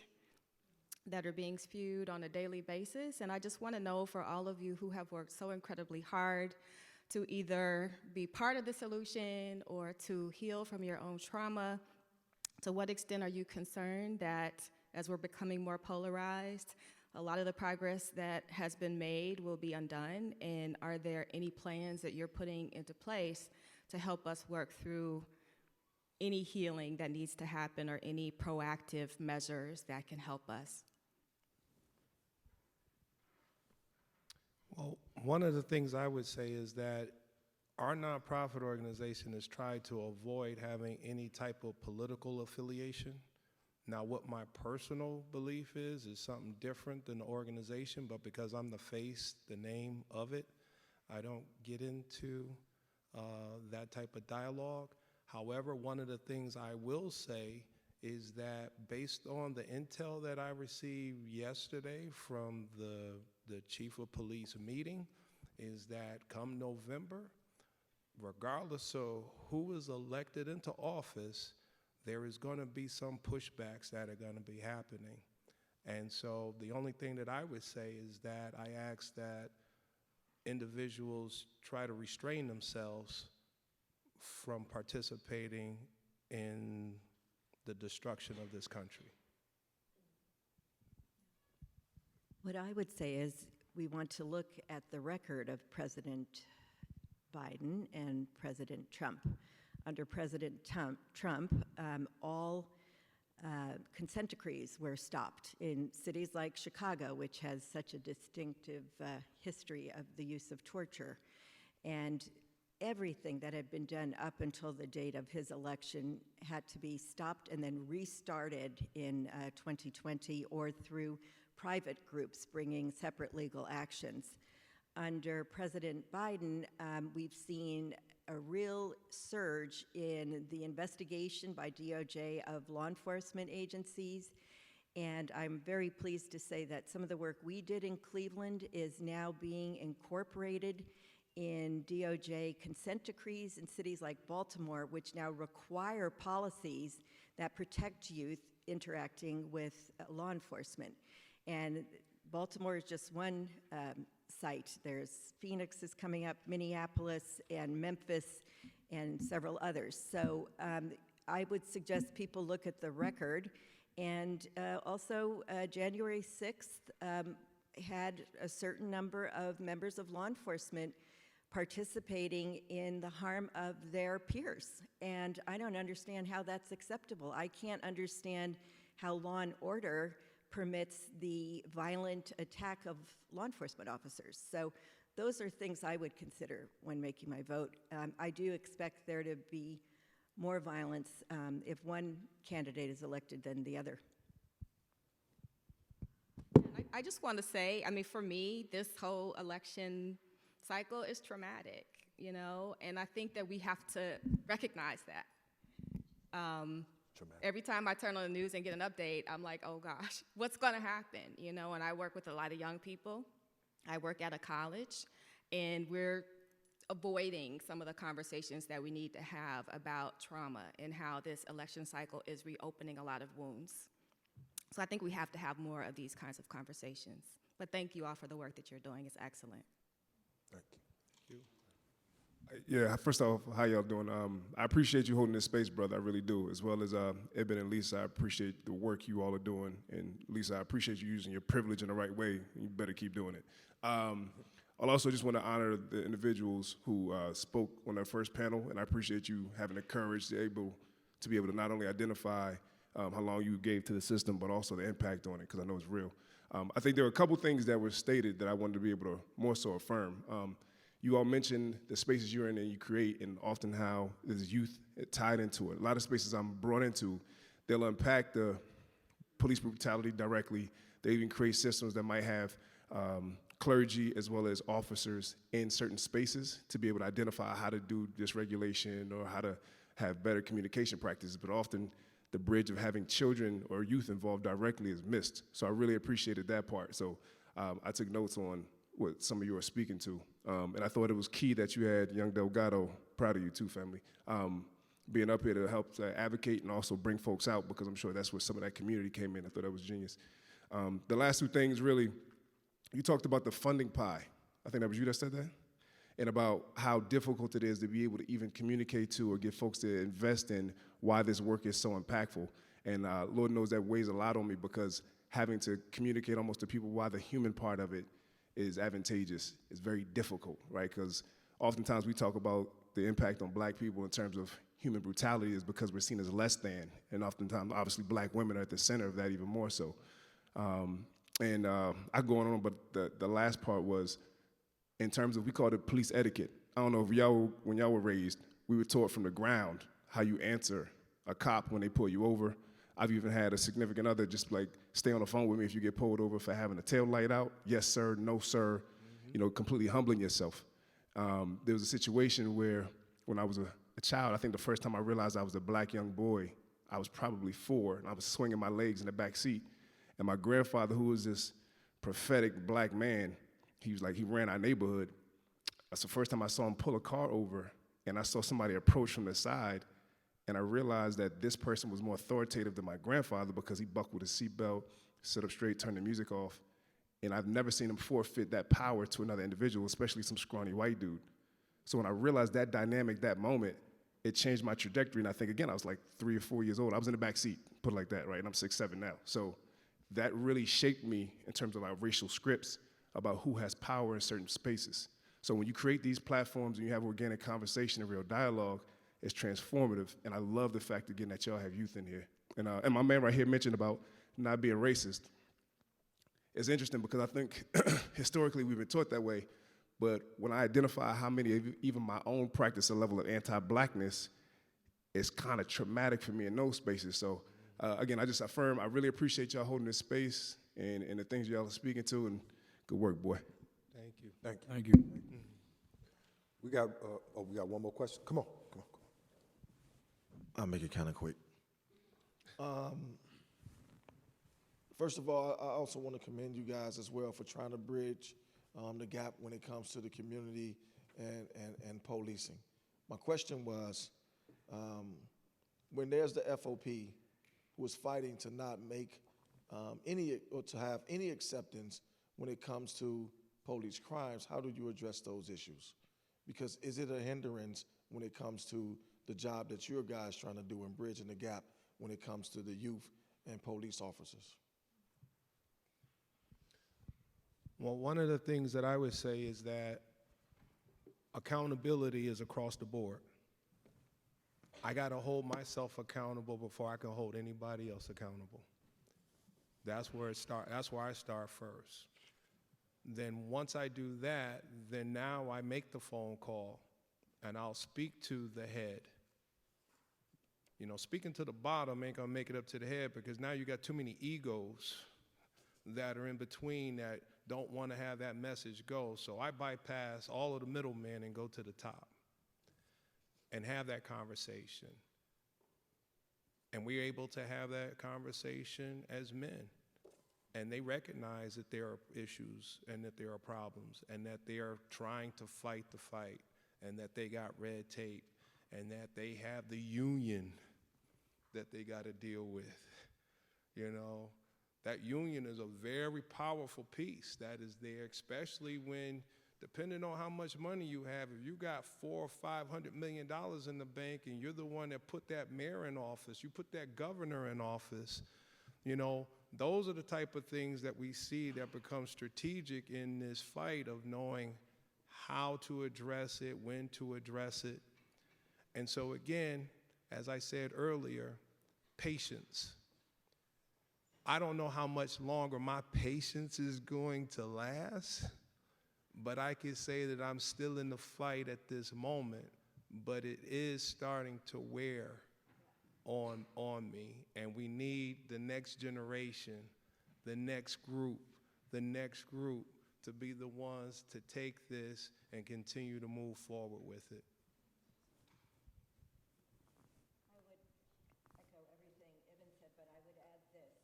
that are being spewed on a daily basis. And I just want to know, for all of you who have worked so incredibly hard to either be part of the solution or to heal from your own trauma, to what extent are you concerned that as we're becoming more polarized, a lot of the progress that has been made will be undone? And are there any plans that you're putting into place to help us work through any healing that needs to happen or any proactive measures that can help us? Well, one of the things I would say is that our nonprofit organization has tried to avoid having any type of political affiliation. Now, what my personal belief is something different than the organization, but because I'm the face, the name of it, I don't get into that type of dialogue. However, one of the things I will say is that based on the intel that I received yesterday from the chief of police meeting, is that come November, regardless of who is elected into office, there is going to be some pushbacks that are going to be happening. And so the only thing that I would say is that I ask that individuals try to restrain themselves from participating in the destruction of this country. What I would say is we want to look at the record of President Biden and President Trump. Under President Trump, all consent decrees were stopped in cities like Chicago, which has such a distinctive history of the use of torture. And everything that had been done up until the date of his election had to be stopped and then restarted in 2020 or through private groups bringing separate legal actions. Under President Biden, we've seen a real surge in the investigation by DOJ of law enforcement agencies, and I'm very pleased to say that some of the work we did in Cleveland is now being incorporated in DOJ consent decrees in cities like Baltimore, which now require policies that protect youth interacting with law enforcement. And Baltimore is just one site. There's Phoenix is coming up, Minneapolis, and Memphis, and several others. So I would suggest people look at the record. And also, January 6th had a certain number of members of law enforcement participating in the harm of their peers. And I don't understand how that's acceptable. I can't understand how law and order permits the violent attack of law enforcement officers. So those are things I would consider when making my vote. I do expect there to be more violence if one candidate is elected than the other. I just want to say, I mean, for me, this whole election cycle is traumatic, you know, and I think that we have to recognize that. Every time I turn on the news and get an update, I'm like, oh gosh, what's going to happen, you know? And I work with a lot of young people. I work at a college, and we're avoiding some of the conversations that we need to have about trauma and how this election cycle is reopening a lot of wounds. So I think we have to have more of these kinds of conversations. But thank you all for the work that you're doing. It's excellent. Thank you. Yeah, first off, how y'all doing? I appreciate you holding this space, brother. I really do, as well as Eben and Lisa. I appreciate the work you all are doing. And Lisa, I appreciate you using your privilege in the right way. You better keep doing it. I'll also just want to honor the individuals who spoke on that first panel, and I appreciate you having the courage to be able to not only identify how long you gave to the system, but also the impact on it, because I know it's real. I think there were a couple things that were stated that I wanted to be able to more so affirm. You all mentioned the spaces you're in and you create, and often how there's youth tied into it. A lot of spaces I'm brought into, they'll unpack the police brutality directly. They even create systems that might have clergy as well as officers in certain spaces to be able to identify how to do dysregulation or how to have better communication practices. But often the bridge of having children or youth involved directly is missed. So I really appreciated that part. So I took notes on what some of you are speaking to. And I thought it was key that you had young Delgado, proud of you too, family, being up here to help advocate and also bring folks out, because I'm sure that's where some of that community came in. I thought that was genius. The last two things really, you talked about the funding pie. I think that was you that said that? And about how difficult it is to be able to even communicate to or get folks to invest in why this work is so impactful. And Lord knows that weighs a lot on me, because having to communicate almost to people why the human part of it is advantageous is very difficult, right? Because oftentimes we talk about the impact on black people in terms of human brutality is because we're seen as less than, and oftentimes, obviously, black women are at the center of that even more so. I go on, but the last part was, in terms of, we call it police etiquette. I don't know if when y'all were raised, we were taught from the ground how you answer a cop when they pull you over. I've even had a significant other just like stay on the phone with me if you get pulled over for having a tail light out. Yes, sir, no, sir, you know, completely humbling yourself. There was a situation where when I was a child, I think the first time I realized I was a black young boy, I was probably 4, and I was swinging my legs in the back seat. And my grandfather, who was this prophetic black man, he ran our neighborhood. That's the first time I saw him pull a car over, and I saw somebody approach from the side, and I realized that this person was more authoritative than my grandfather because he buckled his seatbelt, stood up straight, turned the music off, and I've never seen him forfeit that power to another individual, especially some scrawny white dude. So when I realized that dynamic, that moment, it changed my trajectory, and I think, again, I was like 3 or 4 years old. I was in the back seat, put it like that, right? And I'm 6'7" now. So that really shaped me in terms of our racial scripts about who has power in certain spaces. So when you create these platforms and you have organic conversation and real dialogue, it's transformative. And I love the fact, again, that y'all have youth in here. And my man right here mentioned about not being racist. It's interesting because I think historically we've been taught that way, but when I identify how many of even my own practice a level of anti-blackness, it's kind of traumatic for me in those spaces. So again, I just affirm, I really appreciate y'all holding this space and the things y'all are speaking to, and good work, boy. Thank you. Thank you. Thank you. We got one more question. Come on. I'll make it kind of quick. First of all, I also want to commend you guys as well for trying to bridge the gap when it comes to the community and policing. My question was, when there's the FOP who is fighting to not make any, or to have any acceptance when it comes to police crimes, how do you address those issues? Because is it a hindrance when it comes to the job that your guys trying to do in bridging the gap when it comes to the youth and police officers? Well, one of the things that I would say is that accountability is across the board. I got to hold myself accountable before I can hold anybody else accountable. That's where I start first. Then once I do that, then now I make the phone call and I'll speak to the head. You know, speaking to the bottom ain't gonna make it up to the head, because now you got too many egos that are in between that don't want to have that message go. So I bypass all of the middlemen and go to the top and have that conversation. And we're able to have that conversation as men. And they recognize that there are issues and that there are problems and that they are trying to fight the fight and that they got red tape and that they have the union that they got to deal with. You know, that union is a very powerful piece that is there, especially when, depending on how much money you have, if you got $400 or $500 million in the bank and you're the one that put that mayor in office, you put that governor in office, you know, those are the type of things that we see that become strategic in this fight of knowing how to address it, when to address it. And so again, as I said earlier, patience. I don't know how much longer my patience is going to last, but I can say that I'm still in the fight at this moment, but it is starting to wear on me, and we need the next generation, the next group to be the ones to take this and continue to move forward with it. I would echo everything Ibn said, but I would add this.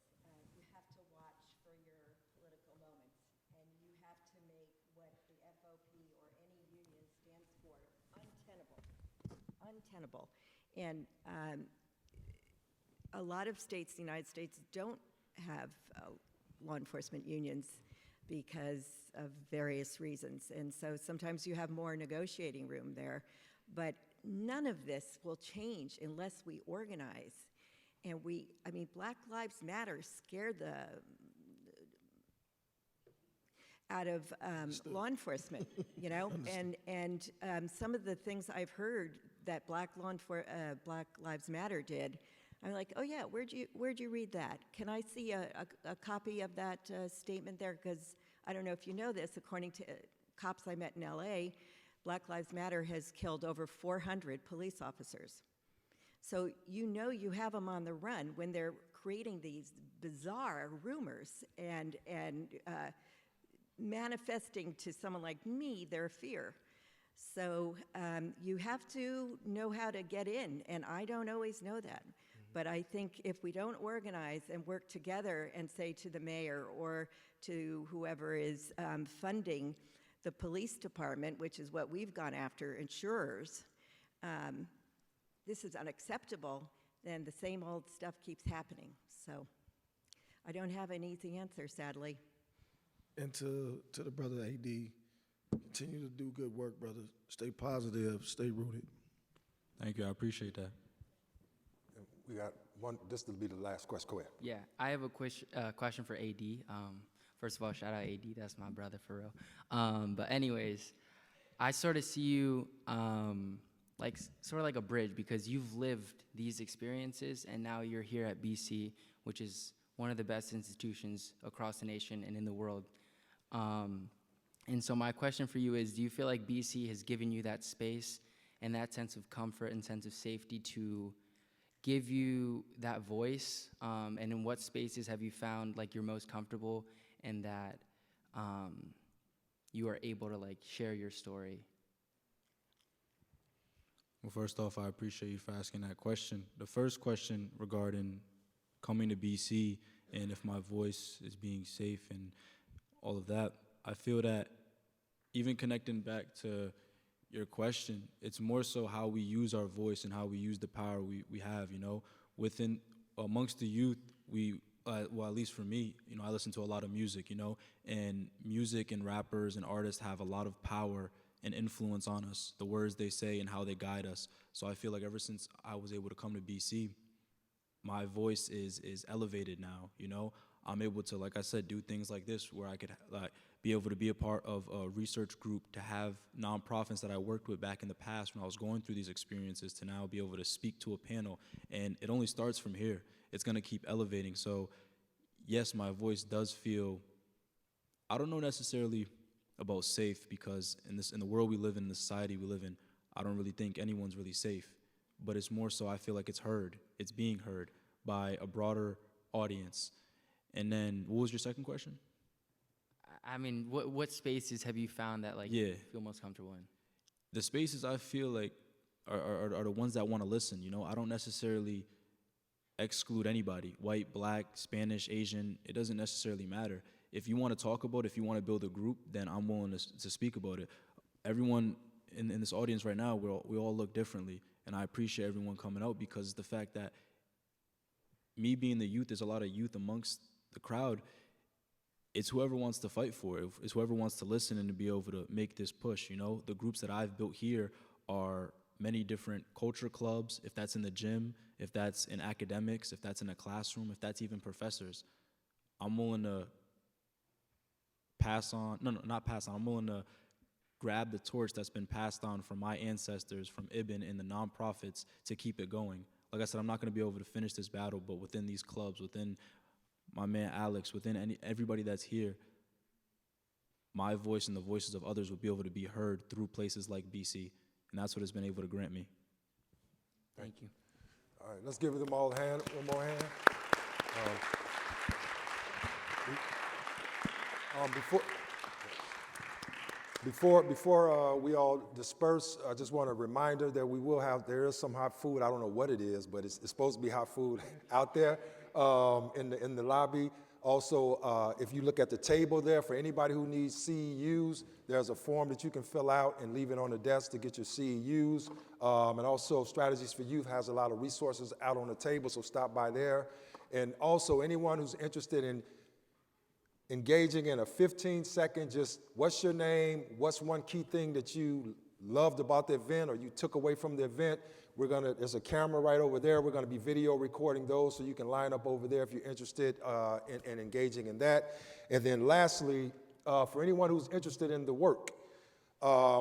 You have to watch for your political moments, and you have to make what the FOP or any union stands for untenable. Untenable. And a lot of states in the United States don't have law enforcement unions because of various reasons. And so sometimes you have more negotiating room there. But none of this will change unless we organize. And I mean, Black Lives Matter scared the out of law enforcement, you know? and some of the things I've heard that Black Lives Matter did, I'm like, oh yeah, where'd you read that? Can I see a copy of that statement there? Because I don't know if you know this, according to cops I met in LA, Black Lives Matter has killed over 400 police officers. So you know you have them on the run when they're creating these bizarre rumors and manifesting to someone like me their fear. So you have to know how to get in, and I don't always know that. But I think if we don't organize and work together and say to the mayor or to whoever is funding the police department, which is what we've gone after, insurers, this is unacceptable, then the same old stuff keeps happening. So I don't have an easy answer, sadly. And to the brother AD, continue to do good work, brother. Stay positive, stay rooted. Thank you, I appreciate that. We got one, this will be the last question. Go ahead. Yeah, I have a question for AD. First of all, shout out AD, that's my brother for real. But anyways, I sort of see you sort of like a bridge, because you've lived these experiences and now you're here at BC, which is one of the best institutions across the nation and in the world. And so my question for you is, do you feel like BC has given you that space and that sense of comfort and sense of safety to give you that voice? And in what spaces have you found like you're most comfortable and that you are able to like share your story? Well, first off, I appreciate you for asking that question. The first question regarding coming to BC and if my voice is being safe and all of that, I feel that even connecting back to your question, it's more so how we use our voice and how we use the power we have, you know. Amongst the youth, well, at least for me, you know, I listen to a lot of music, you know, and music and rappers and artists have a lot of power and influence on us, the words they say and how they guide us. So I feel like ever since I was able to come to BC, my voice is elevated now, you know. I'm able to, like I said, do things like this where I could like be able to be a part of a research group, to have nonprofits that I worked with back in the past when I was going through these experiences, to now be able to speak to a panel. And it only starts from here. It's going to keep elevating. So yes, my voice does feel, I don't know necessarily about safe, because in the world we live in, the society we live in, I don't really think anyone's really safe. But it's more so I feel like it's heard. It's being heard by a broader audience. And then, what was your second question? I mean, what spaces have you found that like you feel most comfortable in? The spaces I feel like are the ones that want to listen. You know, I don't necessarily exclude anybody, white, black, Spanish, Asian. It doesn't necessarily matter. If you want to talk about it, if you want to build a group, then I'm willing to speak about it. Everyone in this audience right now, we all look differently, and I appreciate everyone coming out, because the fact that me being the youth, there's a lot of youth amongst the crowd. It's whoever wants to fight for it. It's whoever wants to listen and to be able to make this push, you know? The groups that I've built here are many different culture clubs, if that's in the gym, if that's in academics, if that's in a classroom, if that's even professors. I'm willing to I'm willing to grab the torch that's been passed on from my ancestors, from Ibn and the nonprofits, to keep it going. Like I said, I'm not going to be able to finish this battle, but within these clubs, within my man Alex, within everybody that's here, my voice and the voices of others will be able to be heard through places like BC, and that's what it's been able to grant me. Thank you. All right, let's give them all a hand, one more hand. Before we all disperse, I just want a reminder that there is some hot food. I don't know what it is, but it's supposed to be hot food out there in the lobby. Also, if you look at the table there, for anybody who needs CEUs, there's a form that you can fill out and leave it on the desk to get your CEUs. And also, Strategies for Youth has a lot of resources out on the table, so stop by there. And also, anyone who's interested in engaging in a 15-second, just what's your name, what's one key thing that you loved about the event or you took away from the event, there's a camera right over there. We're gonna be video recording those, so you can line up over there if you're interested in engaging in that. And then lastly, for anyone who's interested in the work,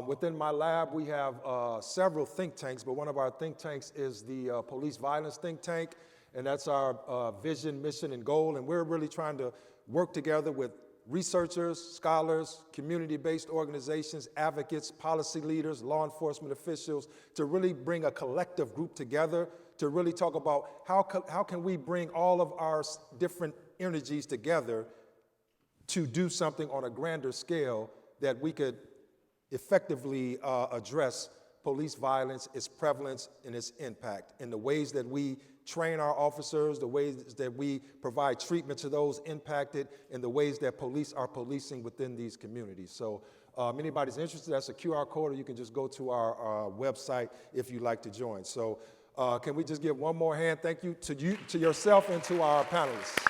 within my lab, we have several think tanks, but one of our think tanks is the Police Violence Think Tank, and that's our vision, mission, and goal. And we're really trying to work together with researchers, scholars, community-based organizations, advocates, policy leaders, law enforcement officials, to really bring a collective group together to really talk about how can we bring all of our different energies together to do something on a grander scale that we could effectively address police violence, its prevalence, and its impact in the ways that we train our officers, the ways that we provide treatment to those impacted, and the ways that police are policing within these communities. So anybody's interested, that's a QR code, or you can just go to our website if you'd like to join. So can we just give one more hand? Thank you to yourself and to our panelists.